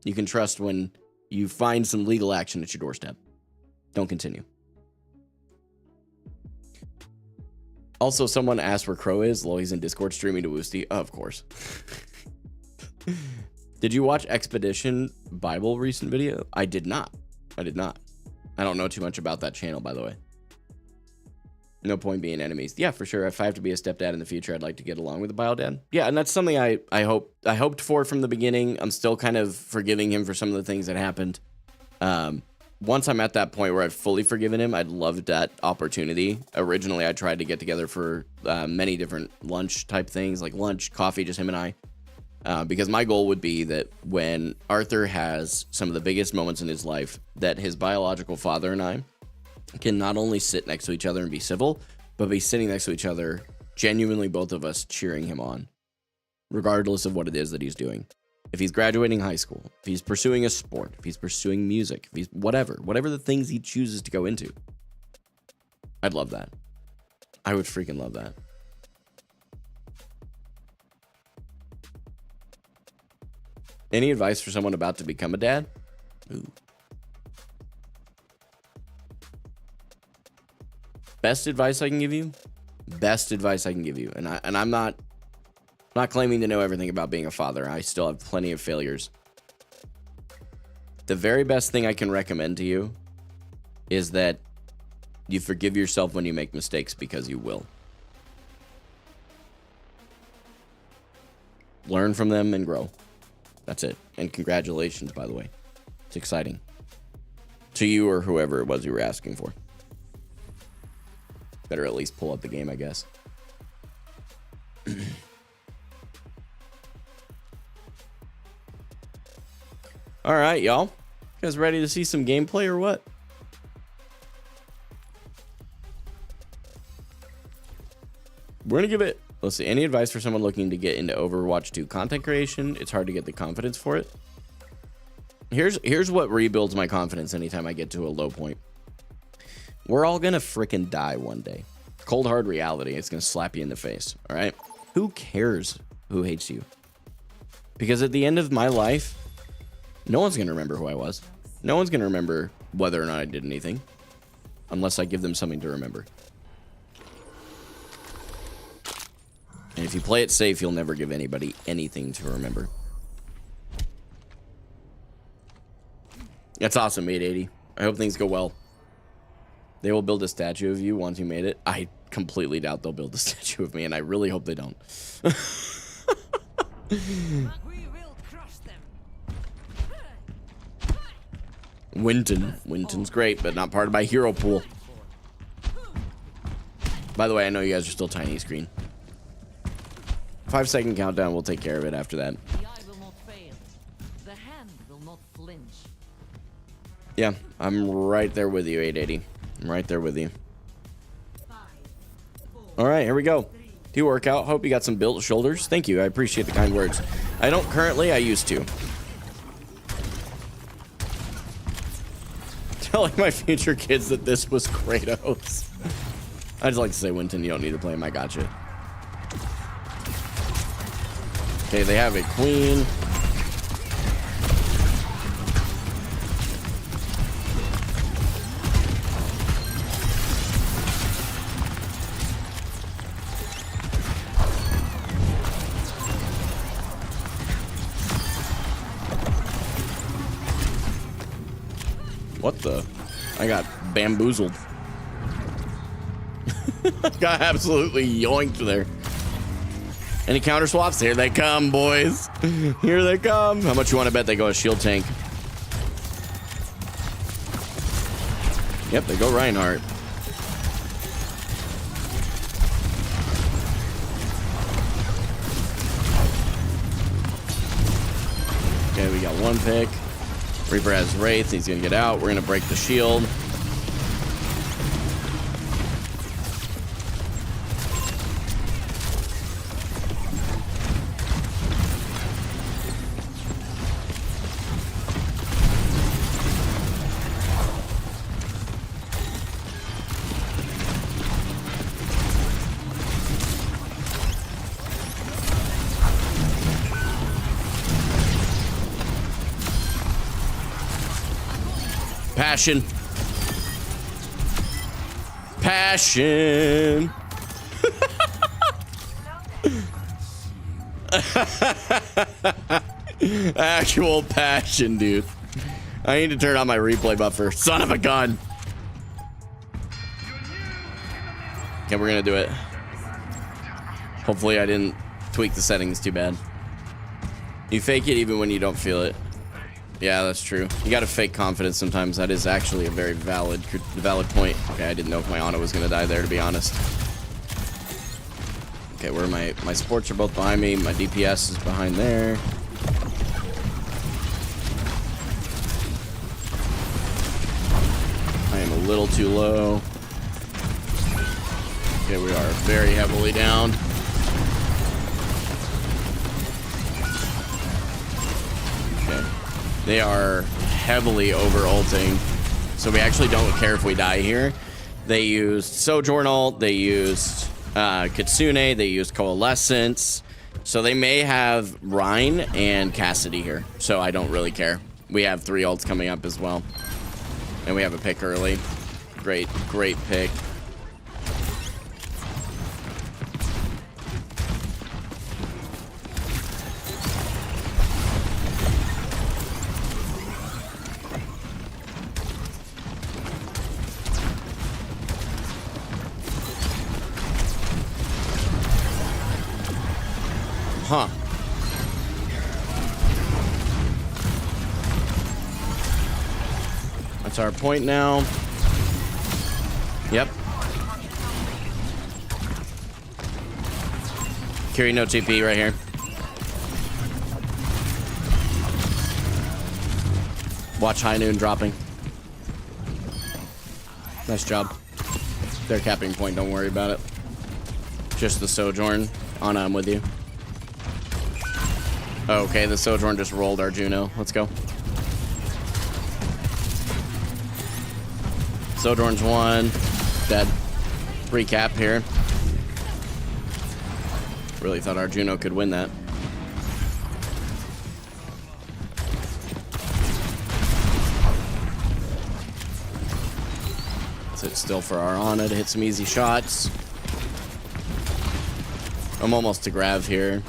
you can trust when you find some legal action at your doorstep. Don't continue. Also, someone asked where Crow is. Lol, he's in Discord streaming to Woosty. Oh, of course. Did you watch Expedition Bible recent video? I did not. I don't know too much about that channel, by the way. No point being enemies. Yeah, for sure. If I have to be a stepdad in the future, I'd like to get along with a bio dad. Yeah, and that's something I hoped for from the beginning. I'm still kind of forgiving him for some of the things that happened. Once I'm at that point where I've fully forgiven him, I'd love that opportunity. Originally, I tried to get together for many different lunch type things, like lunch, coffee, just him and I. Because my goal would be that when Arthur has some of the biggest moments in his life, that his biological father and I can not only sit next to each other and be civil, but be sitting next to each other, genuinely both of us cheering him on, regardless of what it is that he's doing. If he's graduating high school, if he's pursuing a sport, if he's pursuing music, if he's whatever the things he chooses to go into, I'd love that. I would freaking love that. Any advice for someone about to become a dad? Ooh. Best advice I can give you? Best advice I can give you. And I'm not claiming to know everything about being a father. I still have plenty of failures. The very best thing I can recommend to you is that you forgive yourself when you make mistakes, because you will. learn from them and grow. That's it. And congratulations, by the way. It's exciting. To you or whoever it was you were asking for. Better at least pull up the game, I guess. All right, y'all. You guys ready to see some gameplay or what? We're gonna give it. Let's see. Any advice for someone looking to get into Overwatch 2 content creation? It's hard to get the confidence for it. Here's what rebuilds my confidence anytime I get to a low point. We're all gonna freaking die one day. Cold hard reality. It's gonna slap you in the face. All right. Who cares who hates you? Because at the end of my life, no one's gonna remember who I was. No one's gonna remember whether or not I did anything, unless I give them something to remember. And if you play it safe, you'll never give anybody anything to remember. That's awesome, 880. I hope things go well. They will build a statue of you once you made it. I completely doubt they'll build a statue of me, and I really hope they don't. Winton's great, but not part of my hero pool. By the way, I know you guys are still tiny screen. 5-second countdown, we'll take care of it after that. The eye will not fail. The hand will not flinch. Yeah, I'm right there with you, 880. I'm right there with you. All right, here we go. Do you work out? Hope you got some built shoulders. Thank you. I appreciate the kind words. I don't currently. I used to. Telling my future kids that this was Kratos. I just like to say, Winton, you don't need to play him. I got you. Okay, they have a queen. What the? I got bamboozled. Got absolutely yoinked there. Any counter swaps? Here they come, boys. Here they come. How much you want to bet they go a shield tank? Yep, they go Reinhardt. Okay, we got one pick. Reaper has Wraith. He's going to get out. We're going to break the shield. Passion. Passion. Actual passion, dude. I need to turn on my replay buffer. Son of a gun. Okay, we're gonna do it. Hopefully I didn't tweak the settings too bad. You fake it even when you don't feel it. Yeah, that's true. You gotta fake confidence sometimes. That is actually a very valid point. Okay, I didn't know if my Ana was gonna die there, to be honest. Okay, where my supports are both behind me. My DPS is behind there. I am a little too low. Okay, we are very heavily down. They are heavily over ulting, so we actually don't care if we die here. They used Sojourn ult, they used Kitsune, they used Coalescence, so they may have Rhine and Cassidy here, so I don't really care. We have 3 ults coming up as well, and we have a pick early. Great pick. Huh. That's our point now. Yep. Carry no TP right here. Watch High Noon dropping. Nice job. They're capping point, don't worry about it. Just the Sojourn. Anna, I'm with you. Okay, the Sojourn just rolled our Juno. Let's go. Sojourn's 1. Dead. Recap here. Really thought our Juno could win that. Sit still for our Ana to hit some easy shots. I'm almost to Grav here.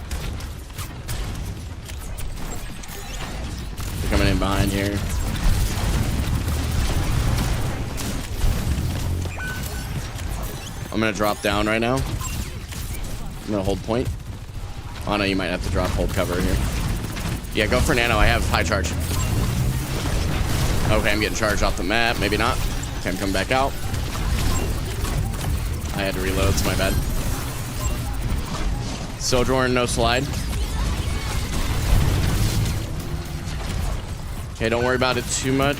They're coming in behind here. I'm gonna drop down right now. I'm gonna hold point. Oh no, you might have to drop hold cover here. Yeah, go for nano. I have high charge. Okay, I'm getting charged off the map. Maybe not. Okay, I'm coming back out. I had to reload, it's my bad. Sojourn, no slide. Okay, don't worry about it too much.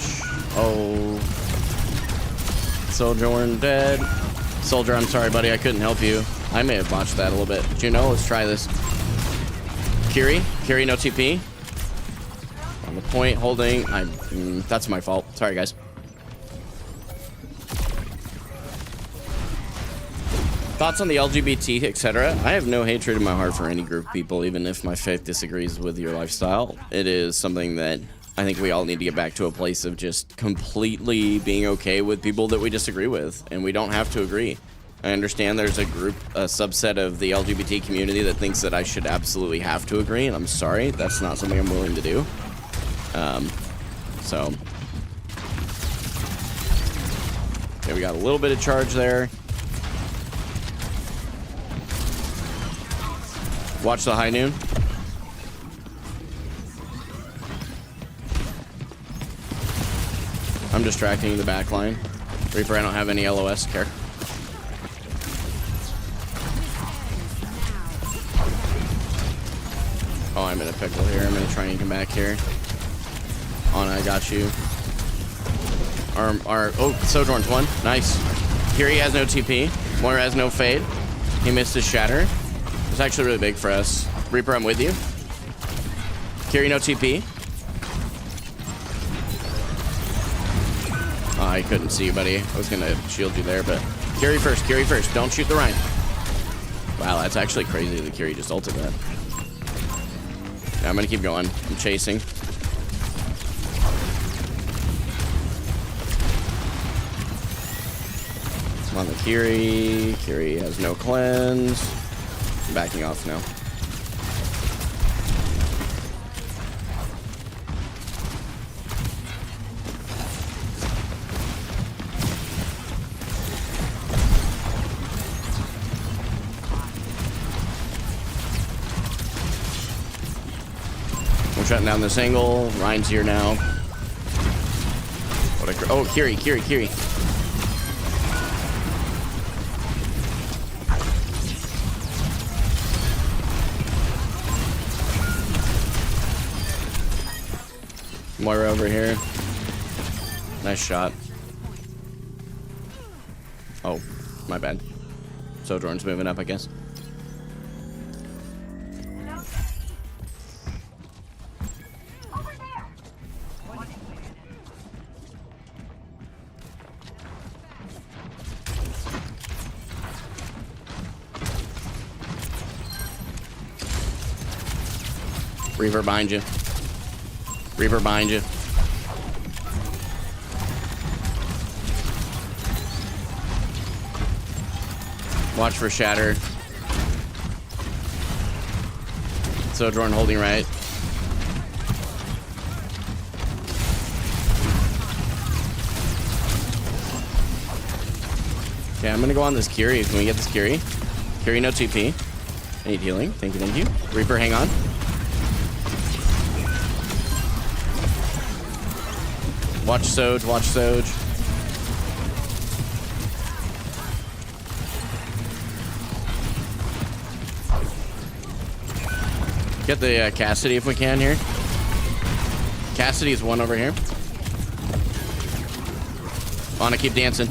Oh. Sojourn dead. Soldier, I'm sorry, buddy. I couldn't help you. I may have botched that a little bit. Juno, let's try this. Kiri, no TP. On the point, holding. That's my fault. Sorry, guys. Thoughts on the LGBT, etc. I have no hatred in my heart for any group of people, even if my faith disagrees with your lifestyle. It is something that I think we all need to get back to a place of just completely being okay with people that we disagree with, and we don't have to agree. I understand there's a subset of the LGBT community that thinks that I should absolutely have to agree, and I'm sorry, that's not something I'm willing to do. Okay, we got a little bit of charge there. Watch the High Noon. I'm distracting the back line. Reaper, I don't have any LOS. Care. Oh, I'm in a pickle here. I'm gonna try and come back here. Anna, I got you. Oh, Sojourn's 1. Nice. Kiri has no TP. Moira has no fade. He missed his shatter. It's actually really big for us. Reaper, I'm with you. Kiri, no TP. Oh, I couldn't see you, buddy. I was gonna shield you there, but Kiri first. Don't shoot the Rhine. Wow, that's actually crazy that Kiri just ulted that. Yeah, I'm gonna keep going. I'm chasing. I'm on the Kiri. Kiri has no cleanse. I'm backing off now. I'm shutting down this angle. Ryan's here now. What a oh, Kiri. Moira over here. Nice shot. Oh, my bad. Sojourn's moving up, I guess. Reaper behind you. Reaper behind you. Watch for shatter. Sojourn holding right. Okay, I'm gonna go on this Kiri. Can we get this Kiri? Kiri, no TP. I need healing. Thank you. Reaper, hang on. Watch Soj, watch Soj. Get the Cassidy if we can here. Cassidy's one over here. Wanna keep dancing.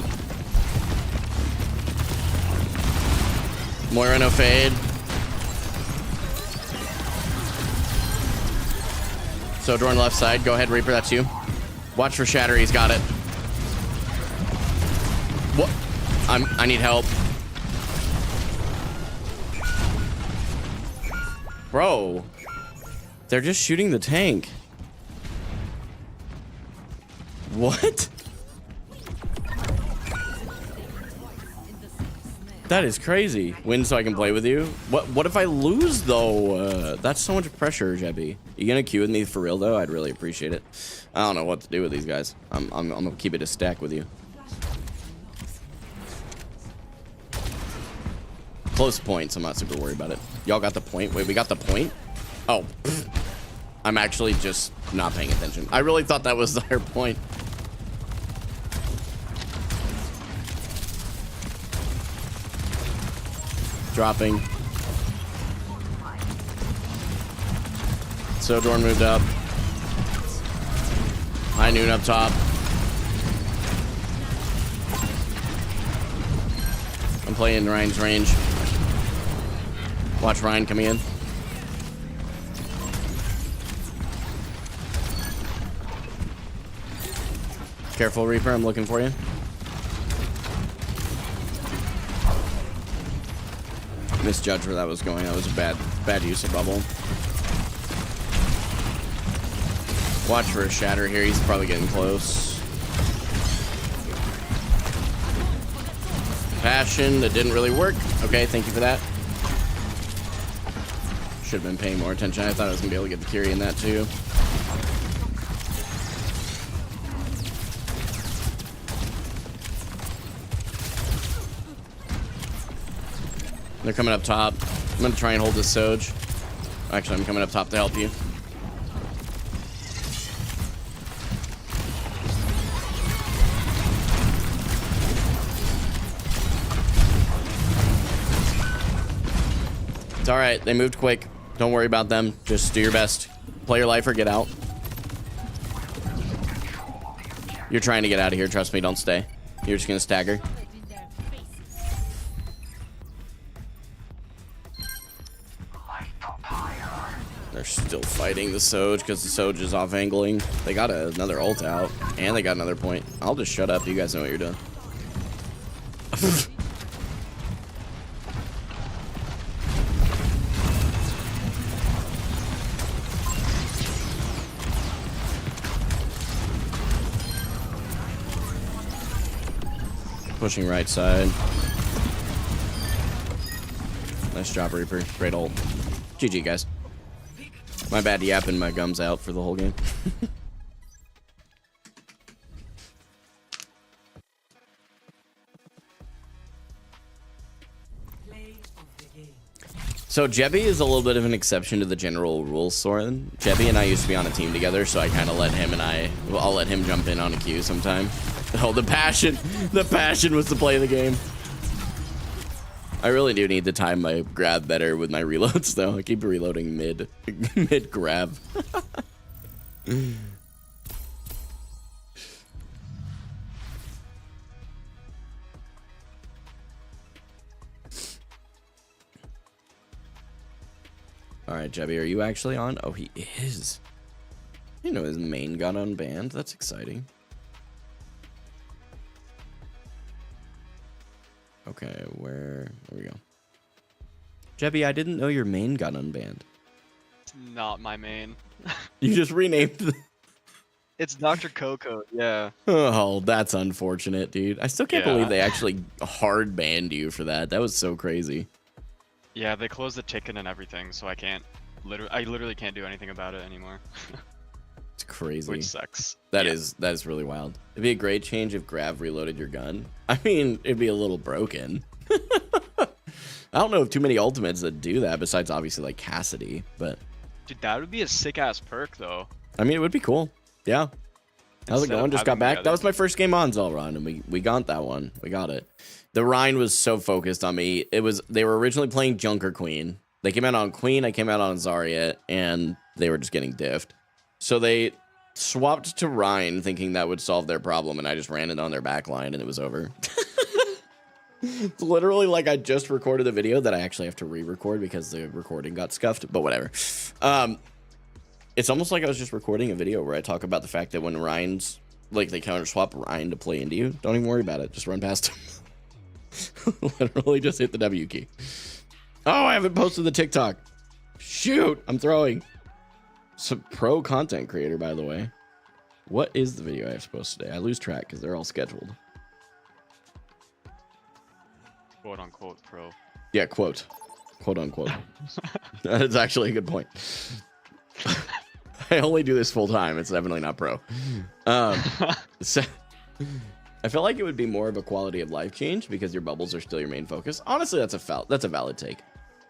Moira no fade. Sojourn left side. Go ahead, Reaper. That's you. Watch for Shatter. He's got it. What? I need help. Bro. They're just shooting the tank. What? That is crazy. Win so I can play with you. What if I lose though? That's so much pressure, Jebby. You gonna queue with me for real though? I'd really appreciate it. I don't know what to do with these guys. I'm gonna keep it a stack with you. Close points. I'm not super worried about it. Y'all got the point? Wait, we got the point? Oh, I'm actually just not paying attention. I really thought that was their point. Dropping. Sojourn moved up. High noon up top. I'm playing Ryan's range. Watch Ryan coming in. Careful, Reaper. I'm looking for you. Misjudged where that was going. That was a bad use of bubble. Watch for a shatter here. He's probably getting close. Passion. That didn't really work. Okay, thank you for that. Should have been paying more attention. I thought I was going to be able to get the Kyrie in that too. They're coming up top. I'm going to try and hold this Soj. Actually, I'm coming up top to help you. It's all right. They moved quick. Don't worry about them. Just do your best. Play your life or get out. You're trying to get out of here. Trust me. Don't stay. You're just going to stagger. They're still fighting the Soj because the Soj is off angling. They got another ult out and they got another point. I'll just shut up. You guys know what you're doing. Pushing right side. Nice job, Reaper. Great ult. GG, guys. My bad, yapping my gums out for the whole game. So Jebby is a little bit of an exception to the general rules, Soren. Jebby and I used to be on a team together, so I kind of let him and I'll let him jump in on a queue sometime. Oh, the passion. The passion was to play the game. I really do need to time my grab better with my reloads, though. I keep reloading mid grab. All right, Jebby, are you actually on? Oh, he is. You know his main got unbanned. That's exciting. Okay, there we go. Jebby, I didn't know your main got unbanned. It's not my main. You just renamed the... It's Dr. Coco, yeah. Oh, that's unfortunate, dude. I still can't believe they actually hard banned you for that. That was so crazy. Yeah, they closed the ticket and everything, so I literally can't do anything about it anymore. It's crazy. Which sucks. That is really wild. It'd be a great change if Grav reloaded your gun. I mean, it'd be a little broken. I don't know of too many ultimates that do that besides obviously like Cassidy, but Dude, that would be a sick ass perk though. I mean, it would be cool. Yeah. How's it Instead going? of Just got having back. the That other was my first game on Zelrun, and we got that one. We got it. The Rhine was so focused on me. They were originally playing Junker Queen. They came out on Queen. I came out on Zarya, and they were just getting diffed. So they swapped to Rhine, thinking that would solve their problem, and I just ran it on their backline, and it was over. It's literally like I just recorded a video that I actually have to re-record because the recording got scuffed, but whatever. It's almost like I was just recording a video where I talk about the fact that when Rhine's, like, they counter swap Rhine to play into you, don't even worry about it. Just run past him. Literally just hit the W key. Oh, I haven't posted the TikTok. Shoot, I'm throwing. Some pro content creator, by the way. What is the video I have to post today? I lose track because they're all scheduled. Quote unquote pro. Yeah, quote unquote. That's actually a good point. I only do this full time. It's definitely not pro. So, I feel like it would be more of a quality of life change because your bubbles are still your main focus. Honestly, that's a valid take.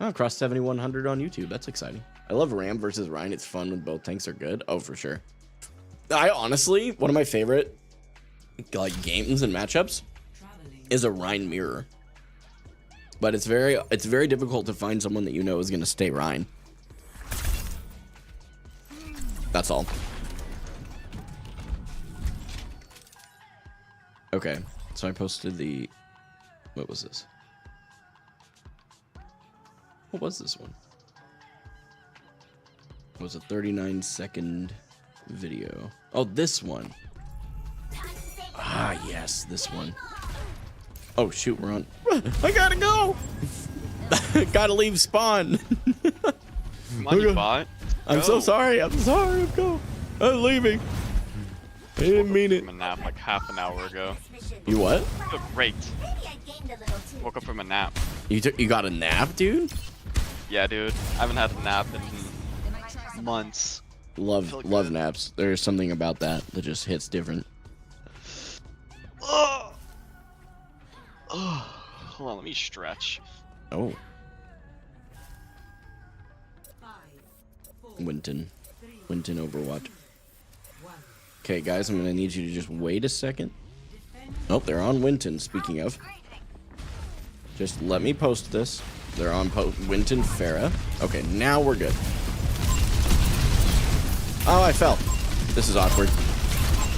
Oh, cross 7100 on YouTube. That's exciting. I love Ram versus Rhine. It's fun when both tanks are good. Oh, for sure. I honestly, one of my favorite like games and matchups is a Rhine mirror. But it's very difficult to find someone that you know is going to stay Rhine. That's all. Okay, so I posted the... What was this? What was this one? It was a 39-second video. Oh, this one. Ah, yes, this one. Oh, shoot, we're on. I gotta go! Gotta leave spawn. Come on, you bot. I'm so sorry. I'm sorry. I'm leaving. I didn't mean it. From a nap like half an hour ago. You what? Oh, great. Woke up from a nap. You got a nap, dude? Yeah, dude. I haven't had a nap in months. Love naps. There's something about that just hits different. Oh. Hold on, let me stretch. Oh. Winton Overwatch. Okay, guys, I'm gonna need you to just wait a second. Oh, they're on Winton, speaking of. Just let me post this. They're on Winton Farah. Okay, now we're good. Oh, I fell. This is awkward.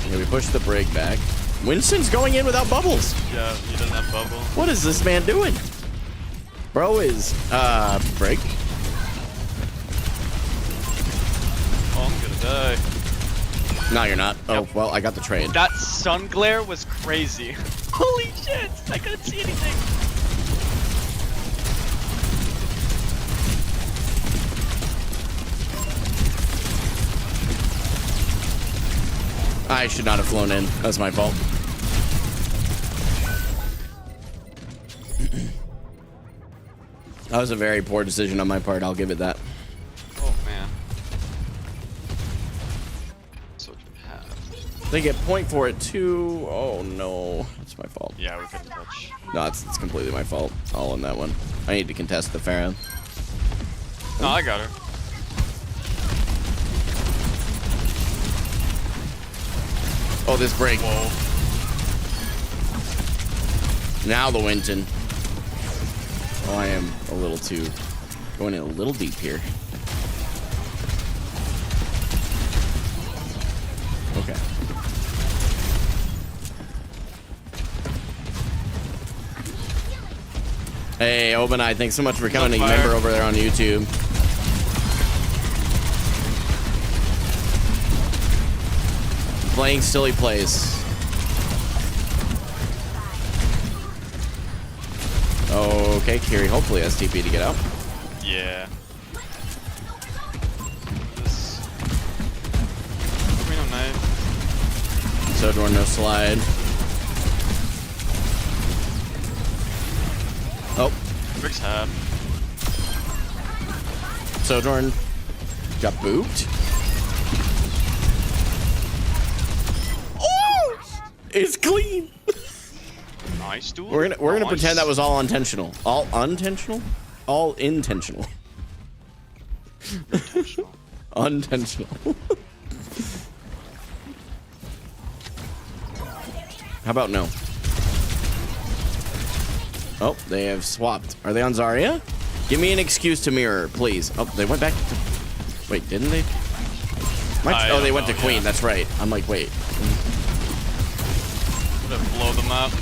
Okay, we push the break back. Winston's going in without bubbles. Yeah, he doesn't have bubble. What is this man doing? Bro is, break. Oh, I'm gonna die. No, you're not. Oh, well, I got the trade. That sun glare was crazy. Holy shit! I couldn't see anything. I should not have flown in. That's my fault. That was a very poor decision on my part. I'll give it that. Oh, man. So what do we have? They get point for it, too. Oh, no. That's my fault. Yeah, we couldn't touch. No, it's completely my fault. All in that one. I need to contest the Pharah. No, I got her. Oh, this break. Whoa. Now the Winton. Oh, I am a little too... Going in a little deep here. Okay. Hey, Obanai, thanks so much for becoming a member over there on YouTube. Playing silly plays. Okay, Kiri hopefully has TP to get out. Yeah. This... Queen of Knife. Sojourn, no slide. Oh. Rick's half. Sojourn got booped. Oh! It's clean. Nice, dude. We're gonna Nice. pretend that was all intentional. All unintentional? All intentional. Intentional. Unintentional. How about no? Oh, they have swapped. Are they on Zarya? Give me an excuse to mirror, please. Oh, they went back to... Wait, didn't they? Oh, they went to Queen. Yeah. That's right. I'm like, wait. Blow them up.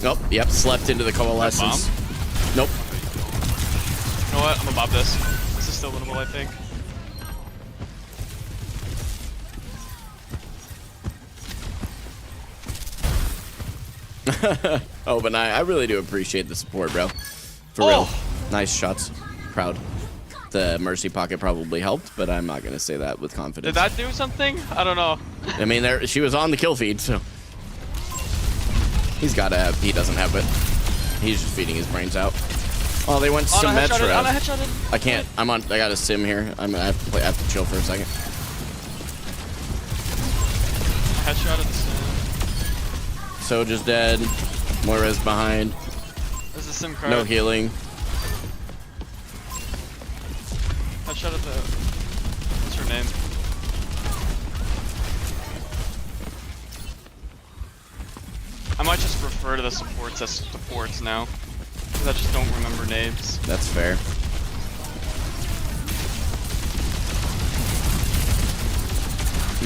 Nope. Yep. Slept into the coalescence. Nope. You know what? I'm above this. This is still winnable, I think. Oh, but I really do appreciate the support, bro. For real. Nice shots. Proud. The Mercy pocket probably helped, but I'm not gonna say that with confidence. Did that do something? I don't know. I mean, she was on the kill feed, so he's gotta have. He doesn't have it. He's just feeding his brains out. Oh, they went Symmetra. I can't. I got a sim here. I have to chill for a second. Headshot at the sim. Soja's dead. Moira's behind. There's a sim card. No healing. Headshot at the... What's her name? I might just refer to the supports as supports now. Because I just don't remember names. That's fair.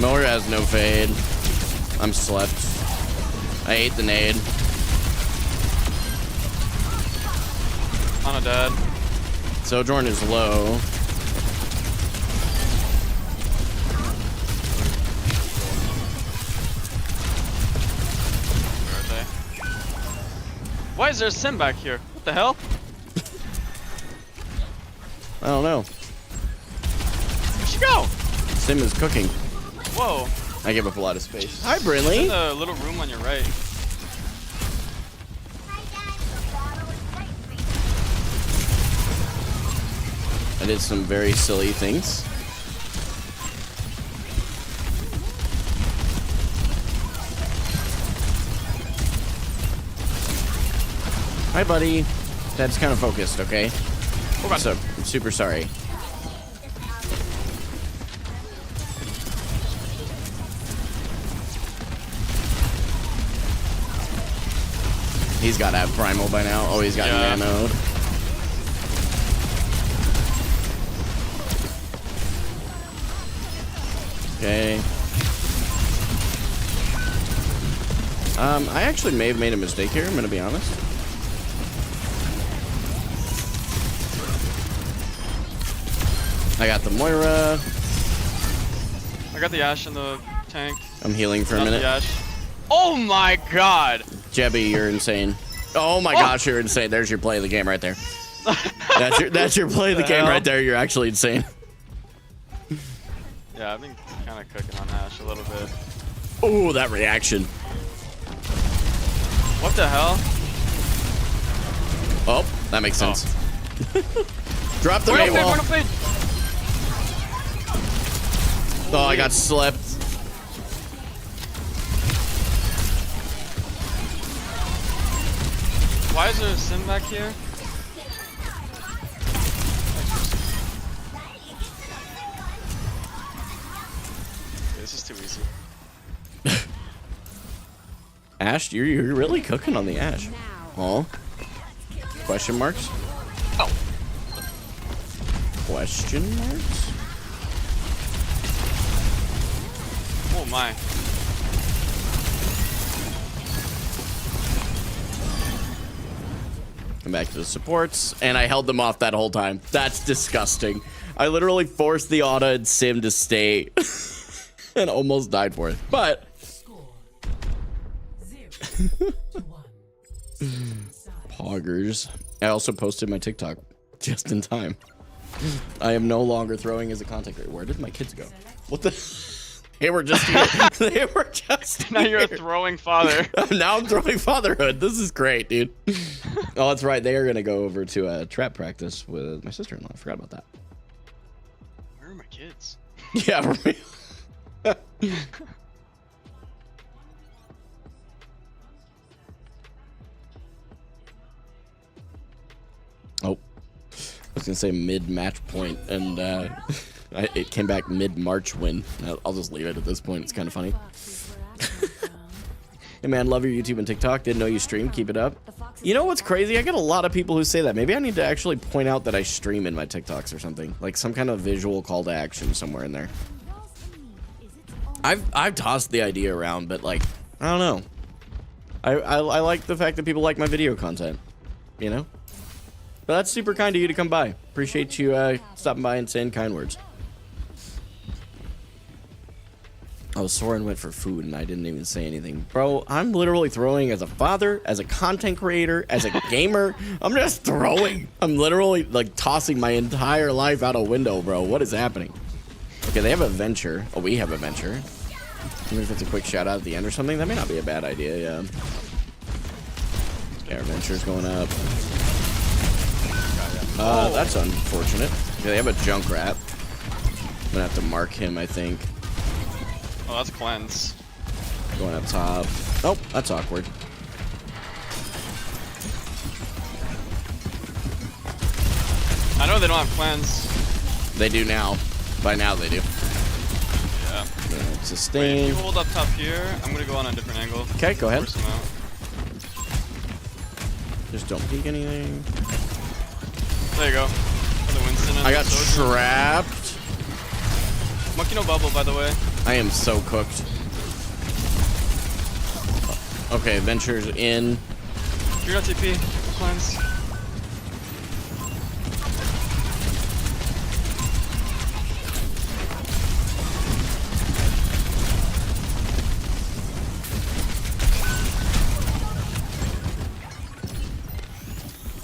Moira has no fade. I'm slept. I ate the nade. Ana dead. Sojourn is low. Where are they? Why is there a sim back here? What the hell? I don't know. Where'd she go? Sim is cooking. Whoa. I give up a lot of space. Hi, Brinley. In the little room on your right. I did some very silly things. Hi, buddy. Dad's kind of focused, okay? So, I'm super sorry. He's got to have primal by now. Oh, he's got nanoed. Okay. I actually may have made a mistake here, I'm gonna be honest. I got the Moira. I got the Ashe in the tank. I'm healing for a minute. The Ashe. Oh my god! Jebby, you're insane. Oh my gosh, you're insane. There's your play of the game right there. That's your play of the game right there. You're actually insane. Yeah, I've been kind of cooking on Ashe a little bit. Oh, that reaction. What the hell? Oh, that makes sense. Drop the May wall. Oh, I got slept. Why is there a sim back here? Okay, this is too easy. Ashe, you're really cooking on the Ashe. Oh. Question marks? Oh. Question marks? Oh my. Come back to the supports, and I held them off that whole time. That's disgusting. I literally forced the Ana and Sim to stay and almost died for it. But poggers. I also posted my TikTok just in time. I am no longer throwing as a content creator. Where did my kids go? What the? They were just here. They were just now here. You're a throwing father. Now I'm throwing fatherhood. This is great, dude. Oh, that's right. They are going to go over to a trap practice with my sister-in-law. I forgot about that. Where are my kids? Yeah, for real. Oh, I was gonna say mid-match point, and it came back mid-March win. I'll just leave it at this point. It's kind of funny. Hey man, love your YouTube and TikTok. Didn't know you stream. Keep it up. You know what's crazy? I get a lot of people who say that. Maybe I need to actually point out that I stream in my TikToks or something. Like some kind of visual call to action somewhere in there. I've tossed the idea around, but like, I don't know. I like the fact that people like my video content, you know? But that's super kind of you to come by. Appreciate you stopping by and saying kind words. Oh, Soren went for food and I didn't even say anything. Bro, I'm literally throwing as a father, as a content creator, as a gamer. I'm just throwing. I'm literally like tossing my entire life out a window, bro. What is happening? Okay, they have a venture. Oh, we have a venture. Even if it's a quick shout out at the end or something, that may not be a bad idea, yeah. Yeah, our venture's going up. That's unfortunate. Okay, they have a Junkrat. I'm gonna have to mark him, I think. Oh, that's cleanse. Going up top. Oh, that's awkward. I know they don't have cleanse. They do now. By now they do. Yeah. Sustain. Wait, if you hold up top here, I'm gonna go on a different angle. Okay, go ahead. Force him out. Just don't peek anything. There you go. For the Winston and I got the Sojourn. trapped. Monkey no bubble, by the way. I am so cooked. Okay, Venture's in. You're not TP. Cleanse.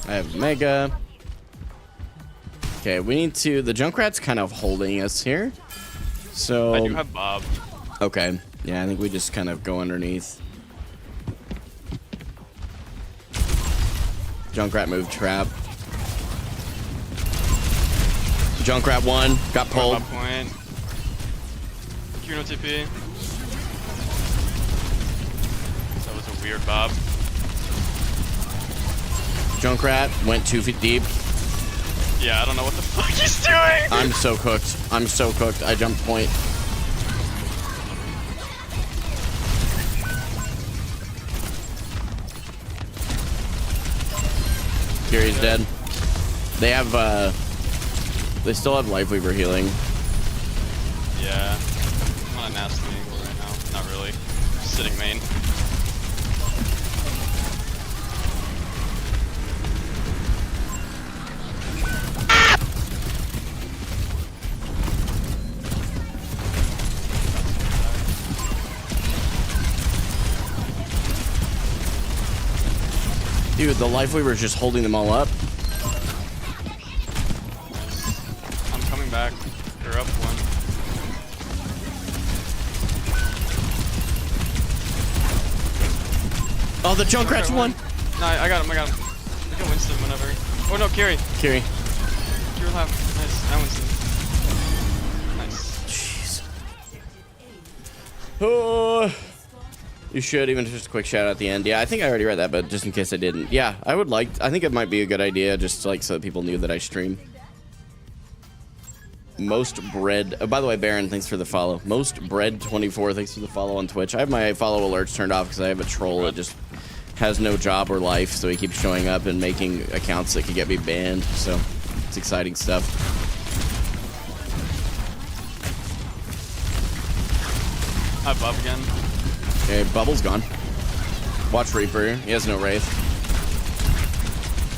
I have Mega. Okay, we need to... The Junkrat's kind of holding us here. So... I do have Bob. Okay. Yeah, I think we just kind of go underneath. Junkrat moved trap. Junkrat won. Got pulled. Bob point. Q no TP. That was a weird Bob. Junkrat went 2 feet deep. Yeah, I don't know what the fuck he's doing! I'm so cooked. I'm so cooked. I jumped point. Kiri's dead. They have, they still have Life Weaver healing. Yeah. I'm on a nasty angle right now. Not really. Just sitting main. Dude, the Life Weaver is just holding them all up. I'm coming back. You're up one. Oh, the Junkrat's won. No, I got him. I got him. We can Winston whenever. Oh no, Kiri. Kiri. Kiri will have. Nice. I Winston. Nice. Jeez. Oh. You should, even just a quick shout out at the end. Yeah, I think I already read that, but just in case I didn't. Yeah, I would like, I think it might be a good idea, just like so that people knew that I stream. Most Bread, oh, by the way, Baron, thanks for the follow. Most Bread 24, thanks for the follow on Twitch. I have my follow alerts turned off because I have a troll that just has no job or life, so he keeps showing up and making accounts that could get me banned, so it's exciting stuff. Hi, Bob again. Okay, Bubble's gone. Watch Reaper. He has no Wraith.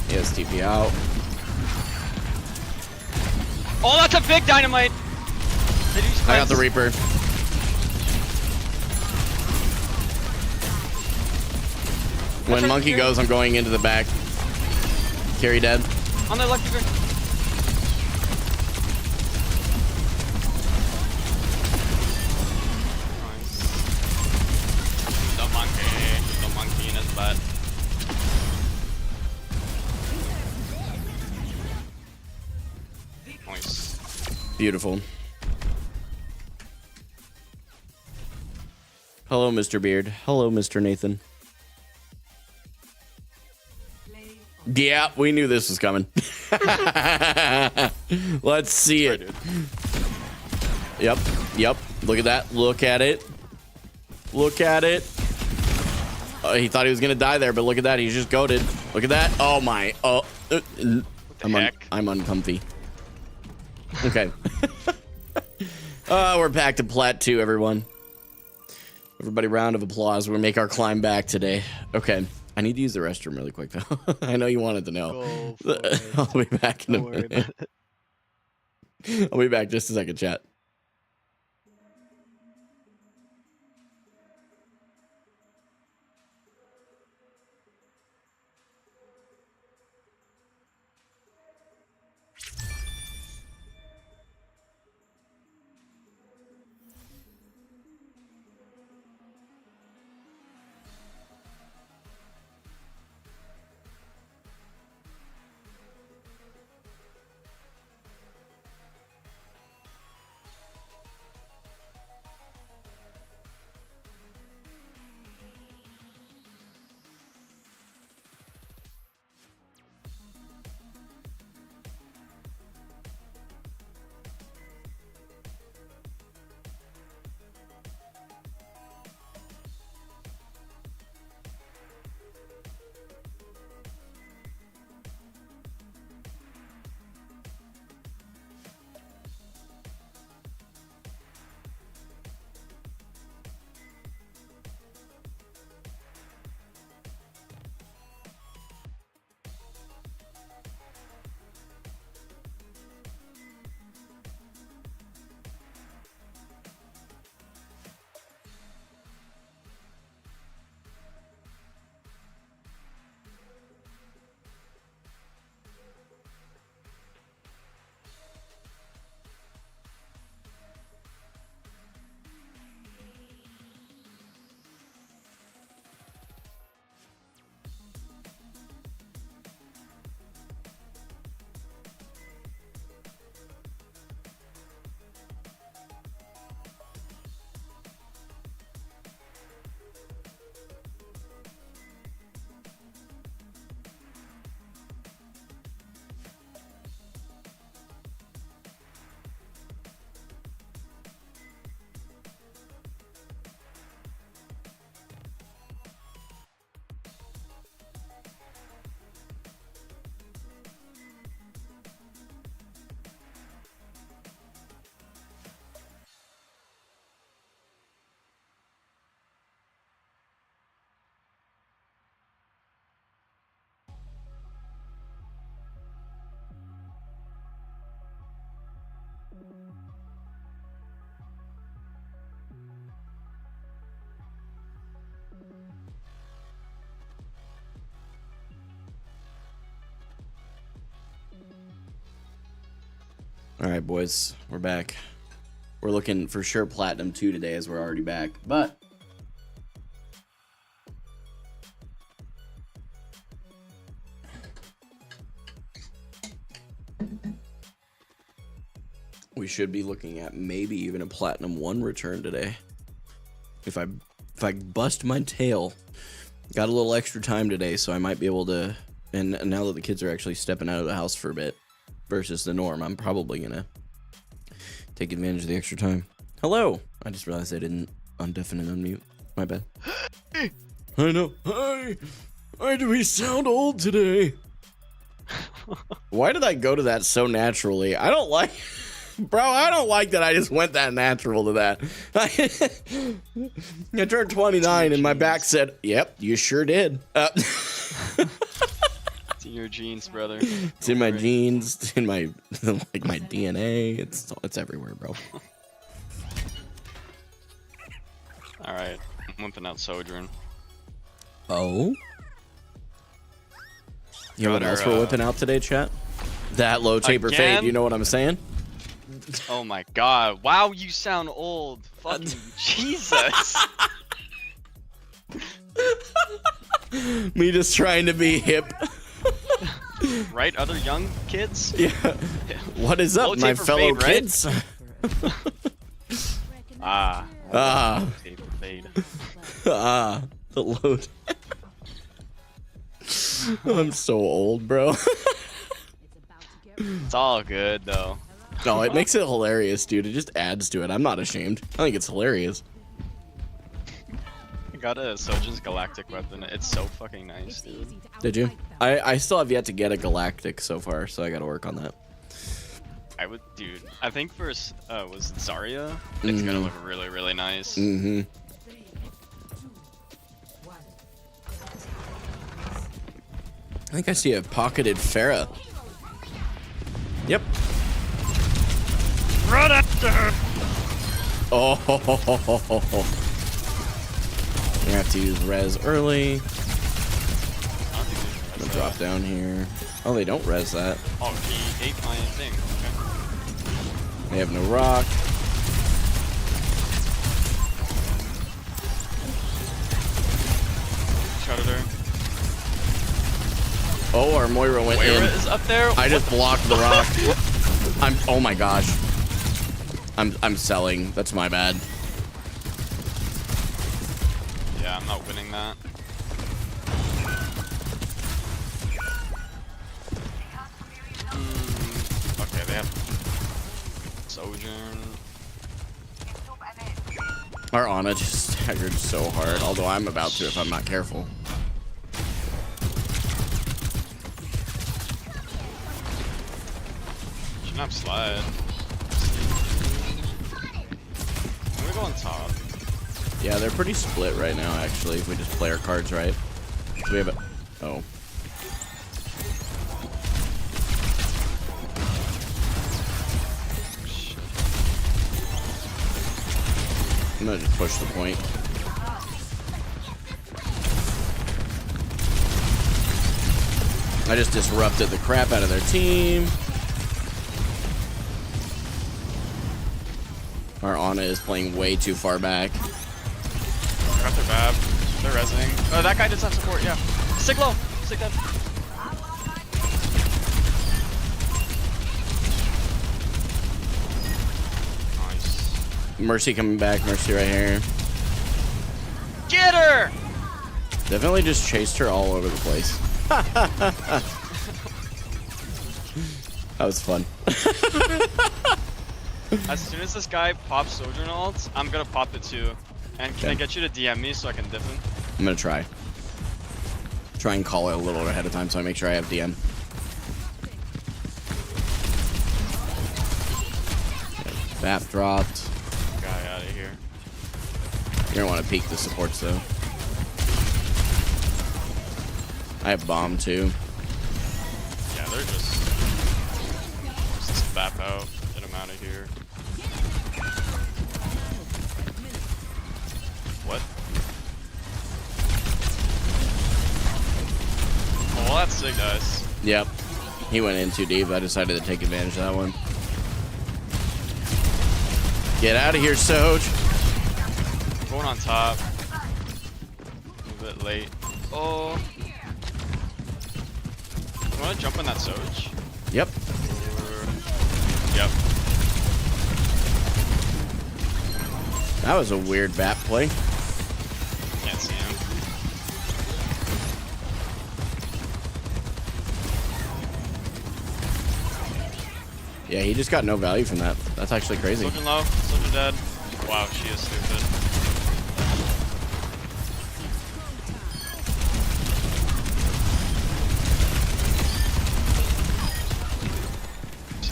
He has TP out. Oh, that's a big dynamite! I got the Reaper. When Monkey goes, I'm going into the back. Kiri dead. On the left, the monkey in his butt. Nice. Beautiful. Hello, Mr. Beard. Hello, Mr. Nathan. Yeah, we knew this was coming. Let's see it. Yep, yep. Look at that. Look at it. Look at it. He thought he was gonna die there, but look at that. He's just goated. Look at that. Oh my. Oh. I'm uncomfy. Okay. We're back to Plat 2, everyone. Everybody, round of applause. We'll make our climb back today. Okay. I need to use the restroom really quick, though. I know you wanted to know. I'll be back in a minute. I'll be back just a second, chat. All right, boys, we're back. We're looking for sure Platinum 2 today as we're already back, but we should be looking at maybe even a Platinum 1 return today. If I bust my tail. Got a little extra time today, so I might be able to, and now that the kids are actually stepping out of the house for a bit versus the norm, I'm probably gonna take advantage of the extra time. Hello! I just realized I didn't undeafen and unmute. My bad. I know. Hi! Why do we sound old today? Why did I go to that so naturally? I don't like... Bro, I don't like that I just went that natural to that. I turned 29 and my back said, yep, you sure did. It's in your genes, brother. It's in my genes, it's in my like my DNA. It's everywhere, bro. Alright, I'm whipping out Sojourn. Oh? You know what else we're whipping out today, chat? That low taper fade, you know what I'm saying? Oh my god. Wow, you sound old. Fucking Jesus. Me just trying to be hip. Right, other young kids? Yeah. What is up, my fellow fade, right? kids? Taper fade. The load. I'm so old, bro. It's all good, though. No, it makes it hilarious, dude. It just adds to it. I'm not ashamed. I think it's hilarious. I got a Sojourn's Galactic weapon. It's so fucking nice, dude. Did you? I still have yet to get a Galactic so far, so I gotta work on that. I would, dude. I think first was Zarya. It's gonna look really, really nice. Mm-hmm. I think I see a pocketed Pharah. Yep. Run after her! Oh, we have to use res early. I'm gonna drop down here. Oh, they don't res that. Oh, he ate my thing. Okay. They have no rock. Shot at her. Oh, our Moira went Moira in. is up there. I just blocked the rock. Oh my gosh. I'm selling. That's my bad. Yeah, I'm not winning that. Okay, they have Sojourn. Our Ana just staggered so hard, although I'm about to if I'm not careful. Shouldn't have slide. I'm gonna go on top. Yeah, they're pretty split right now, actually, if we just play our cards right. So we have a... Oh. I'm gonna just push the point. I just disrupted the crap out of their team. Our Ana is playing way too far back. Got their Bab. They're resing. Oh, that guy does have support, yeah. Stick low. Stick dead. Nice. Mercy coming back. Mercy right here. Get her! Definitely just chased her all over the place. That was fun. As soon as this guy pops Sojourn ults, I'm gonna pop it too. And can I get you to DM me so I can diff him? I'm gonna try. Try and call it a little ahead of time so I make sure I have DM. Bap dropped. Guy out of here. You're gonna want to peek the supports though. I have bomb too. Yeah, they're just bap out. Get him out of here. What? Oh, well, that's sick, guys. Yep. He went in too deep. I decided to take advantage of that one. Get out of here, Soj. Going on top. A bit late. Oh. You wanna jump on that Soj? Yep. Yep. That was a weird bat play. Can't see him. Yeah, he just got no value from that. That's actually crazy. Looking low. Soldier dead. Wow, she is stupid.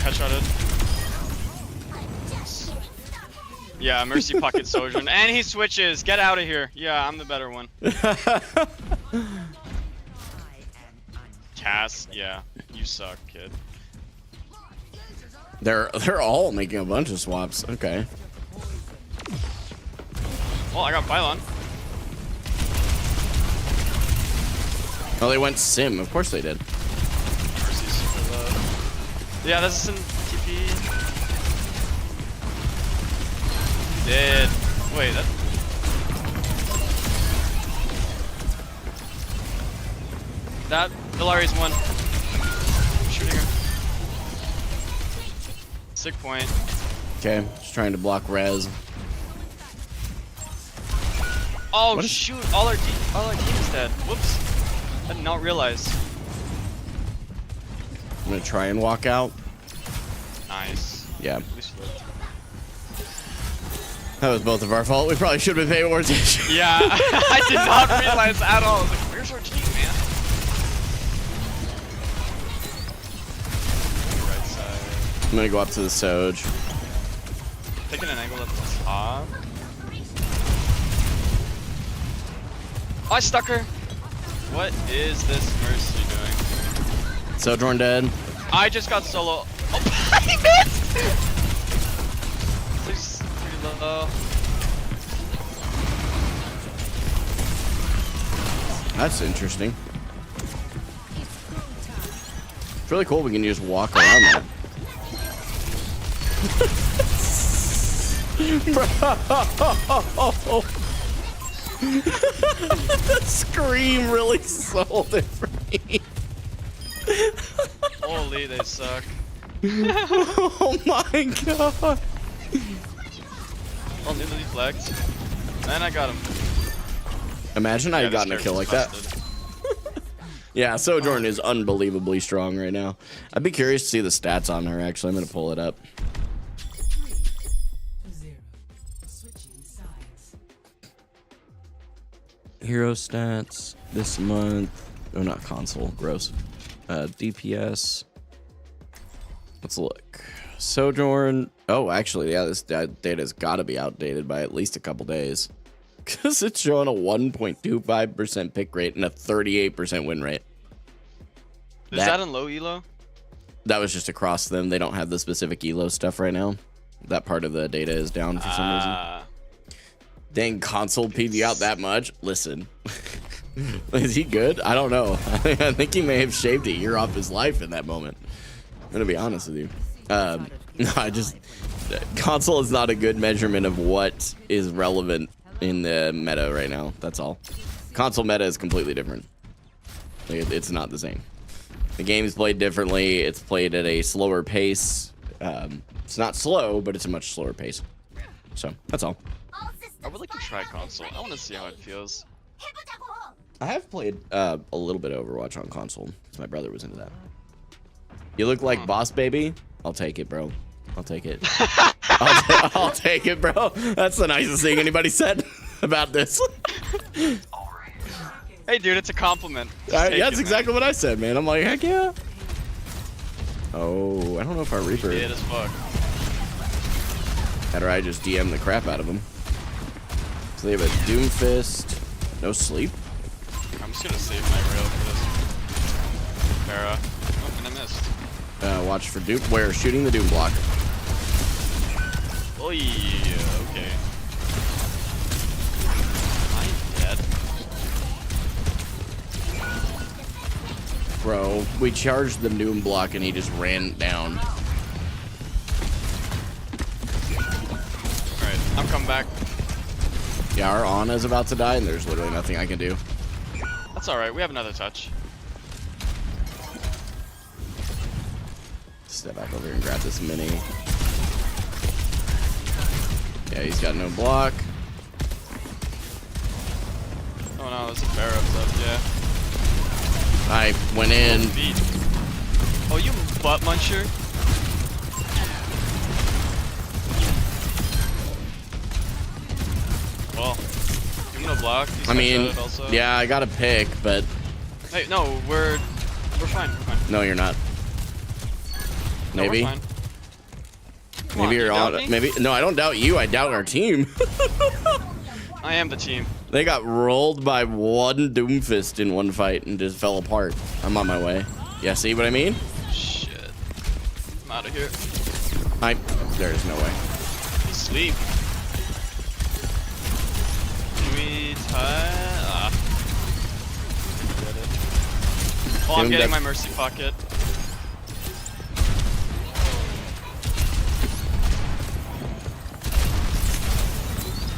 Headshotted. Yeah, Mercy pocket Sojourn. And he switches. Get out of here. Yeah, I'm the better one. Cass, yeah. You suck, kid. They're all making a bunch of swaps. Okay. Well, I got pylon. Oh, they went sim. Of course they did. Mercy's super low. Yeah, this is in TP. Dead. Wait, that. That Ilari's one. I'm shooting her. Sick point. Okay, just trying to block res. Oh What is- shoot! All our team is dead. Whoops. I did not realize. I'm gonna try and walk out. Nice. Yeah. At least we lived. That was both of our fault. We probably should have been paying more attention. Yeah, I did not realize at all. I was like, where's our team, man? Right side. I'm gonna go up to the Soj. Taking an angle at the top. Oh, I stuck her. What is this Mercy doing? Sojourn dead. I just got solo. Oh, I missed! Please, pretty low. That's interesting. It's really cool we can just walk around that. Bro! The scream really sold it for me. Holy, they suck. Oh my god. Oh, nearly deflect. And I got him. Imagine I had this gotten a kill like character's that. busted. Yeah, Sojourn is unbelievably strong right now. I'd be curious to see the stats on her, actually. I'm going to pull it up. 0. Switching sides. Hero stats this month. Oh, not console. Gross. DPS. Let's look. Sojourn. Oh, actually, yeah, this data's got to be outdated by at least a couple days. Because it's showing a 1.25% pick rate and a 38% win rate. Is that in low elo? That was just across them. They don't have the specific elo stuff right now. That part of the data is down for some reason. Dang, console PV out that much? Listen. Is he good? I don't know. I think he may have shaved a year off his life in that moment. I'm going to be honest with you. No, console is not a good measurement of what is relevant in the meta right now. That's all. Console meta is completely different. It's not the same. The game is played differently. It's played at a slower pace. It's not slow, but it's a much slower pace. So that's all. I would like to try console. I want to see how it feels. I have played a little bit of Overwatch on console. My brother was into that. You look like Boss Baby. I'll take it, bro. I'll take it. I'll take it, bro. That's the nicest thing anybody said about this. Hey, dude, it's a compliment. Just take That's it, exactly what I said, man. I'm like, heck yeah. Oh, I don't know if our Reaper. Man. It as fuck. Or I just DM the crap out of him. So they have a Doomfist. No sleep. I'm just gonna save my rail for this. Para. Oh, and I missed. Watch for Doom. Where? Shooting the Doom block. Oh yeah, okay. I'm dead. Bro, we charged the Doom block and he just ran down. Alright, I'm coming back. Yeah, our Ana's about to die and there's literally nothing I can do. That's alright, we have another touch. Step back over here and grab this mini. Yeah, he's got no block. Oh no, there's a bear up top, yeah. I went in. Beat. Oh, you butt muncher. Well, give me no block. He's I mean, touched also. yeah, I got a pick, but Hey, no, we're fine. We're fine. no, you're not. No, Maybe. we're fine. Come Maybe on, you're you doubt on. me? Maybe no, I don't doubt you. I doubt our team. I am the team. They got rolled by one Doomfist in one fight and just fell apart. I'm on my way. Yeah, see what I mean? Shit. I'm out of here. There's no way. He's asleep. Can we tie? Get it. Oh, I'm Doom getting dead. my mercy pocket.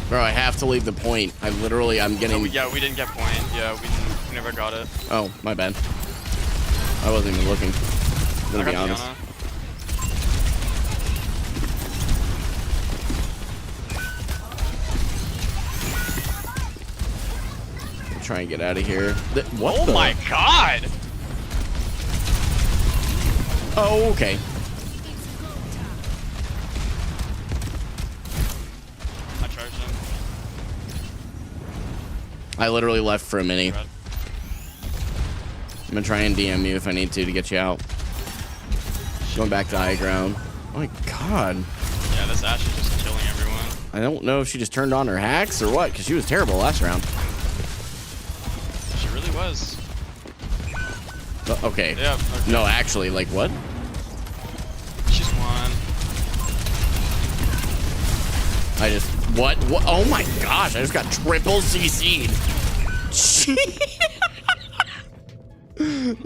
Bro, I have to leave the point. I'm getting. No, yeah, we didn't get point. Yeah, we never got it. Oh, my bad. I wasn't even looking. I'm I gonna be got honest. Diana. Try and get out of here. What Oh the? my god! Oh, okay. I tried. charge him. I literally left for a mini. Red. I'm gonna try and DM you if I need to get you out. Going back to high ground. Oh my god. Yeah, this Ashe is just killing everyone. I don't know if she just turned on her hacks or what, because she was terrible last round. She really was. Okay. Yeah. Okay. No, actually, like what? She's won. I just what? Oh my gosh! I just got triple CC'd.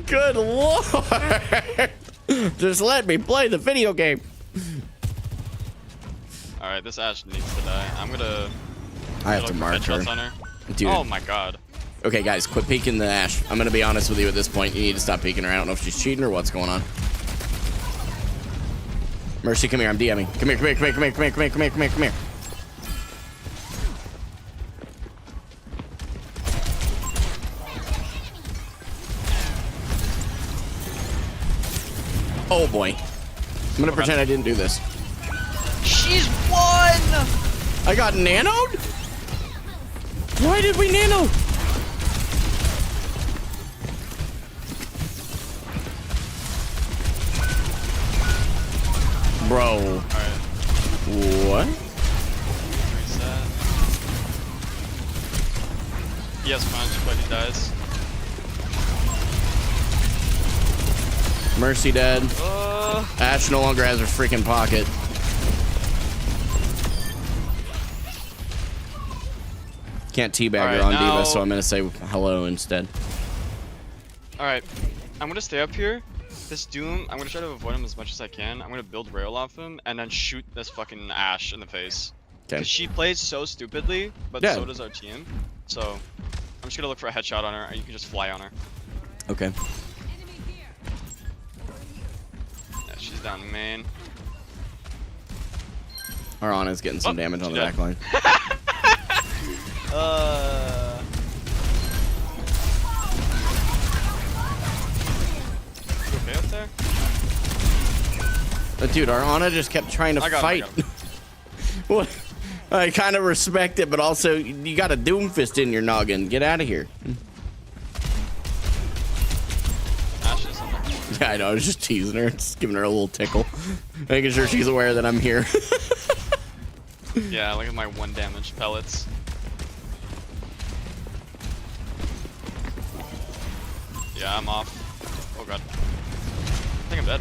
Good lord! Just let me play the video game. All right, this Ashe needs to die. I'm gonna. I have to mark her. Headshots on her. Dude. Oh my god. Okay, guys, quit peeking the Ashe. I'm gonna be honest with you at this point. You need to stop peeking her. I don't know if she's cheating or what's going on. Mercy, come here. I'm DMing. Come here, come here, come here, come here, come here, come here, come here, come here, come here. Oh boy. I'm gonna pretend I didn't do this. She's won! I got nanoed? Why did we nano? Bro. Alright. What? Reset. Yes, punch, but he dies. Mercy dead. Uh, Ashe no longer has her freaking pocket. Can't teabag her on now- D.Va, so I'm gonna say hello instead. Alright. I'm gonna stay up here. This Doom, I'm gonna try to avoid him as much as I can. I'm gonna build rail off him and then shoot this fucking Ashe in the face. Okay. Because she plays so stupidly, but Yeah. so does our team. So, I'm just gonna look for a headshot on her and you can just fly on her. Okay. Yeah, she's down main. Our Ana's getting some Oh, damage on she the dead. back line. You okay up there? But dude, our Ana just kept trying to I got fight. him, What? I kind of respect it, but also you got a Doomfist in your noggin. Get out of here. Ashe is on there. Yeah, I know. I was just teasing her, just giving her a little tickle, making sure she's aware that I'm here. Yeah, look at my 1 damage pellets. Yeah, I'm off. Oh god. I think I'm dead.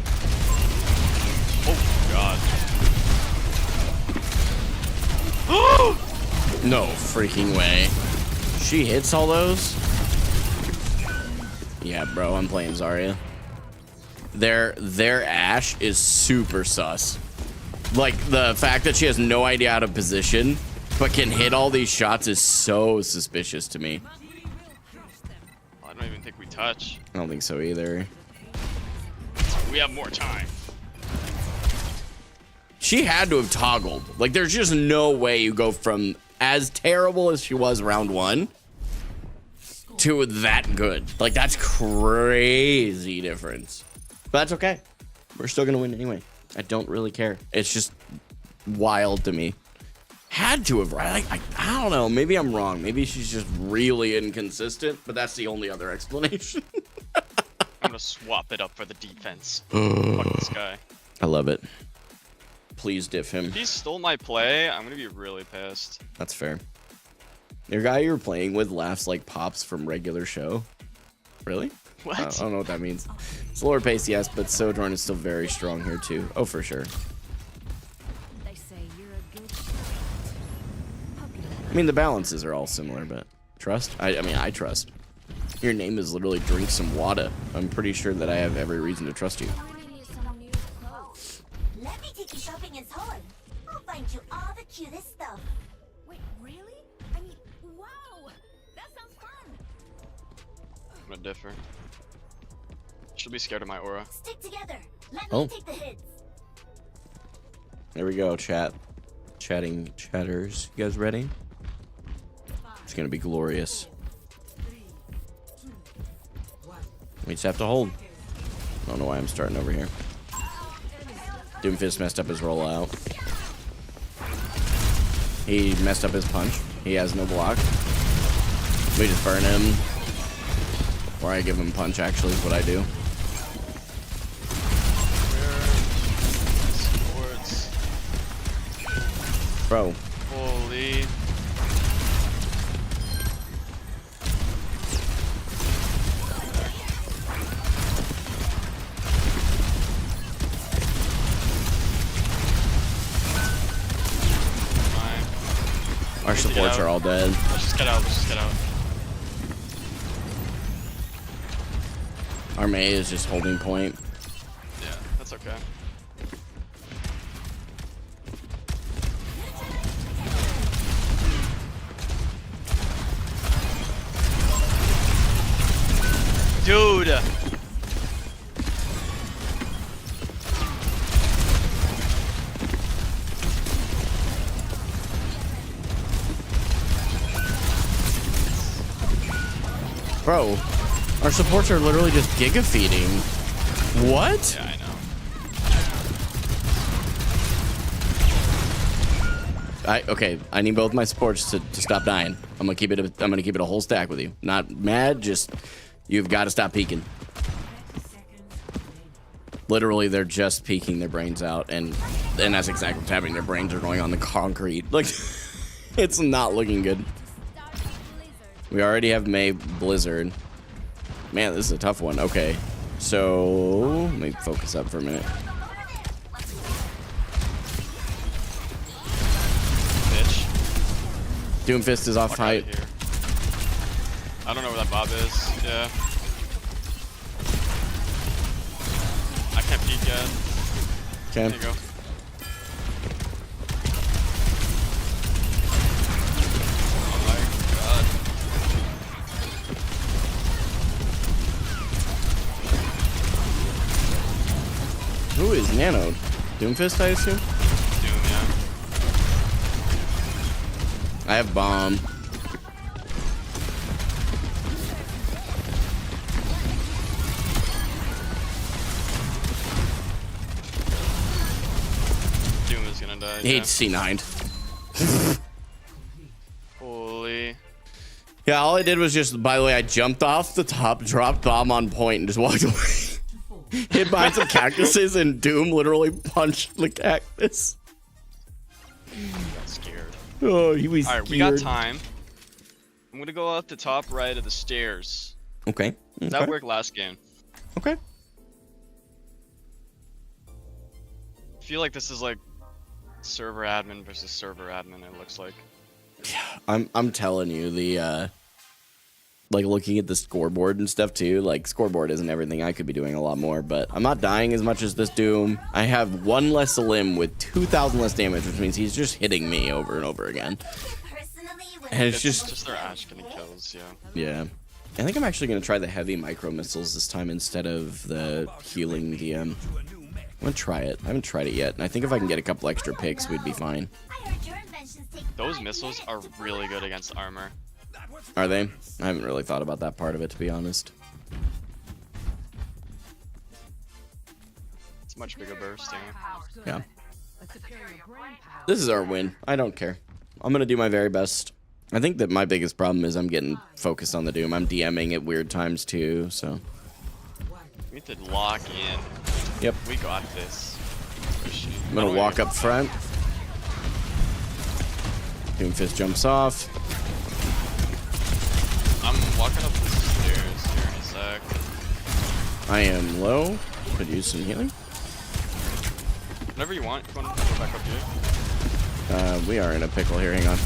Oh god. No freaking way. She hits all those? Yeah, bro, I'm playing Zarya. Their Ashe is super sus. Like, the fact that she has no idea how to position, but can hit all these shots is so suspicious to me. I don't even think we touch. I don't think so either. We have more time. She had to have toggled. Like, there's just no way you go from as terrible as she was round 1 to that good. Like, that's crazy difference. But that's okay. We're still gonna win anyway. I don't really care. It's just wild to me. Had to have, right? I don't know. Maybe I'm wrong. Maybe she's just really inconsistent, but that's the only other explanation. I'm gonna swap it up for the defense. Fuck this guy. I love it. Please diff him. If he stole my play, I'm gonna be really pissed. That's fair. Your guy you're playing with laughs like Pops from regular show. Really? What? I don't know what that means. Slower pace, yes, but Sojourn is still very strong here too. Oh, for sure. They say you're a good I mean, the balances are all similar, but trust? I mean, I trust. Your name is literally Drink Some Water. I'm pretty sure that I have every reason to trust you. Let me take you shopping in Seoul. I'll find you all the cutest stuff. Wait, really? I mean, wow! That sounds fun! I'm gonna differ. She'll be scared of my aura. Stick together. Let Oh. me take the hits. There we go, chat. Chatting chatters. You guys ready? It's gonna be glorious. We just have to hold. I don't know why I'm starting over here. Doomfist messed up his rollout. He messed up his punch. He has no block. We just burn him. Or I give him punch, actually, is what I do. Bro. Holy. Our supports are all dead. Let's just get out. Let's just get out. Our Mei is just holding point. Yeah, that's okay. Dude. Bro, our supports are literally just giga feeding. What? Yeah, I know. Okay, I need both my supports to stop dying. I'm gonna keep it a whole stack with you. Not mad, just you've got to stop peeking. Literally, they're just peeking their brains out, and that's exactly what's happening. Their brains are going on the concrete. Like, it's not looking good. We already have Mei Blizzard. Man, this is a tough one. Okay, so let me focus up for a minute. Bitch. Doomfist is off height. Here. I don't know where that Bob is. Yeah. I can't peek yet. Okay. There you go. Oh my god. Who is Nano? Doomfist, I assume? Doom, yeah. I have bomb. Doom is gonna die. He Yeah. C9'd. Holy. Yeah, all I did was just, by the way, I jumped off the top, dropped bomb on point, and just walked away. Hid behind some cactuses, and Doom literally punched the cactus. Got scared. Oh, he was Alright, we got time. I'm gonna go up the top right of the stairs. Okay. That worked last game. Okay. I feel like this is like server admin versus server admin, it looks like. I'm telling you, the like looking at the scoreboard and stuff too, like scoreboard isn't everything. I could be doing a lot more, but I'm not dying as much as this Doom. I have one less limb with 2,000 less damage, which means he's just hitting me over and over again. And it's just their Ash getting kills, yeah. yeah. I think I'm actually gonna try the heavy micro missiles this time instead of the healing DM. I'm gonna try it. I haven't tried it yet, and I think if I can get a couple extra picks, we'd be fine. Those missiles are really good against armor. Are they? I haven't really thought about that part of it, to be honest. It's much bigger bursting. Yeah. This is our win. I don't care. I'm gonna do my very best. I think that my biggest problem is I'm getting focused on the Doom. I'm DMing at weird times too, so. We need to lock in. Yep. We got this. Where is she? I'm gonna walk up front. Doomfist jumps off. I'm walking up the stairs here in a sec. I am low. Could use some healing. Whenever you want, go back up here. We are in a pickle here. Hang on.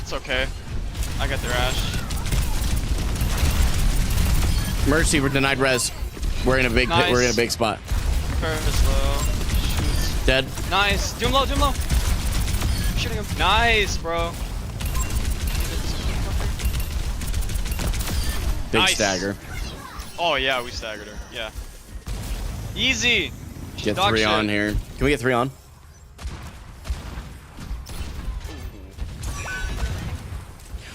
It's okay. I got their Ash. Mercy, we're denied res. We're in a big Nice. we're in a big spot. Curtis low. Shoots. Dead. Nice. Doom low, doom low. I'm shooting him. Nice, bro. Big Nice. stagger. Oh yeah, we staggered her. Yeah. Easy. She's Get dog 3 shit. on here. Can we get 3 on?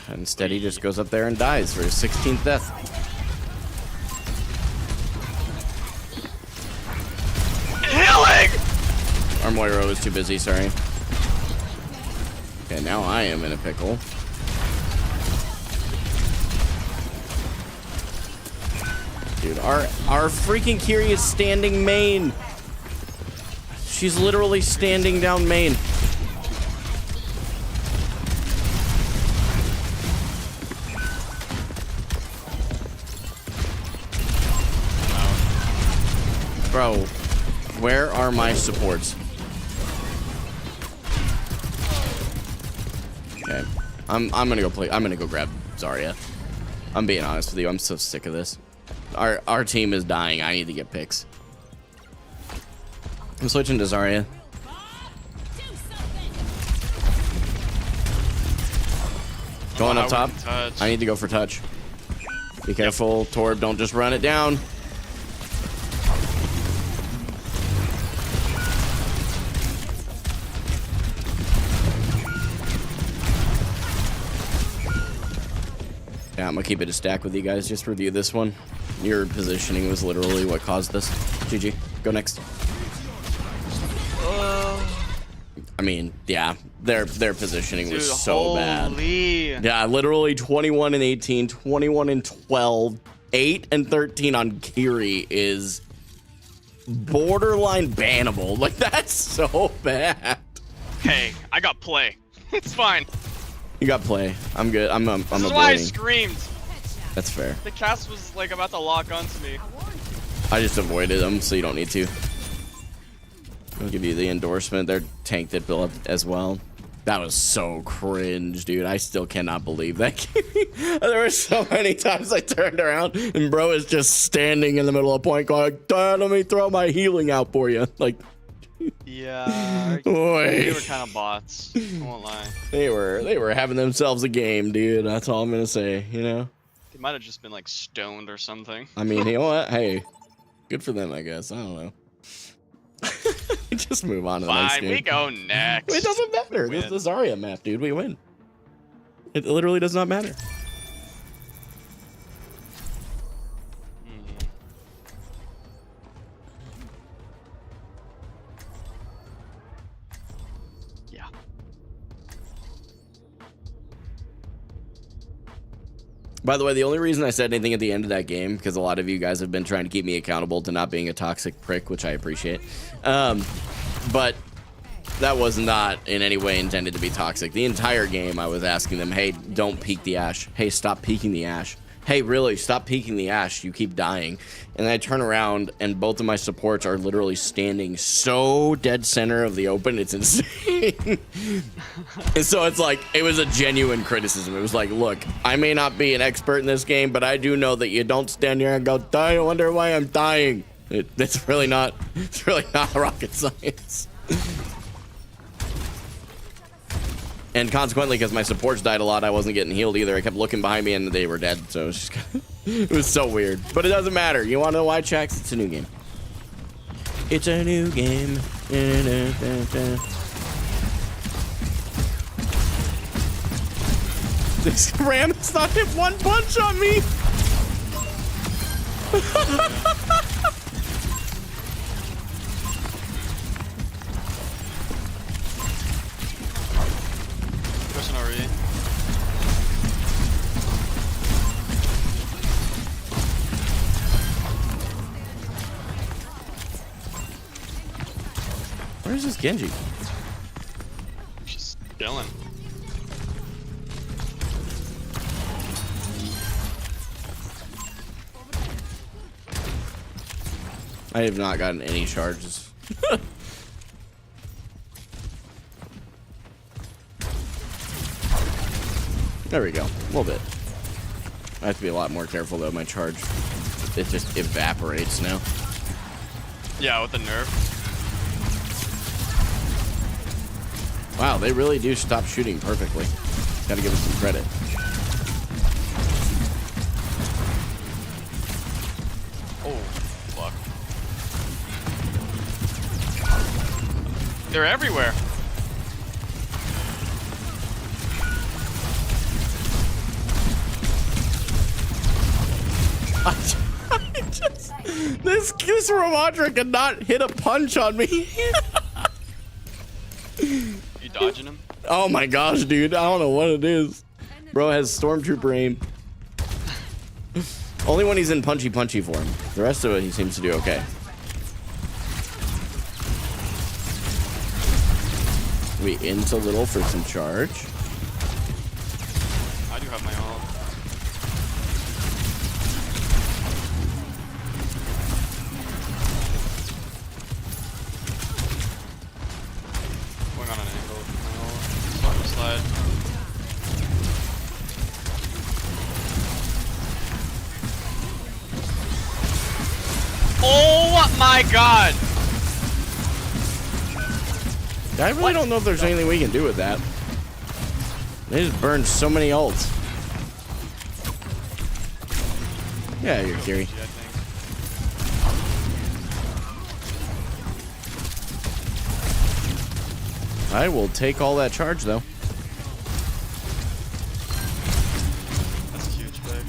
And instead he just goes up there and dies for his 16th death. Healing! Our Moira was too busy, sorry. Okay, now I am in a pickle. Dude, our freaking Kiri is standing main. She's literally standing down main. Bro, where are my supports? Okay, I'm gonna go play. I'm gonna go grab Zarya. I'm being honest with you. I'm so sick of this. Our team is dying. I need to get picks. I'm switching to Zarya. Going up top. I need to go for touch. Be careful, Torb. Don't just run it down. Yeah, I'm gonna keep it a stack with you guys. Just review this one. Your positioning was literally what caused this. GG. Go next. I mean, yeah, their positioning was so bad. Yeah, literally 21 and 18, 21 and 12, 8 and 13 on Kiri is borderline bannable. Like, that's so bad. Hey, I got play. It's fine. You got play. I'm good. I'm This is avoiding. why I screamed. That's fair. The cast was like about to lock onto me. I just avoided them, so you don't need to. I'll give you the endorsement. Their tank did build up as well. That was so cringe, dude. I still cannot believe that. There were so many times I turned around and bro is just standing in the middle of point going, "Dad, let me throw my healing out for you." Like, Yeah. boy. They were kind of bots. I won't lie. They were having themselves a game, dude. That's all I'm gonna say, you know? They might have just been like stoned or something. I mean, you know what? Hey, good for them, I guess. I don't know. Just move on to the next Fine, game. we go next. It doesn't matter. This is the Zarya map, dude. We win. It literally does not matter. Yeah. By the way, the only reason I said anything at the end of that game, because a lot of you guys have been trying to keep me accountable to not being a toxic prick, which I appreciate. But that was not in any way intended to be toxic. The entire game, I was asking them, hey, don't peek the Ashe. Hey, stop peeking the Ashe. Hey, really, stop peeking the Ashe. You keep dying. And then I turn around, and both of my supports are literally standing so dead center of the open. It's insane. And so it's like, it was a genuine criticism. It was like, look, I may not be an expert in this game, but I do know that you don't stand here and go, I wonder why I'm dying. It's really not rocket science. And consequently, because my supports died a lot, I wasn't getting healed either. I kept looking behind me and they were dead. So it was just it was so weird. But it doesn't matter. You want to know why, Chax? It's a new game. It's a new game. This ram has not hit one punch on me. Pushing already. Where's this Genji? She's chilling. I have not gotten any charges. There we go. A little bit. I have to be a lot more careful though. My charge, it just evaporates now. Yeah, with the nerf. Wow, they really do stop shooting perfectly. Gotta give them some credit. Oh, fuck. They're everywhere. This Ramondra could not hit a punch on me. You dodging him? Oh my gosh, dude. I don't know what it is. Bro has Stormtrooper aim. Only when he's in punchy form. The rest of it, he seems to do okay. We into little for some charge. I do have my ult. Going on an angle with my ult. Start to slide. Oh my god! I really don't know if there's anything we can do with that. They just burned so many ults. Yeah, you're Kiri. I will take all that charge though. That's a huge pick.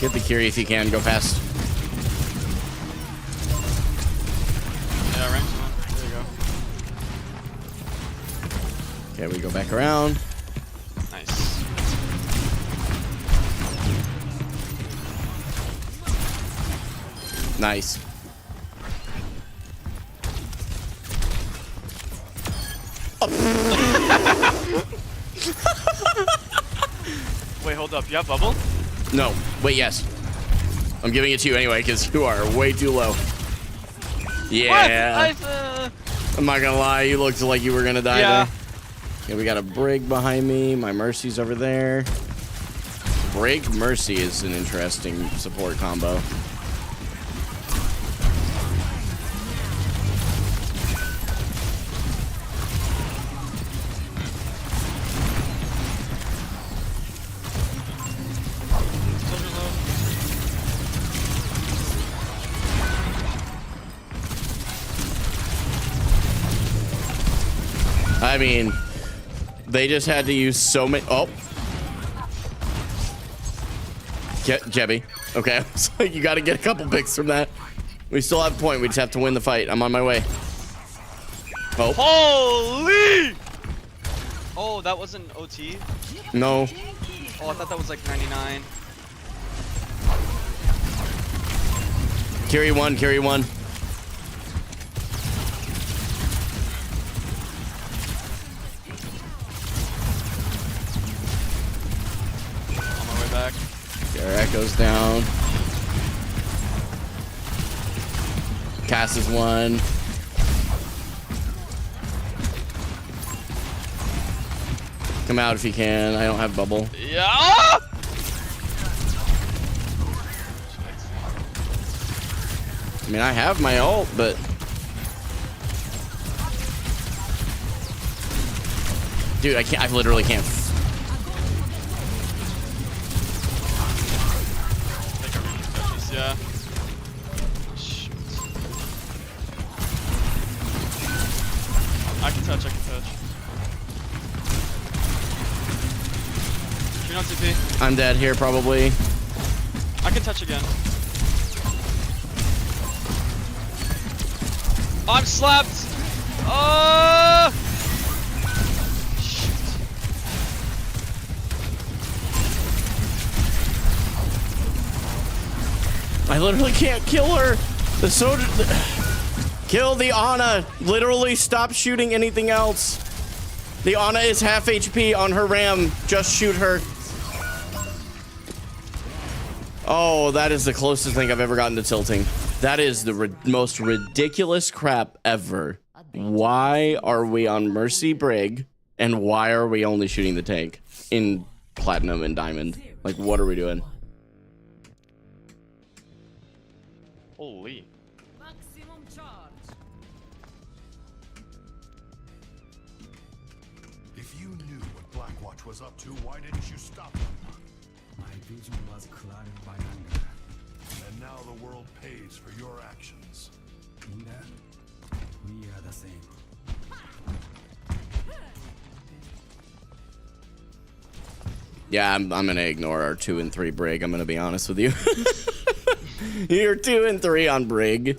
Get the Kiri if you can. Go fast. Yeah, ranked one. There you go. Okay, we go back around. Nice. Nice. Wait, hold up. You have bubble? No. Wait, yes. I'm giving it to you anyway because you are way too low. Yeah. What? I'm not gonna lie. You looked like you were gonna die Yeah. there. Okay, we got a Brig behind me. My Mercy's over there. Brig Mercy is an interesting support combo. I mean, they just had to use so many. Oh, get Jebby. Okay, so you got to get a couple picks from that. We still have a point. We just have to win the fight. I'm on my way. Oh, Holy! Oh, that wasn't OT? no. Oh, I thought that was like 99. Carry one, carry one. On my way back. Their echoes down. Cass is one. Come out if you can. I don't have bubble. Yeah! I mean, I have my ult, but dude, I can't. I literally can't. Yeah. Shoot. I can touch. You're not TP. I'm dead here, probably. I can touch again. I'm slapped! Shit. I literally can't kill her. The soda. Kill the Ana. Literally stop shooting anything else. The Ana is half HP on her ram. Just shoot her. Oh, that is the closest thing I've ever gotten to tilting. That is the most ridiculous crap ever. Why are we on Mercy Brig? And why are we only shooting the tank in Platinum and Diamond? Like, what are we doing? Holy. Maximum charge. If you knew what Blackwatch was up to, why didn't you stop them? My vision was clouded by anger. And now the world pays for your actions. In that, we are the same. Yeah, I'm gonna ignore our 2 and 3 Brig. I'm gonna be honest with you. You're 2 and 3 on Brig.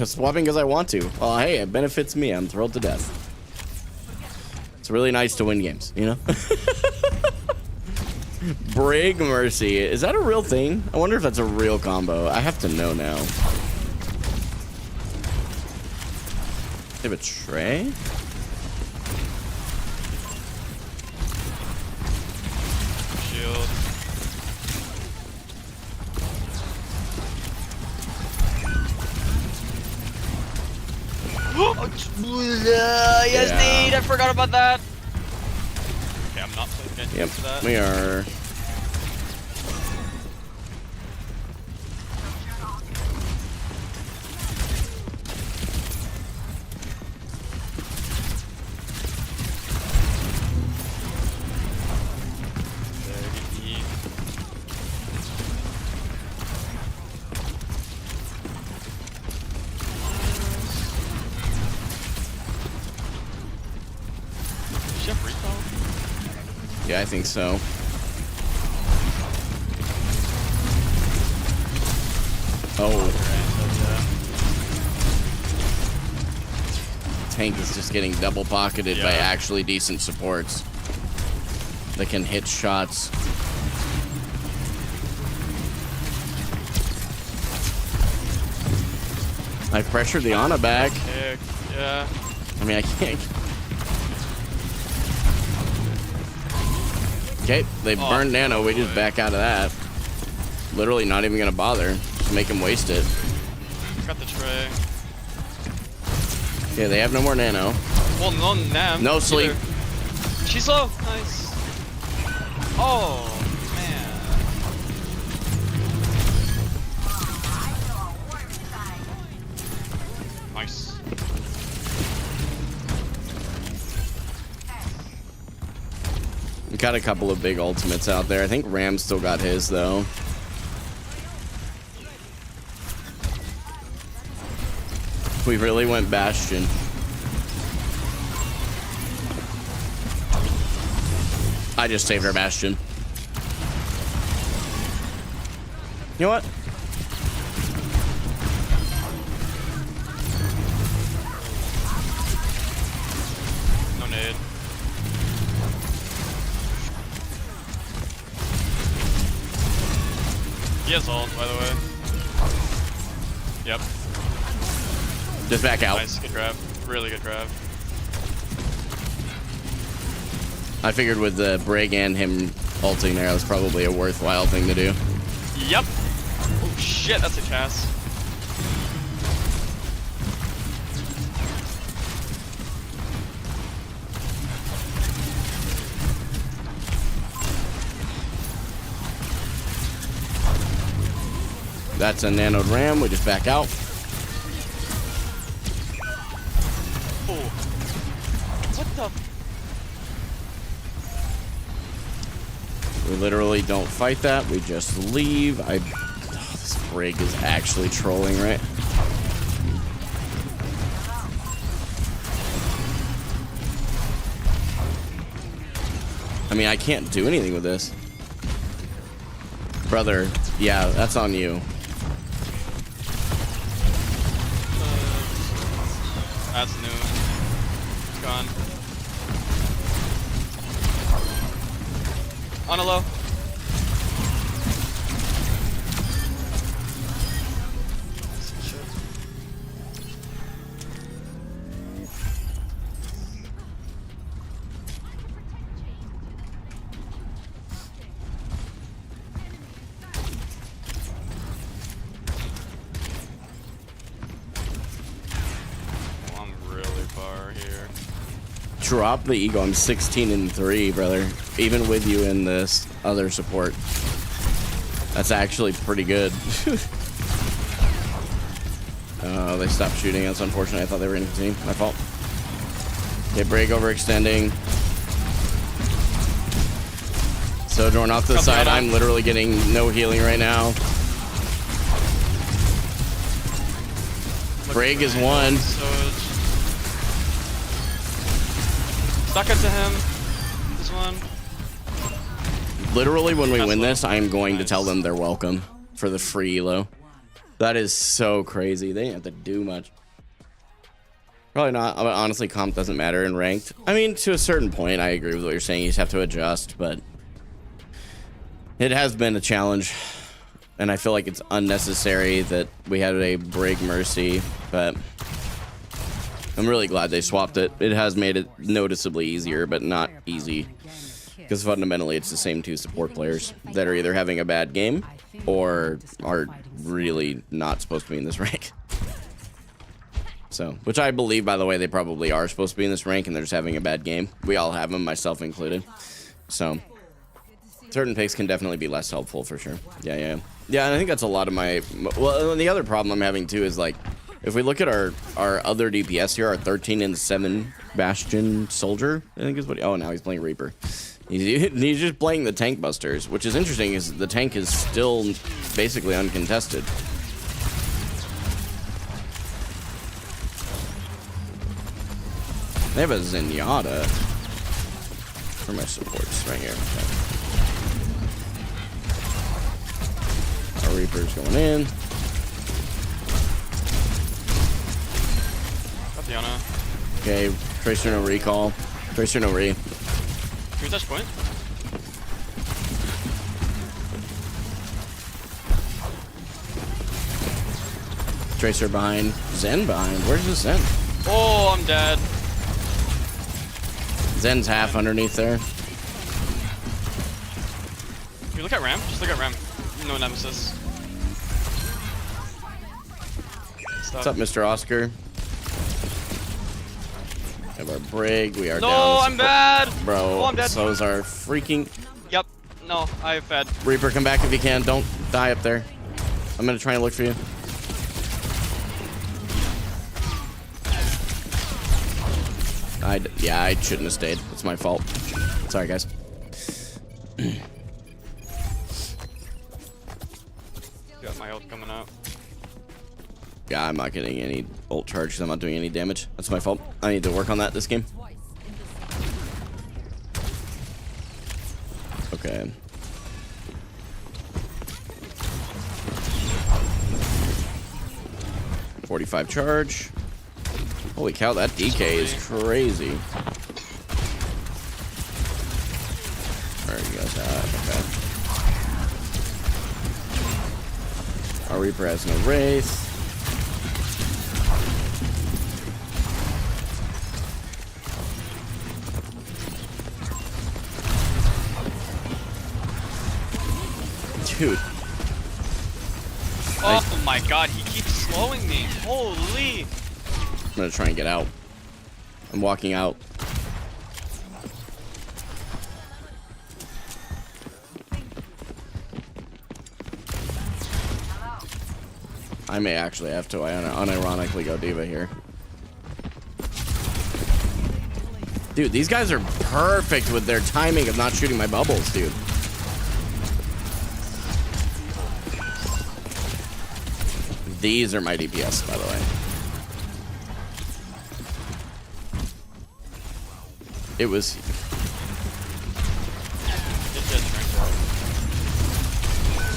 Swapping because I want to. Well, hey, it benefits me. I'm thrilled to death. It's really nice to win games, you know? Brig Mercy. Is that a real thing? I wonder if that's a real combo. I have to know now. They have a tray? Shield. Yes, Yeah. Nate, I forgot about that. Okay, I'm not playing attention Yep, to that. we are. Yeah, I think so. Oh. Tank is just getting double pocketed by actually decent supports that can hit shots. I pressured the Ana back. Yeah. I mean, I can't. Okay, they burned Nano. We just back out of that. Literally not even gonna bother. Just make him waste it. Got the tray. Yeah, they have no more Nano. Well, no Nam. No sleep. Either. She's low. Nice. Oh, man. Nice. We got a couple of big ultimates out there. I think Ram still got his, though. We really went Bastion. I just saved our Bastion. You know what? No nade. He has ult, by the way. Yep. Just back out. Nice, good grab. Really good grab. I figured with the Brig and him ulting there, that was probably a worthwhile thing to do. Yep. Oh shit, that's a cast. That's a nanoed Ram. We just back out. Oh. What the? We literally don't fight that. We just leave. Oh, this Brig is actually trolling, right? I mean, I can't do anything with this. Brother, yeah, that's on you. That's new. It's gone. On a low. Drop the ego. I'm 16 and 3, brother. Even with you in this other support. That's actually pretty good. Oh, they stopped shooting. That's unfortunate. I thought they were going to continue. My fault. Okay, Brig overextending. Sojourn off to the side. I'm literally getting no healing right now. Brig is one. Stuck into him. This one. Literally, when we That's win low. this, I am going to Nice. tell them they're welcome for the free elo. That is so crazy. They didn't have to do much. Probably not. But honestly, comp doesn't matter in ranked. I mean, to a certain point, I agree with what you're saying. You just have to adjust, but it has been a challenge. And I feel like it's unnecessary that we had a Brig Mercy, but I'm really glad they swapped it. It has made it noticeably easier, but not easy. Because fundamentally, it's the same two support players that are either having a bad game or are really not supposed to be in this rank. So, which I believe, by the way, they probably are supposed to be in this rank and they're just having a bad game. We all have them, myself included. So, certain picks can definitely be less helpful for sure. Yeah, and I think that's a lot of my... Well, the other problem I'm having too is like, if we look at our other DPS here, our 13 and 7 Bastion Soldier, I think is what... Oh, now he's playing Reaper. He's just playing the tank busters, which is interesting is the tank is still basically uncontested. They have a Zenyatta for my supports right here. Okay. Our Reaper's going in. Tatiana. Okay, Tracer no recall. Tracer no re. Can we touch point? Tracer behind. Zen behind. Where's the Zen? Oh, I'm dead. Zen's half underneath there. Can you look at Ram? Just look at Ram. No nemesis. Stop. What's up, Mr. Oscar? We have our Brig. We are down. No, I'm bad. Bro, Oh, I'm dead. so's our freaking... Yep. No, I have fed. Reaper, come back if you can. Don't die up there. I'm gonna try and look for you. Yeah, I shouldn't have stayed. It's my fault. Sorry, guys. Got my ult coming out. Yeah, I'm not getting any ult charge because I'm not doing any damage. That's my fault. I need to work on that this game. Okay. .45 charge. Holy cow, that DK is crazy. Where are you guys at? Okay. Our Reaper has no Wraith. Dude. Oh my god, he keeps slowing me. Holy. I'm gonna try and get out. I'm walking out. I may actually have to unironically go D.Va here. Dude, these guys are perfect with their timing of not shooting my bubbles, dude. These are my DPS, by the way. It was...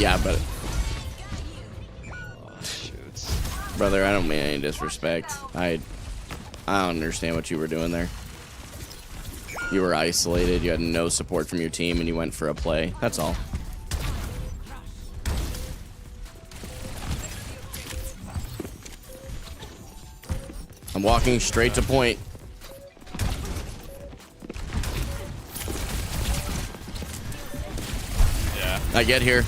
Yeah, but... Oh, shoot. Brother, I don't mean any disrespect. I don't understand what you were doing there. You were isolated, you had no support from your team, and you went for a play. That's all. I'm walking straight to point. Yeah. I get here.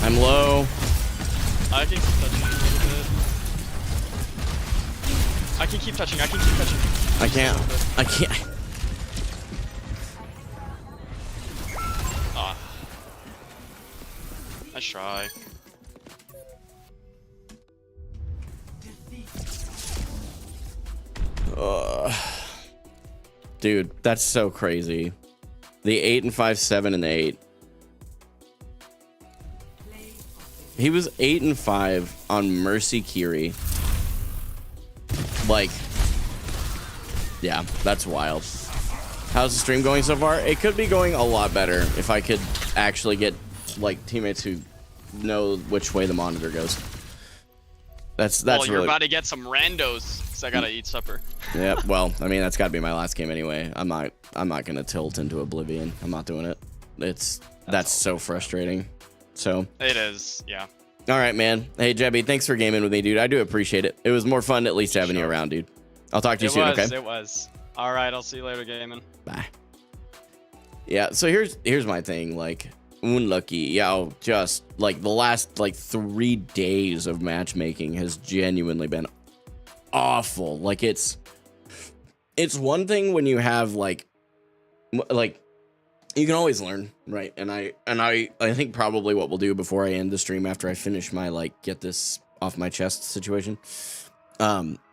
I'm low. I can keep touching a little bit. I can keep touching. I can't. I can't. Ah. Nice try. Dude, that's so crazy. The 8 and 5, 7 and 8. He was 8 and 5 on Mercy Kiri. Like, yeah, that's wild. How's the stream going so far? It could be going a lot better if I could actually get like teammates who know which way the monitor goes. That's Well, you're really... about to get some randos, so I gotta eat supper. Yeah, well, I mean, that's got to be my last game anyway. I'm not gonna tilt into oblivion. I'm not doing it. That's so frustrating. So It is, yeah. all right, man. Hey, Jebby, thanks for gaming with me, dude. I do appreciate it. It was more fun at least having you around, dude. I'll talk to you soon, okay? It was. All right, I'll see you later, gaming. Bye. Yeah, so here's my thing, like, unlucky. Yo, just like the last like 3 days of matchmaking has genuinely been awful. Like it's one thing when you have like you can always learn, right? And I think probably what we'll do before I end the stream after I finish my like get this off my chest situation,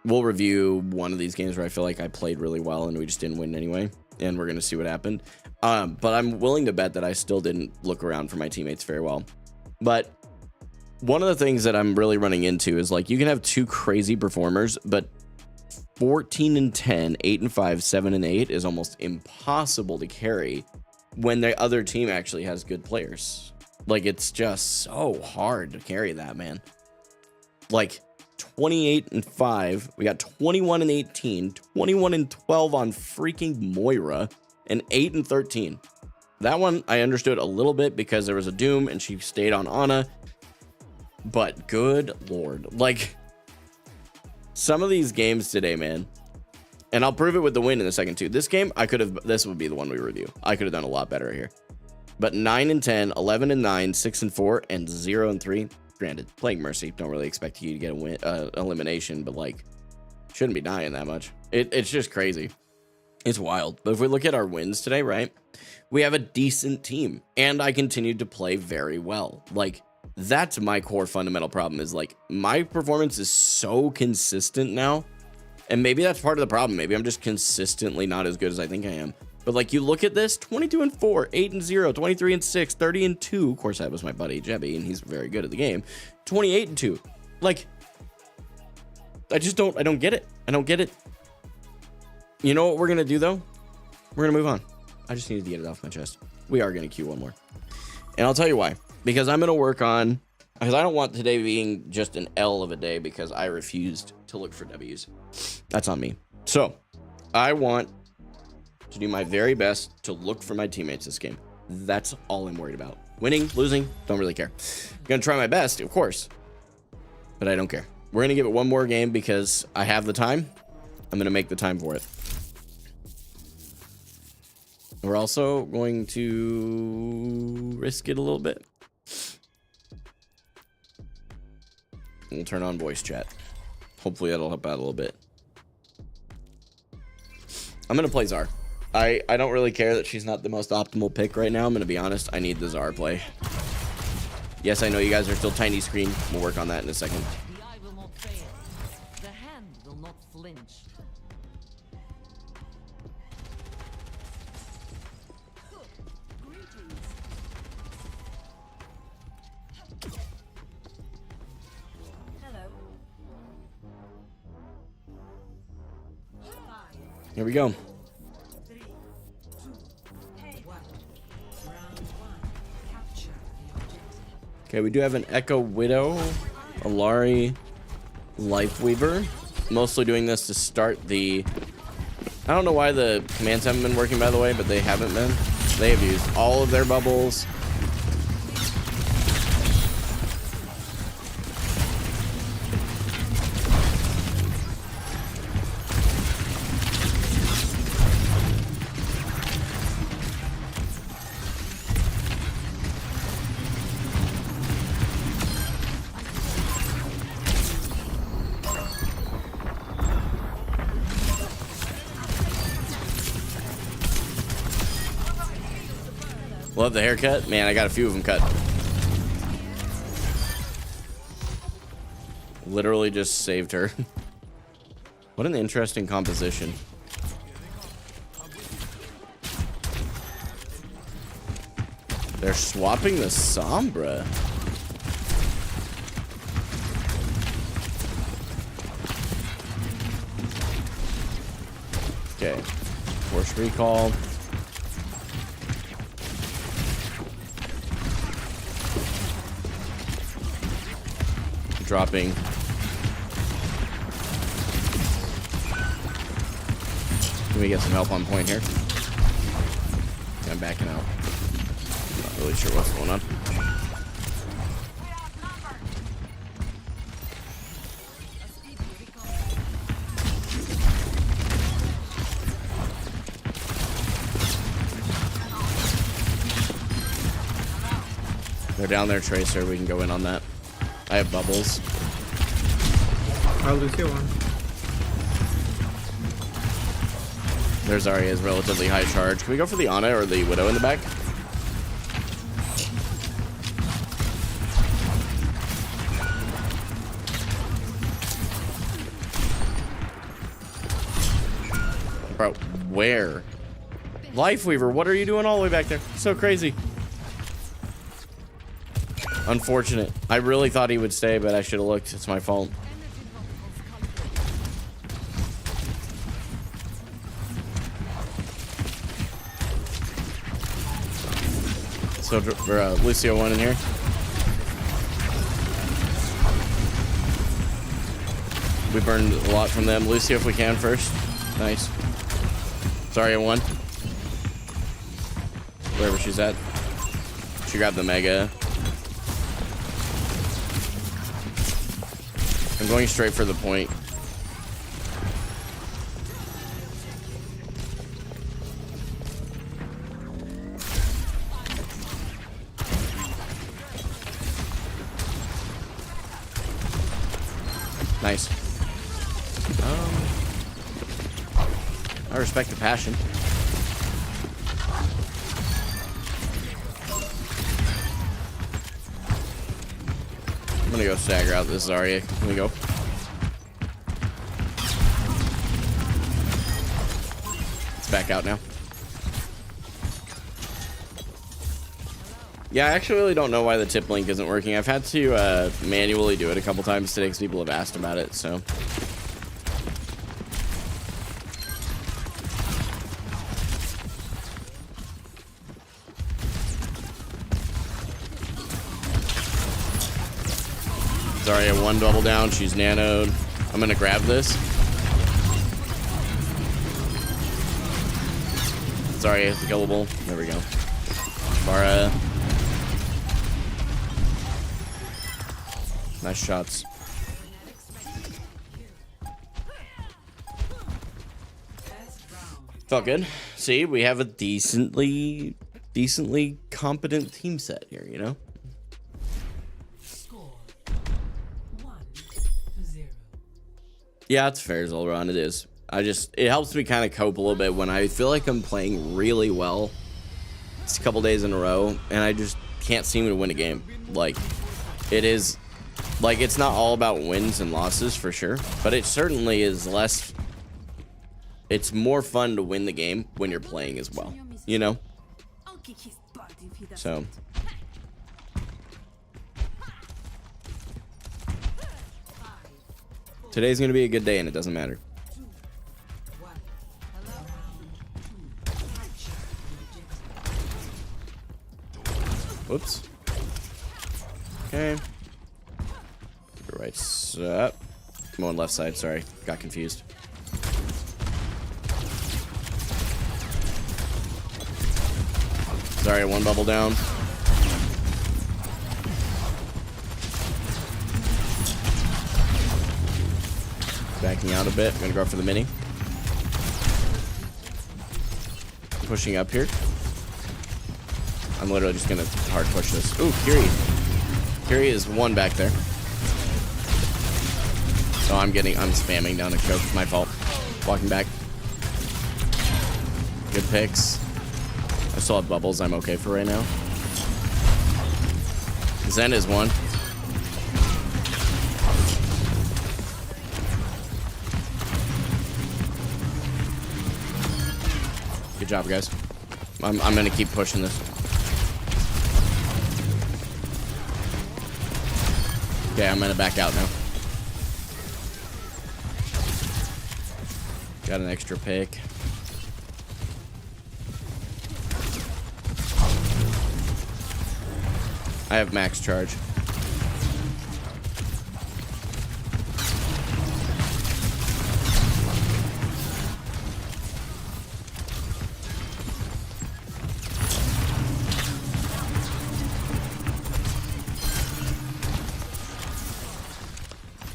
we'll review one of these games where I feel like I played really well and we just didn't win anyway, and we're gonna see what happened. But I'm willing to bet that I still didn't look around for my teammates very well. But one of the things that I'm really running into is like you can have 2 crazy performers, but 14 and 10, 8 and 5, 7 and 8 is almost impossible to carry when the other team actually has good players. Like it's just so hard to carry that, man. Like 28 and 5, we got 21 and 18, 21 and 12 on freaking Moira, and 8 and 13. That one I understood a little bit because there was a Doom and she stayed on Ana. But good lord, like some of these games today, man, and I'll prove it with the win in the second too. This game, this would be the one we review. I could have done a lot better here. But 9 and 10, 11 and 9, 6 and 4, and 0 and 3. Granted, playing Mercy, don't really expect you to get a win, elimination, but like, shouldn't be dying that much. It's just crazy. It's wild. But if we look at our wins today, right, we have a decent team, and I continued to play very well. Like, that's my core fundamental problem is like my performance is so consistent now, and maybe that's part of the problem. Maybe I'm just consistently not as good as I think I am. But like you look at this, 22 and 4, 8 and 0, 23 and 6, 30 and 2. Of course, that was my buddy Jebby, and he's very good at the game. 28 and 2. Like, I don't get it. I don't get it. You know what we're gonna do though? We're gonna move on. I just needed to get it off my chest. We are gonna queue one more, and I'll tell you why. Because I'm gonna work on, because I don't want today being just an L of a day because I refused to look for W's. That's on me. So I want to do my very best to look for my teammates this game. That's all I'm worried about. Winning, losing, don't really care. I'm gonna try my best, of course, but I don't care. We're gonna give it one more game because I have the time. I'm gonna make the time for it. We're also going to risk it a little bit. We'll turn on voice chat. Hopefully that'll help out a little bit. I'm gonna play Zar. I don't really care that she's not the most optimal pick right now. I'm gonna be honest. I need the Zar play. Yes, I know you guys are still tiny screen. We'll work on that in a second. The eye will not fail. The hand will not flinch. Here we go. Okay, we do have an Echo Widow, a Lari Lifeweaver. Mostly doing this to start the... I don't know why the commands haven't been working, by the way, but they haven't been. They have used all of their bubbles. Love the haircut. Man, I got a few of them cut. Literally just saved her. What an interesting composition. They're swapping the Sombra. Okay. Force recall. dropping. Can we get some help on point here? I'm backing out. Not really sure what's going on. They're down there, Tracer. We can go in on that. I have bubbles. I'll lose you one. There's Zarya's relatively high charge. Can we go for the Ana or the Widow in the back? Bro, where? Lifeweaver, what are you doing all the way back there? So crazy. Unfortunate. I really thought he would stay, but I should have looked. It's my fault. So for Lucio one in here. We burned a lot from them. Lucio if we can first. Nice. Zarya one. Wherever she's at. She grabbed the Mega. I'm going straight for the point. Nice. I respect the passion. I'm gonna go stagger out this Zarya. Here we go. It's back out now. Yeah, I actually really don't know why the tip link isn't working. I've had to manually do it a couple times today because people have asked about it, so. Zarya one double down, she's nanoed. I'm gonna grab this. Zarya is killable. There we go. Mara. Nice shots. Felt good. See, we have a decently competent team set here, you know? Score 1-0. Yeah, it's fair, Zolron. It is. It helps me kind of cope a little bit when I feel like I'm playing really well. It's a couple days in a row, and I just can't seem to win a game. Like, it is, like, it's not all about wins and losses for sure, but it certainly is less. It's more fun to win the game when you're playing as well, you know? I'll kick his butt if he doesn't. So. Today's gonna be a good day, and it doesn't matter. Whoops. Okay. Right up. I'm on left side, sorry. Got confused. Sorry, one bubble down. Backing out a bit. I'm gonna go for the mini. Pushing up here. I'm literally just gonna hard push this. Ooh, Kiri. Kiri is one back there. So I'm spamming down a choke. My fault. Walking back. Good picks. I still have bubbles. I'm okay for right now. Zen is one. Good job, guys. I'm gonna keep pushing this. Okay, I'm gonna back out now. Got an extra pick. I have max charge.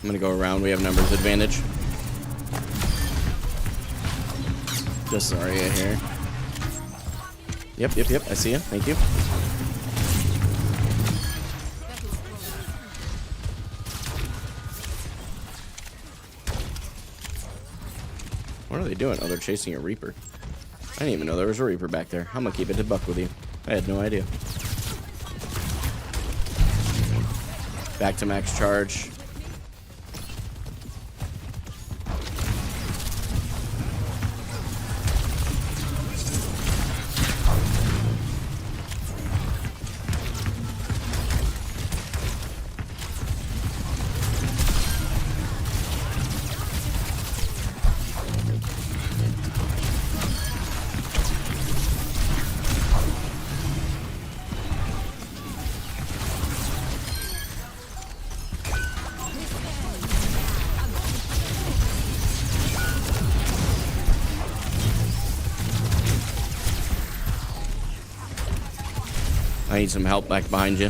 I'm gonna go around. We have numbers advantage. Just Zarya here. Yep. I see you. Thank you. What are they doing? Oh, they're chasing a Reaper. I didn't even know there was a Reaper back there. I'm gonna keep it a buck with you. I had no idea. Back to max charge. I need some help back behind you.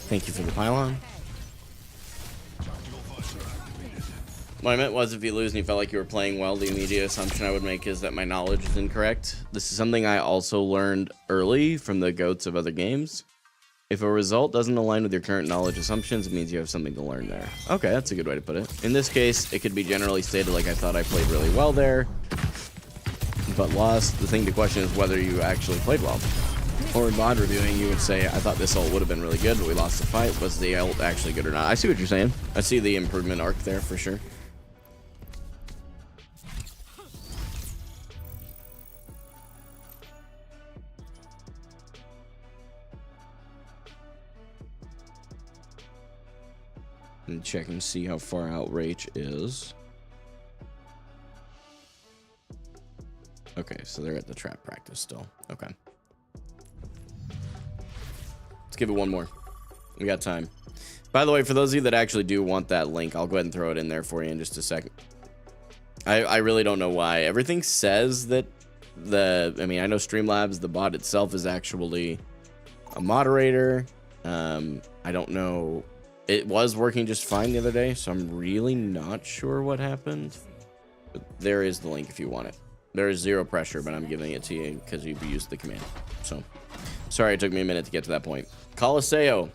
Thank you for the pylon. What I meant was, if you lose and you felt like you were playing well, the immediate assumption I would make is that my knowledge is incorrect. This is something I also learned early from the GOATs of other games. If a result doesn't align with your current knowledge assumptions, it means you have something to learn there. Okay, that's a good way to put it. In this case, it could be generally stated like I thought I played really well there, but lost. The thing to question is whether you actually played well. Or in mod reviewing, you would say, I thought this ult would have been really good, but we lost the fight. Was the ult actually good or not? I see what you're saying. I see the improvement arc there for sure. And check and see how far out Rach is. Okay, so they're at the trap practice still. Okay. Let's give it one more. We got time. By the way, for those of you that actually do want that link, I'll go ahead and throw it in there for you in just a second. I really don't know why. Everything says that I mean, I know Streamlabs, the bot itself, is actually a moderator. I don't know. It was working just fine the other day, so I'm really not sure what happened. But there is the link if you want it. There is zero pressure, but I'm giving it to you because you've used the command. So, sorry it took me a minute to get to that point. Colosseo.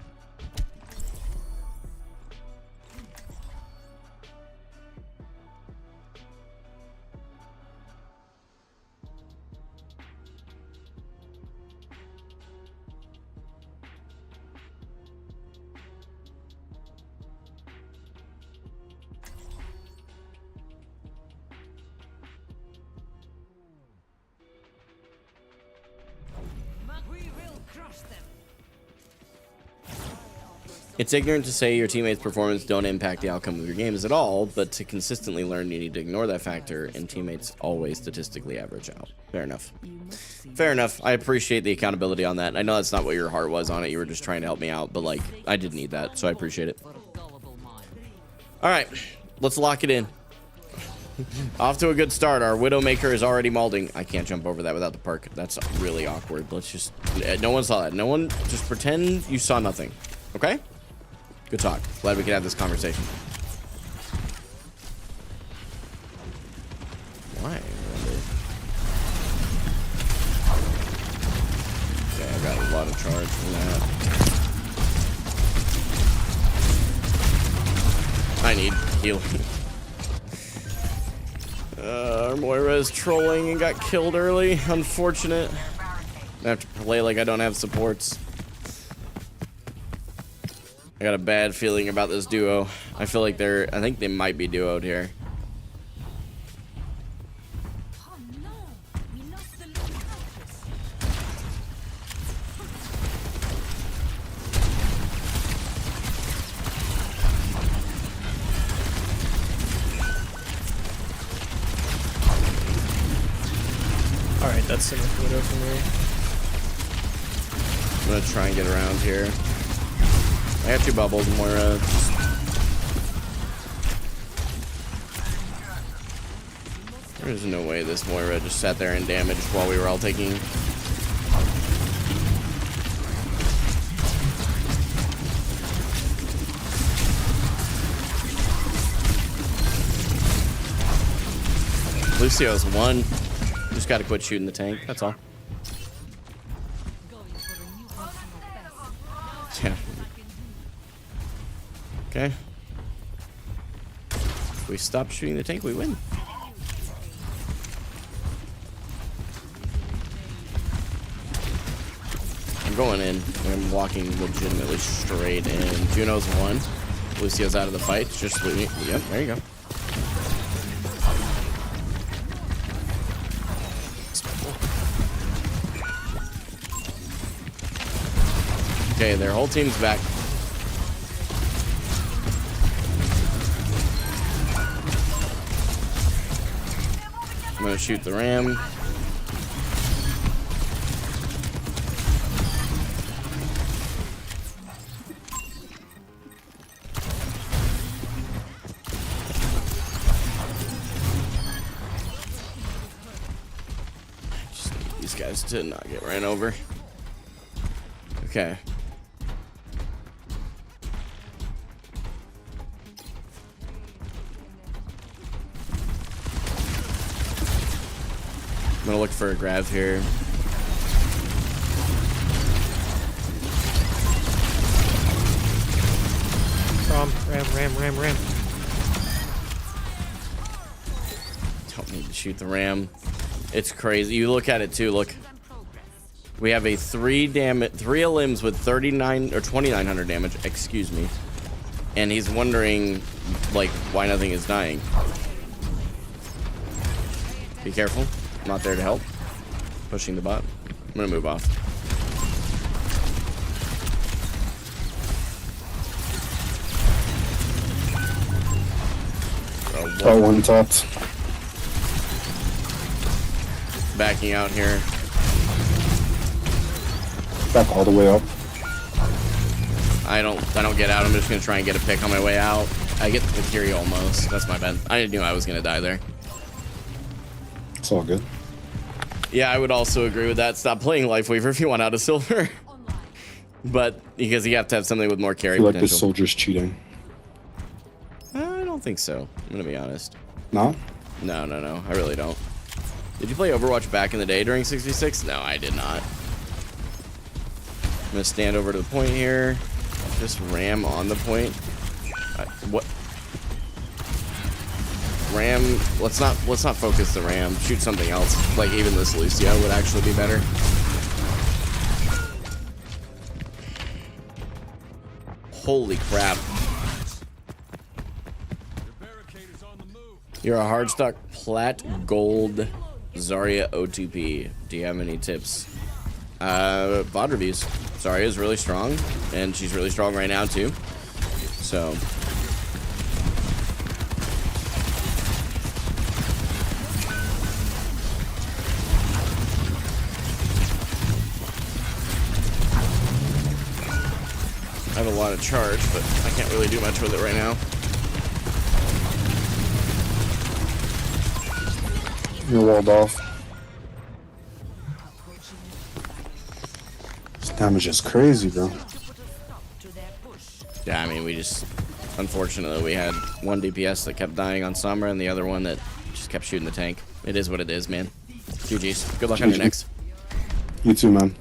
It's ignorant to say your teammates' performance don't impact the outcome of your games at all, but to consistently learn, you need to ignore that factor, and teammates always statistically average out. Fair enough. Fair enough. I appreciate the accountability on that. I know that's not what your heart was on it. You were just trying to help me out, but, like, I did need that, so I appreciate it. All right, let's lock it in. Off to a good start. Our Widowmaker is already malding. I can't jump over that without the perk. That's really awkward. Let's just... No one saw that. No one... Just pretend you saw nothing. Okay? Good talk. Glad we could have this conversation. Why? Okay, I got a lot of charge from that. I need healing. Our Moira is trolling and got killed early. Unfortunate. I have to play like I don't have supports. I got a bad feeling about this duo. I feel like I think they might be duoed here. Oh no, we lost the lead. Alright, that's enough widow for me. I'm gonna try and get around here. I got 2 bubbles, Moira. There's no way this Moira just sat there and damaged while we were all taking Lucio's one. Just got to quit shooting the tank. That's all. Yeah. Okay. If we stop shooting the tank, we win. I'm going in. I'm walking legitimately straight in. Juno's one. Lucio's out of the fight. Just looting. Yep, there you go. Okay, their whole team's back. I'm gonna shoot the ram. Just need these guys to not get ran over. Okay. I'm gonna look for a grab here. Ram. Don't need to shoot the ram. It's crazy. You look at it too. Look, we have a 3 limbs with 39 or 2,900 damage. Excuse me. And he's wondering, like, why nothing is dying. Be careful. I'm not there to help. Pushing the bot. I'm gonna move off. Oh, one tapped. Backing out here. Back all the way up. I don't get out. I'm just gonna try and get a pick on my way out. I get the Kiri almost. That's my bad. I knew I was gonna die there. It's all good. Yeah, I would also agree with that. Stop playing Life Weaver if you want out of silver. But because you have to have something with more I carry feel like potential. this soldier's cheating. I don't think so. I'm gonna be honest. No? No. I really don't. Did you play Overwatch back in the day during 6v6? No, I did not. I'm gonna stand over to the point here. Just ram on the point. What? Ram. Let's not focus the ram. Shoot something else. Like even this Lucio would actually be better. Holy crap. You're a hardstock plat gold Zarya OTP. Do you have any tips? VOD reviews. Zarya is really strong, and she's really strong right now too. So I have a lot of charge, but I can't really do much with it right now. You're walled off. This damage is crazy, bro. Yeah, I mean, we just... Unfortunately, we had one DPS that kept dying on Sombra and the other one that just kept shooting the tank. It is what it is, man. GG's. Good luck on your next. You too, man.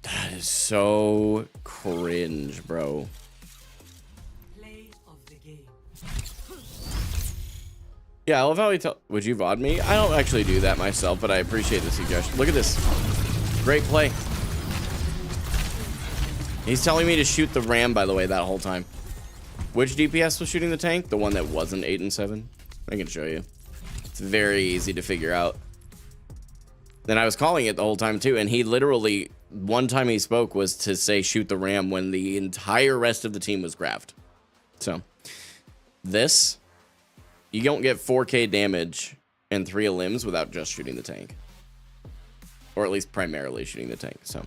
That is so cringe, bro. Yeah, I love how he tell. Would you VOD me? I don't actually do that myself, but I appreciate the suggestion. Look at this. Great play. He's telling me to shoot the ram, by the way, that whole time. Which DPS was shooting the tank? The one that wasn't 8 and 7? I can show you. It's very easy to figure out. Then I was calling it the whole time too, and he literally, one time he spoke was to say shoot the ram when the entire rest of the team was graphed. So, this, you don't get 4k damage and 3 limbs without just shooting the tank. Or at least primarily shooting the tank, so.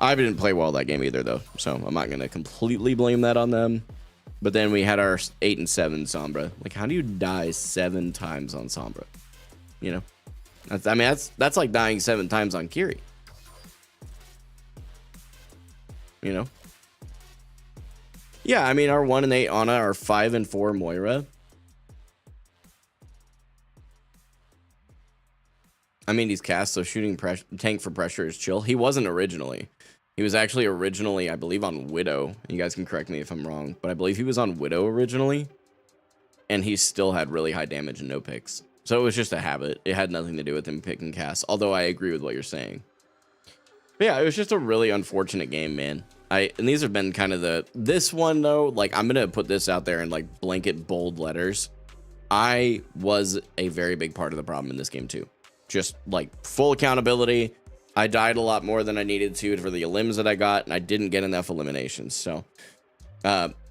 I didn't play well that game either, though, so I'm not going to completely blame that on them. But then we had our 8 and 7 Sombra. Like, how do you die 7 times on Sombra? You know? That's like dying 7 times on Kiri. You know? Yeah, I mean, our 1 and 8 Ana, our 5 and 4 Moira. I mean, he's cast, so shooting tank for pressure is chill. He wasn't originally. He was actually originally, I believe, on Widow. You guys can correct me if I'm wrong, but I believe he was on Widow originally, and he still had really high damage and no picks. So it was just a habit. It had nothing to do with him picking cast, although I agree with what you're saying. But yeah, it was just a really unfortunate game, man. And these have been kind of this one though, like I'm going to put this out there in like blanket bold letters. I was a very big part of the problem in this game too. Just like full accountability. I died a lot more than I needed to for the elims that I got, and I didn't get enough eliminations. So,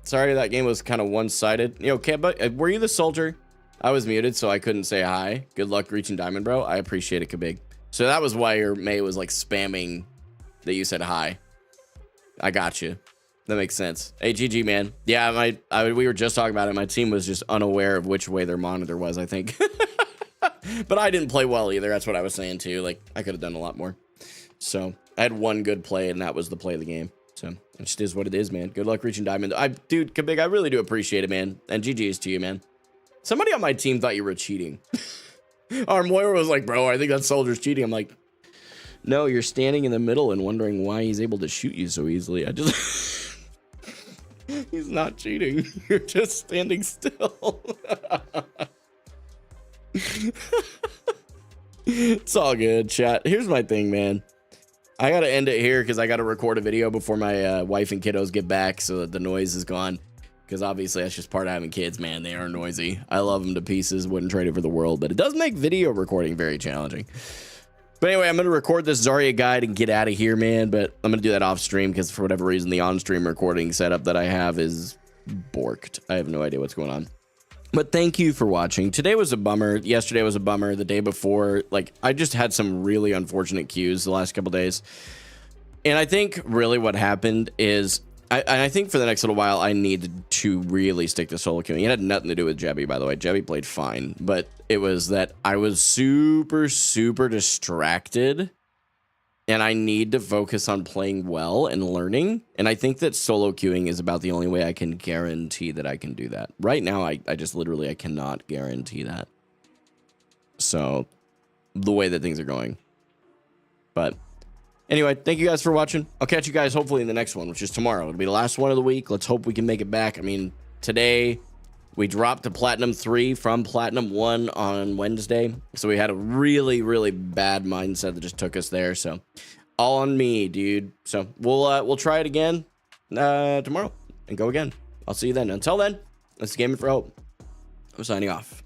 sorry that game was kind of one-sided. You know, okay, but were you the soldier? I was muted, so I couldn't say hi. Good luck reaching diamond, bro. I appreciate it, Kabig. So that was why your May was like spamming that you said hi. I got you. That makes sense. Hey, GG, man. Yeah, we were just talking about it. My team was just unaware of which way their monitor was, I think. But I didn't play well either. That's what I was saying too. Like, I could have done a lot more. So I had one good play, and that was the play of the game. So it just is what it is, man. Good luck reaching diamond. Dude, Kabig, I really do appreciate it, man. And GG's to you, man. Somebody on my team thought you were cheating. Our Moira was like, bro, I think that soldier's cheating. I'm like, no, you're standing in the middle and wondering why he's able to shoot you so easily. I just... He's not cheating. You're just standing still. It's all good, chat. Here's my thing, man. I gotta end it here because I gotta record a video before my wife and kiddos get back so that the noise is gone. Because obviously that's just part of having kids, man. They are noisy. I love them to pieces. Wouldn't trade it for the world, but it does make video recording very challenging. But anyway, I'm going to record this Zarya guide and get out of here, man. But I'm going to do that off stream because for whatever reason, the on-stream recording setup that I have is borked. I have no idea what's going on. But thank you for watching. Today was a bummer. Yesterday was a bummer. The day before, like, I just had some really unfortunate cues the last couple days. And I think really what happened is, I think for the next little while, I needed to really stick to solo queuing. It had nothing to do with Jebby, by the way. Jebby played fine, but it was that I was super, super distracted, and I need to focus on playing well and learning. And I think that solo queuing is about the only way I can guarantee that I can do that. Right now, I just literally, I cannot guarantee that. So, the way that things are going. But... anyway, thank you guys for watching. I'll catch you guys hopefully in the next one, which is tomorrow. It'll be the last one of the week. Let's hope we can make it back. I mean, today we dropped to Platinum 3 from Platinum 1 on Wednesday. So we had a really, really bad mindset that just took us there. So all on me, dude. So we'll try it again tomorrow and go again. I'll see you then. Until then, let's Gaming for Hope. I'm signing off.